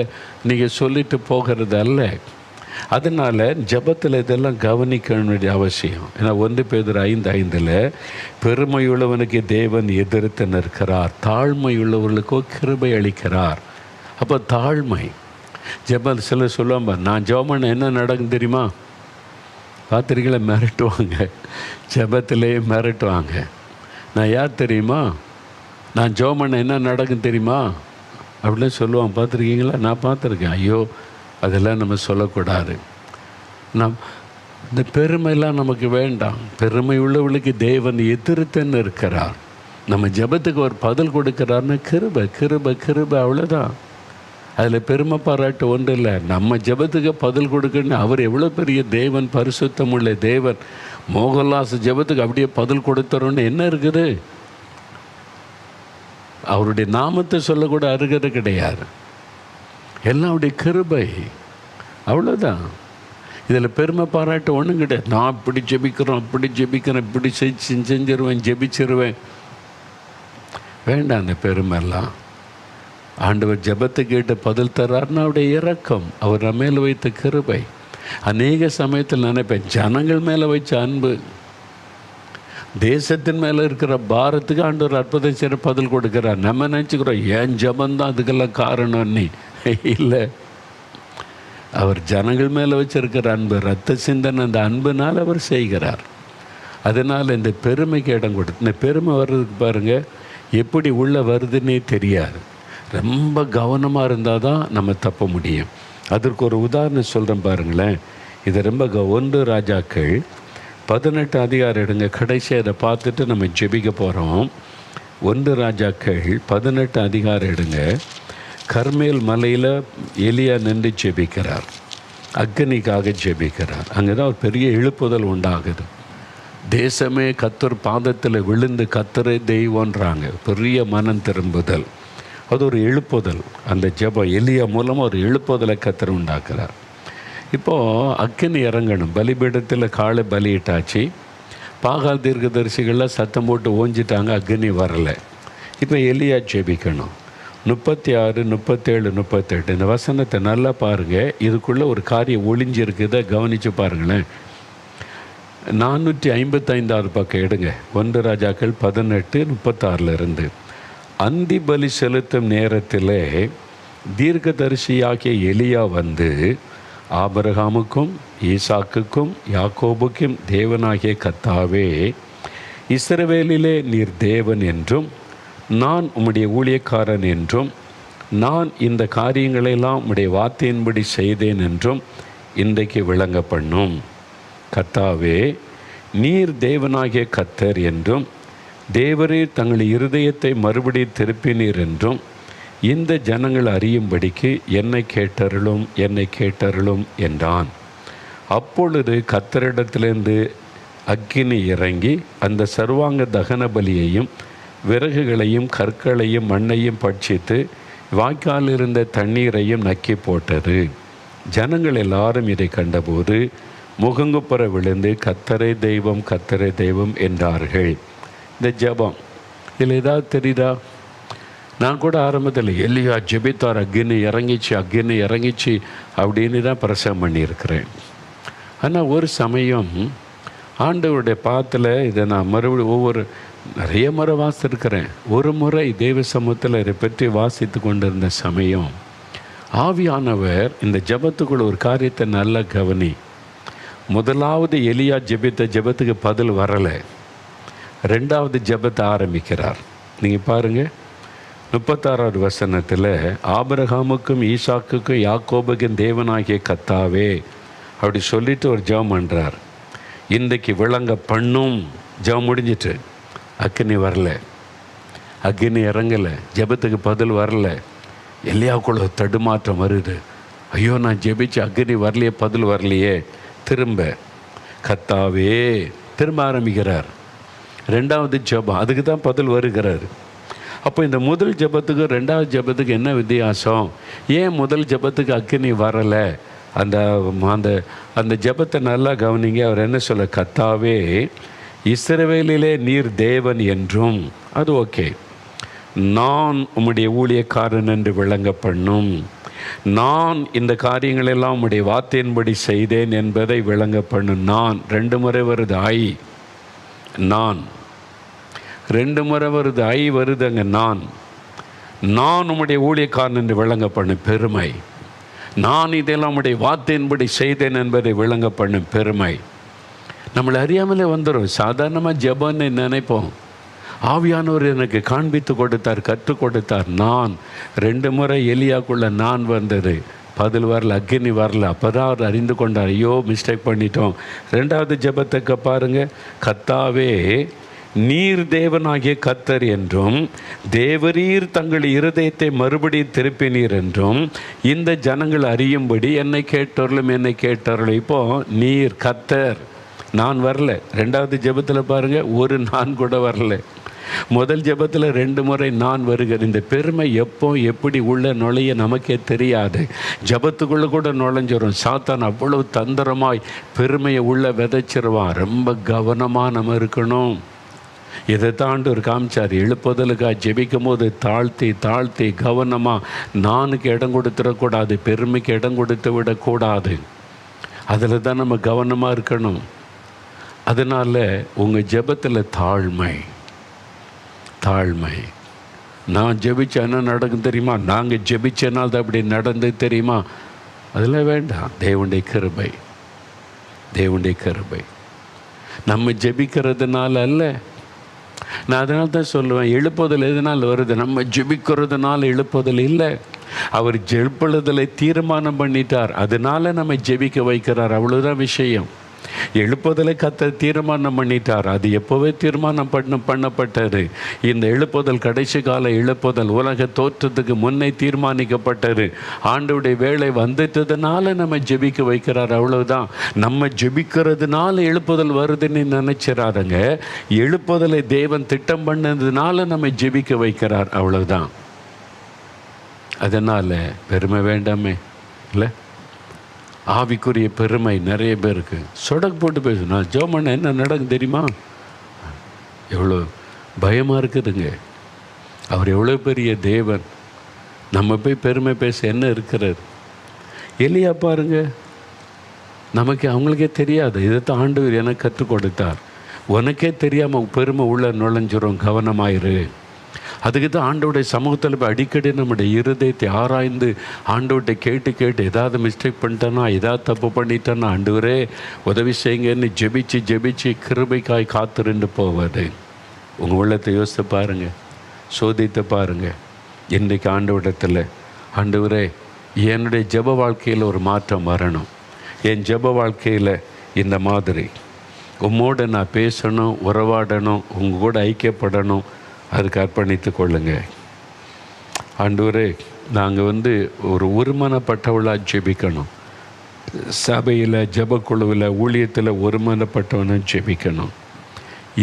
நீங்கள் சொல்லிட்டு போகிறது அல்ல. அதனால் ஜெபத்தில் இதெல்லாம் கவனிக்க வேண்டிய அவசியம். ஏன்னா 1 பேதுரு 5:5 பெருமையுள்ளவனுக்கு தேவன் எதிர்த்து நிற்கிறார், தாழ்மையுள்ளவர்களுக்கோ கிருபை அளிக்கிறார். அப்போ தாழ்மை ஜெபம். சிலர் சொல்லுவாங்க, நான் ஜெபம் என்ன நடக்கும் தெரியுமா? பார்த்துருக்கீங்களா? மிரட்டுவாங்க, ஜெபத்திலே மிரட்டுவாங்க. நான் யார் தெரியுமா? நான் ஜெபம் என்ன நடக்கும் தெரியுமா அப்படின்னு சொல்லுவாங்க. பார்த்துருக்கீங்களா? நான் பார்த்துருக்கேன். ஐயோ, அதெல்லாம் நம்ம சொல்லக்கூடாது. இந்த பெருமைலாம் நமக்கு வேண்டாம். பெருமை உள்ளவளுக்கு தேவன் எதிர்த்துன்னு இருக்கிறார். நம்ம ஜெபத்துக்கு ஒரு பதில் கொடுக்குறாருன்னு கிருபை கிருபை கிருபை, அவ்வளோதான். அதில் பெருமை பாராட்டு ஒன்றும் இல்லை. நம்ம ஜெபத்துக்கு பதில் கொடுக்கணும்னு அவர் எவ்வளோ பெரிய தேவன், பரிசுத்தம் உள்ள தேவன். மோகன்லாஸ் ஜெபத்துக்கு அப்படியே பதில் கொடுத்துறோன்னு என்ன இருக்குது? அவருடைய நாமத்தை சொல்லக்கூட அருகதை கிடையாது. எல்லாம் அவருடைய கிருபை, அவ்வளோதான். இதில் பெருமை பாராட்டு ஒன்றும் கிடையாது. நான் இப்படி ஜெபிக்கிறோம், அப்படி ஜெபிக்கிறேன், இப்படி செஞ்சிருவேன், ஜெபிச்சிருவேன். வேண்டாம் அந்த பெருமைலாம். ஆண்டவர் ஜெபத்தை கேட்டு பதில் தர்றாருன்னா அவருடைய இரக்கம், அவர் நம்ம மேலே வைத்த கிருபை. அநேக சமயத்தில் நினைப்பேன், ஜனங்கள் மேலே வைச்ச அன்பு, தேசத்தின் மேலே இருக்கிற பாரத்துக்கு ஆண்டவர் அற்புதம் செய்கிற பதில் கொடுக்குறார். நம்ம நினச்சிக்கிறோம் ஏன் ஜபந்தான் அதுக்கெல்லாம் காரணம்னு. இல்லை, அவர் ஜனங்கள் மேலே வச்சிருக்கிற அன்பு, ரத்த சிந்தனை, அந்த அன்புனால் அவர் செய்கிறார். அதனால் இந்த பெருமைக்கு இடம் கொடுத்து, இந்த பெருமை வர்றதுக்கு பாருங்கள் எப்படி உள்ளே வருதுன்னே தெரியாது. ரொம்ப கவனமாக இருந்தால் தான் நம்ம தப்ப முடியும். அதற்கு ஒரு உதாரணம் சொல்கிறேன் பாருங்களேன். இது ரொம்ப 1 ராஜாக்கள் 18 அதிகாரம் எடுங்க. கடைசியாக இதை பார்த்துட்டு நம்ம ஜெபிக்க போகிறோம். 1 ராஜாக்கள் 18 அதிகாரம் எடுங்க. கர்மேல் மலையில் எலியா நின்று ஜெபிக்கிறார், அக்னிக்காக ஜெபிக்கிறார். அங்கே தான் ஒரு பெரிய எழுப்புதல் உண்டாகுது. தேசமே கர்த்தர் பாதத்தில் விழுந்து கர்த்தரே தெய்வன்றாங்க. பெரிய மனம் திரும்புதல், அது ஒரு எழுப்புதல். அந்த ஜெபம் எலியா மூலமாக ஒரு எழுப்புதலை கர்த்தர் உண்டாக்குறார். இப்போது அக்கினி இறங்கணும். பலிபீடத்தில் காலை பலியிட்டாச்சு. பாகால் தீர்க்கதரிசிகள்லாம் சத்தம் போட்டு ஓஞ்சிட்டாங்க, அக்னி வரலை. இப்போ எலியா ஜெபிக்கணும். 36, 37, 38 இந்த வசனத்தை நல்லா பாருங்கள். இதுக்குள்ளே ஒரு காரியம் ஒளிஞ்சிருக்குதை கவனித்து பாருங்களேன். 455 பக்கம் எடுங்க. 1 ராஜாக்கள் 18:36 அந்தி பலி செலுத்தும் நேரத்தில் தீர்க்கதரிசியாகிய எலியா வந்து, ஆபிரகாமுக்கும் ஈசாக்குக்கும் யாக்கோபுக்கும் தேவனாகிய கர்த்தாவே, இஸ்ரவேலிலே நீர் தேவன் என்றும் நான் உம்முடைய ஊழியக்காரன் என்றும் நான் இந்த காரியங்களெல்லாம் உம்முடைய வார்த்தையின்படி செய்தேன் என்றும் இன்றைக்கு விளங்க பண்ணும். கர்த்தாவே, நீர் தேவனாகிய கர்த்தர் என்றும் தேவரே தங்கள் இருதயத்தை மறுபடி திருப்பினீர் என்றும் இந்த ஜனங்கள் அறியும்படிக்கு என்னை கேட்டருளும் என்றான். அப்பொழுது கர்த்தரிடத்திலிருந்து அக்கினி இறங்கி அந்த சர்வாங்க தகன பலியையும் விறகுகளையும் கற்களையும் மண்ணையும் பட்சித்து வாய்க்கால் இருந்த தண்ணீரையும் நக்கி போட்டது. ஜனங்கள் எல்லாரும் இதை கண்டபோது முகங்குப்புற விழுந்து கர்த்தரே தெய்வம் என்றார்கள். இந்த ஜெபம் இதில் ஏதாவது தெரியுதா? நான் கூட ஆரம்பத்தில் எலியா ஜெபித்தார், அக்னி இறங்கிச்சு அப்படின்னு தான் பிரசவம் பண்ணியிருக்கிறேன். ஆனால் ஒரு சமயம் ஆண்டவருடைய பாத்தில் இதை நான் மறுபடியும் நிறைய முறை வாசித்திருக்கிறேன். ஒரு முறை தேவ சமூகத்தில் இதை பற்றி வாசித்து கொண்டிருந்த சமயம் ஆவியானவர் இந்த ஜெபத்துக்குள்ள ஒரு காரியத்தை நல்லா கவனி. முதலாவது எலியா ஜெபித்த ஜெபத்துக்கு பதில் வரலை. 2வது ஜெபத்தை ஆரம்பிக்கிறார். நீங்கள் பாருங்கள் 36வது வசனத்தில், ஆபிரகாமுக்கும் ஈசாக்குக்கும் யாக்கோபுக்கும் தேவனாகிய கர்த்தாவே அப்படி சொல்லிட்டு ஒரு ஜெபம் பண்ணுறார். இன்றைக்கு விளங்க பண்ணும். ஜெபம் முடிஞ்சிட்டு அக்னி வரல, அக்னி இறங்கலை, ஜெபத்துக்கு பதில் வரல. எலியாவுக்குள்ள தடுமாற்றம் வருது. ஐயோ, நான் ஜெபிச்சு அக்னி வரலையே, பதில் வரலையே. திரும்ப கர்த்தாவே திரும்ப ஆரம்பிக்கிறார். 2வது ஜெபம், அதுக்கு தான் பதில் வருகிறார். அப்போ இந்த முதல் ஜெபத்துக்கு 2வது ஜெபத்துக்கு என்ன வித்தியாசம்? ஏன் முதல் ஜெபத்துக்கு அக்னி வரலை? அந்த அந்த அந்த ஜெபத்தை நல்லா கவனிங்க. அவர் என்ன சொல்ல, கர்த்தாவே இஸ்ரவேலிலே நீர் தேவன் என்றும், அது ஓகே, நான் உம்முடைய ஊழியக்காரன் என்று விளங்க பண்ணும், நான் இந்த காரியங்களெல்லாம் உம்முடைய வார்த்தையின்படி செய்தேன் என்பதை விளங்க பண்ணும். நான் 2 முறை வருது, நான் 2 முறை வருது, வருதுங்க. நான் உம்முடைய ஊழியக்காரன் என்று விளங்க பண்ணும் பெருமை. நான் இதெல்லாம் உம்முடைய வார்த்தையின்படி செய்தேன் என்பதை விளங்க பண்ணும் பெருமை. நம்மளை அறியாமலே வந்துடும். சாதாரணமாக ஜெபம்னு நினைப்போம். ஆவியானவர் எனக்கு காண்பித்து கொடுத்தார், கற்றுக் கொடுத்தார். நான் 2 முறை எலியாக்குள்ள நான் வந்தது, பதில் வரல, அக்னி வரல. அப்போ தான் அவர் அறிந்து கொண்டார், ஐயோ மிஸ்டேக் பண்ணிட்டோம். 2வது ஜெபத்துக்கு பாருங்கள், கர்த்தாவே நீர் தேவனாகிய கர்த்தர் என்றும் தேவரீர் தங்கள் இருதயத்தை மறுபடி திருப்பினீர் என்றும் இந்த ஜனங்கள் அறியும்படி என்னை கேட்டார்கள். இப்போ நீர் கர்த்தர், நான் வரல. ரெண்டாவது ஜெபத்தில் பாருங்கள், ஒரு நான் கூட வரல. முதல் ஜெபத்தில் 2 முறை நான் வருகிறேன். இந்த பெருமை எப்போ எப்படி உள்ள நுழைய நமக்கே தெரியாது. ஜெபத்துக்குள்ளே கூட நுழைஞ்சிரும். சாத்தான் அவ்வளவு தந்திரமாய் பெருமையை உள்ள விதைச்சிருவான். ரொம்ப கவனமாக நம்ம இருக்கணும். இதை தாண்டு ஒரு காமிச்சார். எழுப்புதலுக்காக ஜெபிக்கும் போது தாழ்த்தி கவனமாக, நானுக்கு இடம் கொடுத்துடக்கூடாது, பெருமைக்கு இடம் கொடுத்து விடக்கூடாது. அதில் தான் நம்ம கவனமாக இருக்கணும். அதனால் உங்கள் ஜெபத்தில் தாழ்மை. நான் ஜெபிச்சா என்ன நடக்கும் தெரியுமா? நாங்கள் ஜெபிச்சனால் தான் அப்படி நடந்தது தெரியுமா? அதெல்லாம் வேண்டாம். தேவனுடைய கிருபை. நம்ம ஜெபிக்கிறதுனால அல்ல. நான் அதனால தான் சொல்லுவேன், எழுப்புதல் எதனால் வருது? நம்ம ஜெபிக்கிறதுனால எழுப்புதல் இல்லை. அவர் ஜெபிப்பதில் தீர்மானம் பண்ணிட்டார், அதனால நம்ம ஜெபிக்க வைக்கிறார். அவ்வளோதான் விஷயம். எழுப்புதலை கர்த்தர் தீர்மானம் பண்ணிட்டார். அது எப்போவே தீர்மானம் பண்ணப்பட்டது. இந்த எழுப்புதல் கடைசி கால எழுப்புதல் உலக தோற்றத்துக்கு முன்னே தீர்மானிக்கப்பட்டது. ஆண்டவருடைய வேலை வந்துட்டதுனால நம்ம ஜெபிக்க வைக்கிறார். அவ்வளவுதான். நம்ம ஜெபிக்கிறதுனால எழுப்புதல் வருதுன்னு நினைச்சிடாருங்க. எழுப்புதலை தேவன் திட்டம் பண்ணதுனால நம்ம ஜெபிக்க வைக்கிறார். அவ்வளவுதான். அதனால் பெருமை வேண்டாமே. இல்லை, ஆவிக்குரிய பெருமை நிறைய பேருக்கு. சொடக்கு போட்டு பேசணும். நான் ஜெபம் பண்ண என்ன நடக்கும் தெரியுமா? எவ்வளோ பயமாக இருக்குதுங்க. அவர் எவ்வளோ பெரிய தேவன். நம்ம போய் பெருமை பேச என்ன இருக்கிறது? எலியா பாருங்க, நமக்கு அவங்களுக்கே தெரியாது. இதைத்தான் ஆண்டவர் எனக்கு கற்றுக் கொடுத்தார். உனக்கே தெரியாமல் பெருமை உள்ள நுழைஞ்சிரும், கவனமாயிரு. அதுக்கு தான் ஆண்டோடைய சமூகத்தில் போய் அடிக்கடி நம்முடைய இருதயத்தை ஆராய்ந்து ஆண்டோட்ட கேட்டு ஏதாவது மிஸ்டேக் பண்ணிட்டேன்னா, ஏதாவது தப்பு பண்ணிட்டேன்னா, ஆண்டவரே உதவி செய்யுங்கன்னு ஜெபிச்சு கிருபைக்காய் காத்திருந்து போவது. உங்கள் உள்ளத்தை யோசித்து பாருங்கள், சோதித்து பாருங்கள். இன்றைக்கு ஆண்டவரிடத்தில், ஆண்டவரே என்னுடைய ஜெப வாழ்க்கையில் ஒரு மாற்றம் வரணும். என் ஜெப வாழ்க்கையில் இந்த மாதிரி உம்மோடு நான் பேசணும், உறவாடணும், உங்கள் கூட ஐக்கியப்படணும். அதுக்கு அர்ப்பணித்து கொள்ளுங்க. ஆண்டவரே, நாங்கள் ஒரு ஒருமனப்பட்டவளாக ஜெபிக்கணும். சபையில், ஜெபக்குழுவில், ஊழியத்தில் ஒருமனப்பட்டவனை ஜெபிக்கணும்.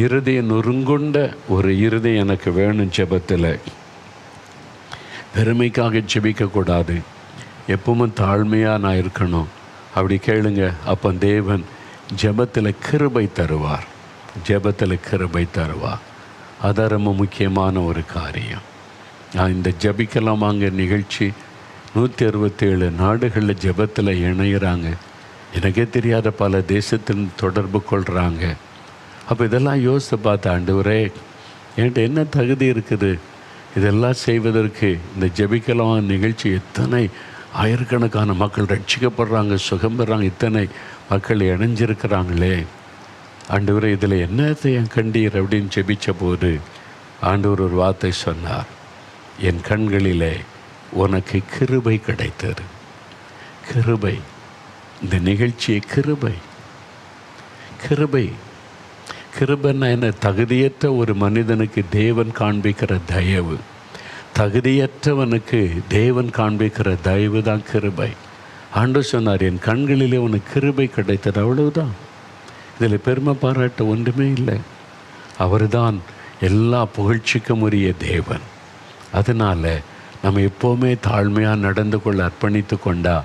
இருதயம் நொறுங்குண்ட ஒரு இருதயம் எனக்கு வேணும். ஜெபத்தில் பெருமைக்காக ஜெபிக்கக்கூடாது. எப்பவும் தாழ்மையாக நான் இருக்கணும். அப்படி கேளுங்க. அப்போ தேவன் ஜெபத்தில் கிருபை தருவார். அது ரொம்ப முக்கியமான ஒரு காரியம். நான் இந்த ஜெபிக்கலாம் வாங்க நிகழ்ச்சி 167 நாடுகளில் ஜெபத்தில் இணையிறாங்க. எனக்கே தெரியாத பல தேசத்தில் தொடர்பு கொள்கிறாங்க. அப்போ இதெல்லாம் யோசித்து பார்த்த, ஆண்டவரே என்கிட்ட என்ன தகுதி இருக்குது இதெல்லாம் செய்வதற்கு? இந்த ஜெபிக்கலாம் நிகழ்ச்சி எத்தனை ஆயிரக்கணக்கான மக்கள் ரட்சிக்கப்படுறாங்க, சுகம் பெறாங்க, இத்தனை மக்கள் இணைஞ்சிருக்கிறாங்களே. ஆண்டவரே இதில் என்னத்தை என் கண்டீர் அப்படின்னு ஜெபித்த போது ஆண்டவர் ஒரு வார்த்தை சொன்னார். என் கண்களிலே உனக்கு கிருபை கிடைத்தது. இந்த நிகழ்ச்சியை கிருபைன்னா என்ன? தகுதியற்ற ஒரு மனிதனுக்கு தேவன் காண்பிக்கிற தயவு. தகுதியற்றவனுக்கு தேவன் காண்பிக்கிற தயவு தான் கிருபை. ஆண்டவர் சொன்னார், என் கண்களிலே உனக்கு கிருபை கிடைத்தது. அவ்வளவுதான். இதில் பெருமை பாராட்ட ஒன்றுமே இல்லை. அவர் தான் எல்லா புகழ்ச்சிக்கும் உரிய தேவன். அதனால் நம்ம எப்போவுமே தாழ்மையாக நடந்து கொள்ள அர்ப்பணித்து கொண்டா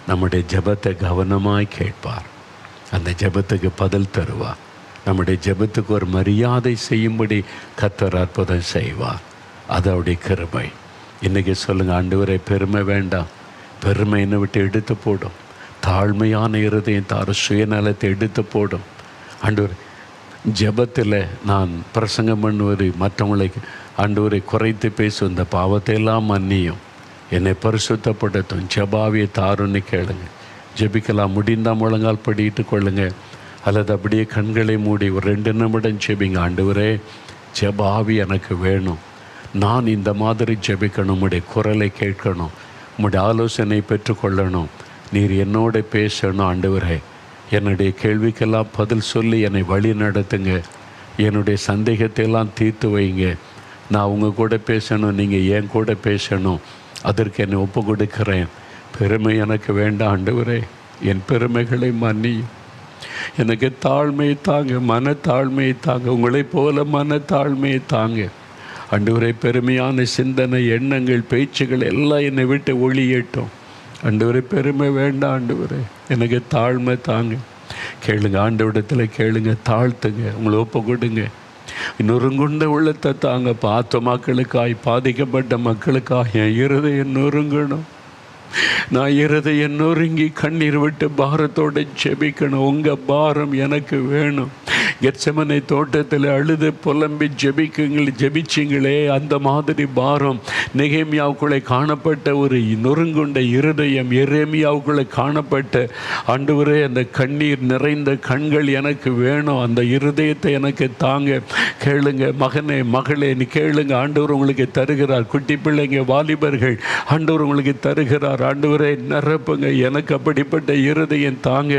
நம்முடைய ஜெபத்தை கவனமாய் கேட்பார். அந்த ஜெபத்துக்கு பதில் தருவார். நம்முடைய ஜெபத்துக்கு ஒரு மரியாதை செய்யும்படி கர்த்தர் அற்புதம் செய்வார். அது அவருடைய கிருபை. இன்றைக்கி சொல்லுங்கள், ஆண்டவரே பெருமை வேண்டாம். பெருமை என்னை விட்டு எடுத்து போடும். தாழ்மையான இருதயம் தார சுயநலத்தை எடுத்து போடும். ஆண்டவர், ஜெபத்தில் நான் பிரசங்கம் பண்ணுவது மற்றவங்களை ஆண்டவரை குறைத்து பேசும் இந்த பாவத்தை எல்லாம் மன்னியும், என்னை பரிசுத்தப்படுத்தும். ஜெபாவியை தாருன்னு கேளுங்க. ஜெபிக்கலாம். முடிந்தால் முழங்கால் படிட்டு கொள்ளுங்க, அல்லது அப்படியே கண்களை மூடி ஒரு 2 நிமிடம் ஜெபிங்க. ஆண்டவரே ஜெபாவி எனக்கு வேணும். நான் இந்த மாதிரி ஜெபிக்கணும். உம்முடைய குரலை கேட்கணும். உம்முடைய ஆலோசனை பெற்றுக்கொள்ளணும். நீர் என்னோட பேசணும். ஆண்டவரே என்னுடைய கேள்விக்கெல்லாம் பதில் சொல்லி என்னை வழி நடத்துங்க. என்னுடைய சந்தேகத்தை எல்லாம் தீர்த்து வைங்க. நான் உங்கள் கூட பேசணும், நீங்கள் என் கூட பேசணும். அதற்கு என்னை ஒப்பு கொடுக்கிறேன். பெருமை எனக்கு வேண்டாம் ஆண்டவரே, என் பெருமைகளை மன்னியும். எனக்கு தாழ்மையை தாங்க, மனத்தாழ்மையை தாங்க, உங்களைப் போல மனத்தாழ்மையை தாங்க ஆண்டவரே. பெருமையான சிந்தனை, எண்ணங்கள், பேச்சுகள் எல்லாம் என்னை விட்டு ஒளியட்டும் ஆண்டவரே. பெருமை வேண்டாம் ஆண்டவரே, எனக்கு தாழ்மை தாங்க. கேளுங்க, ஆண்டவரிடத்தில் கேளுங்க, தாழ்த்துங்க, உங்களை ஒப்பு கொடுங்க. நொறுங்குண்ட உள்ளத்தை தாங்க. பார்த்த மக்களுக்காய், பாதிக்கப்பட்ட மக்களுக்காக என் இருதயம் நொறுங்கணும். நான் இருதயம் நொறுங்கி கண்ணீர் விட்டு பாரத்தோடு ஜெபிக்கணும். உங்கள் பாரம் எனக்கு வேணும். கெத்செமனே தோட்டத்தில் அழுது புலம்பி ஜெபிச்சிங்களே, அந்த மாதிரி பாரம் நெகேமியாவுக்குள்ளே காணப்பட்ட ஒரு நொறுங்குண்ட இருதயம், எரேமியாவுக்குள்ளே காணப்பட்ட ஆண்டவரே அந்த கண்ணீர் நிறைந்த கண்கள் எனக்கு வேணும். அந்த இருதயத்தை எனக்கு தாங்க. கேளுங்க மகனே, மகளே, நீ கேளுங்க, ஆண்டவர் உங்களுக்கு தருகிறார். குட்டி பிள்ளைங்க, வாலிபர்கள், ஆண்டவர் உங்களுக்கு தருகிறார். ஆண்டவரே நிரப்புங்க, எனக்கு அப்படிப்பட்ட இருதயம் தாங்க.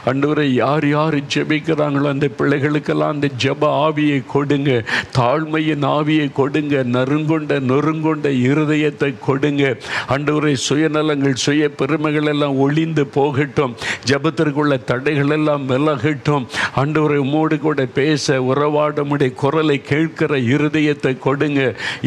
ஆண்டவரே யார் யார் ஜெபிக்கிறாங்களோ அந்த பிள்ளைகளுக்கெல்லாம் அந்த ஜெப ஆவியை கொடுங்க, தாழ்மையின் ஆவியை கொடுங்க, நொறுங்குண்ட இருதயத்தை கொடுங்க. ஆண்டவரே சுயநலங்கள், சுய பெருமைகள் எல்லாம் ஒளிந்து போகட்டும். ஜெபத்திற்குள்ள தடைகள் எல்லாம் விலகட்டும். ஆண்டவரை உம்மோடு கூட பேச, உறவாட முடிய குரலை கேட்கிற இருதயத்தை கொடுங்க.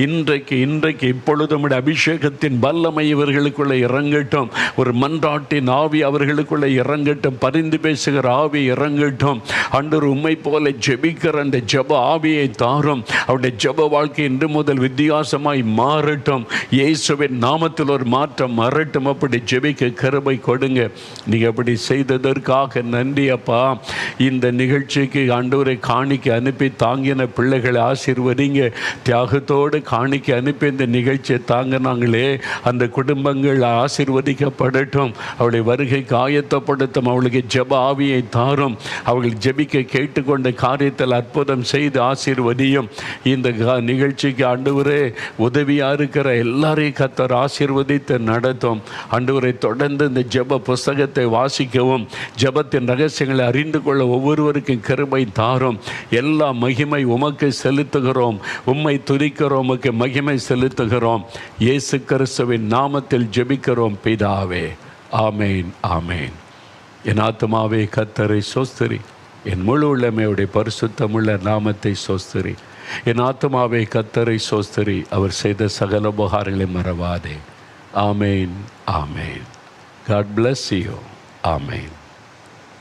இன்றைக்கு இப்பொழுது நம்முடைய அபிஷேகத்தின் வல்லமை இவர்களுக்குள்ள இறங்கட்டும். ஒரு மன்றாட்டின் ஆவி அவர்களுக்குள்ள இறங்கட்டும். பரிந்து பேசுகிற ஆவி இறங்கட்டும். ஆண்டவர் உம்மை போல ஜெபிக்கிற அந்த ஜெப ஆவியை தாரும். அவருடைய ஜெப வாழ்க்கை இன்று முதல் வித்தியாசமாய் மாறட்டும். இயேசுவின் நாமத்தில் ஒரு மாற்றம் வரட்டும். அப்படி ஜெபிக்க கிருபை கொடுங்க. நீங்கள் அப்படி செய்ததற்காக நன்றி அப்பா. இந்த நிகழ்ச்சிக்கு ஆண்டவரை காணிக்கை அனுப்பி தாங்கின பிள்ளைகளை ஆசீர்வதிங்க. தியாகத்தோடு காணிக்கை அனுப்பி இந்த நிகழ்ச்சியை தாங்கினாங்களே, அந்த குடும்பங்கள் ஆசீர்வதிக்கப்படட்டும். அவளுடைய வருகைக்கு ஆயத்தப்படுத்தும். அவளுக்கு ஜெப ஆவியை தாரும். அவர்கள் ஜெபிக்க கேட்டுக்கொண்ட காரியத்தில் அற்புதம் செய்து ஆசீர்வதியும். இந்த நிகழ்ச்சிக்கு ஆண்டவரே உதவியாக இருக்கிற எல்லாரையும் கர்த்தர் ஆசீர்வதித்து நடத்தும். ஆண்டவரை தொடர்ந்து இந்த ஜெப புஸ்தகத்தை வாசிக்கவும், ஜெபத்தின் ரகசியங்களை அறிந்து கொள்ள ஒவ்வொருவருக்கும் கிருபை தாரும். எல்லா மகிமை உமக்கு செலுத்துகிறோம். உம்மை துதிக்கிறோம், உமக்கு மகிமை செலுத்துகிறோம். இயேசு கிறிஸ்துவின் நாமத்தில் ஜெபிக்கிறோம் பிதாவே. ஆமேன், ஆமேன். என் ஆத்துமாவே கர்த்தரை சோஸ்திரி, என் முழு உள்ளமையுடைய பரிசுத்தமுள்ள நாமத்தை சோஸ்திரி. என் ஆத்துமாவே கர்த்தரை சோஸ்திரி, அவர் செய்த சகல உபகாரங்களை மறவாதே. ஆமேன், ஆமேன். God bless you. ஆமேன்.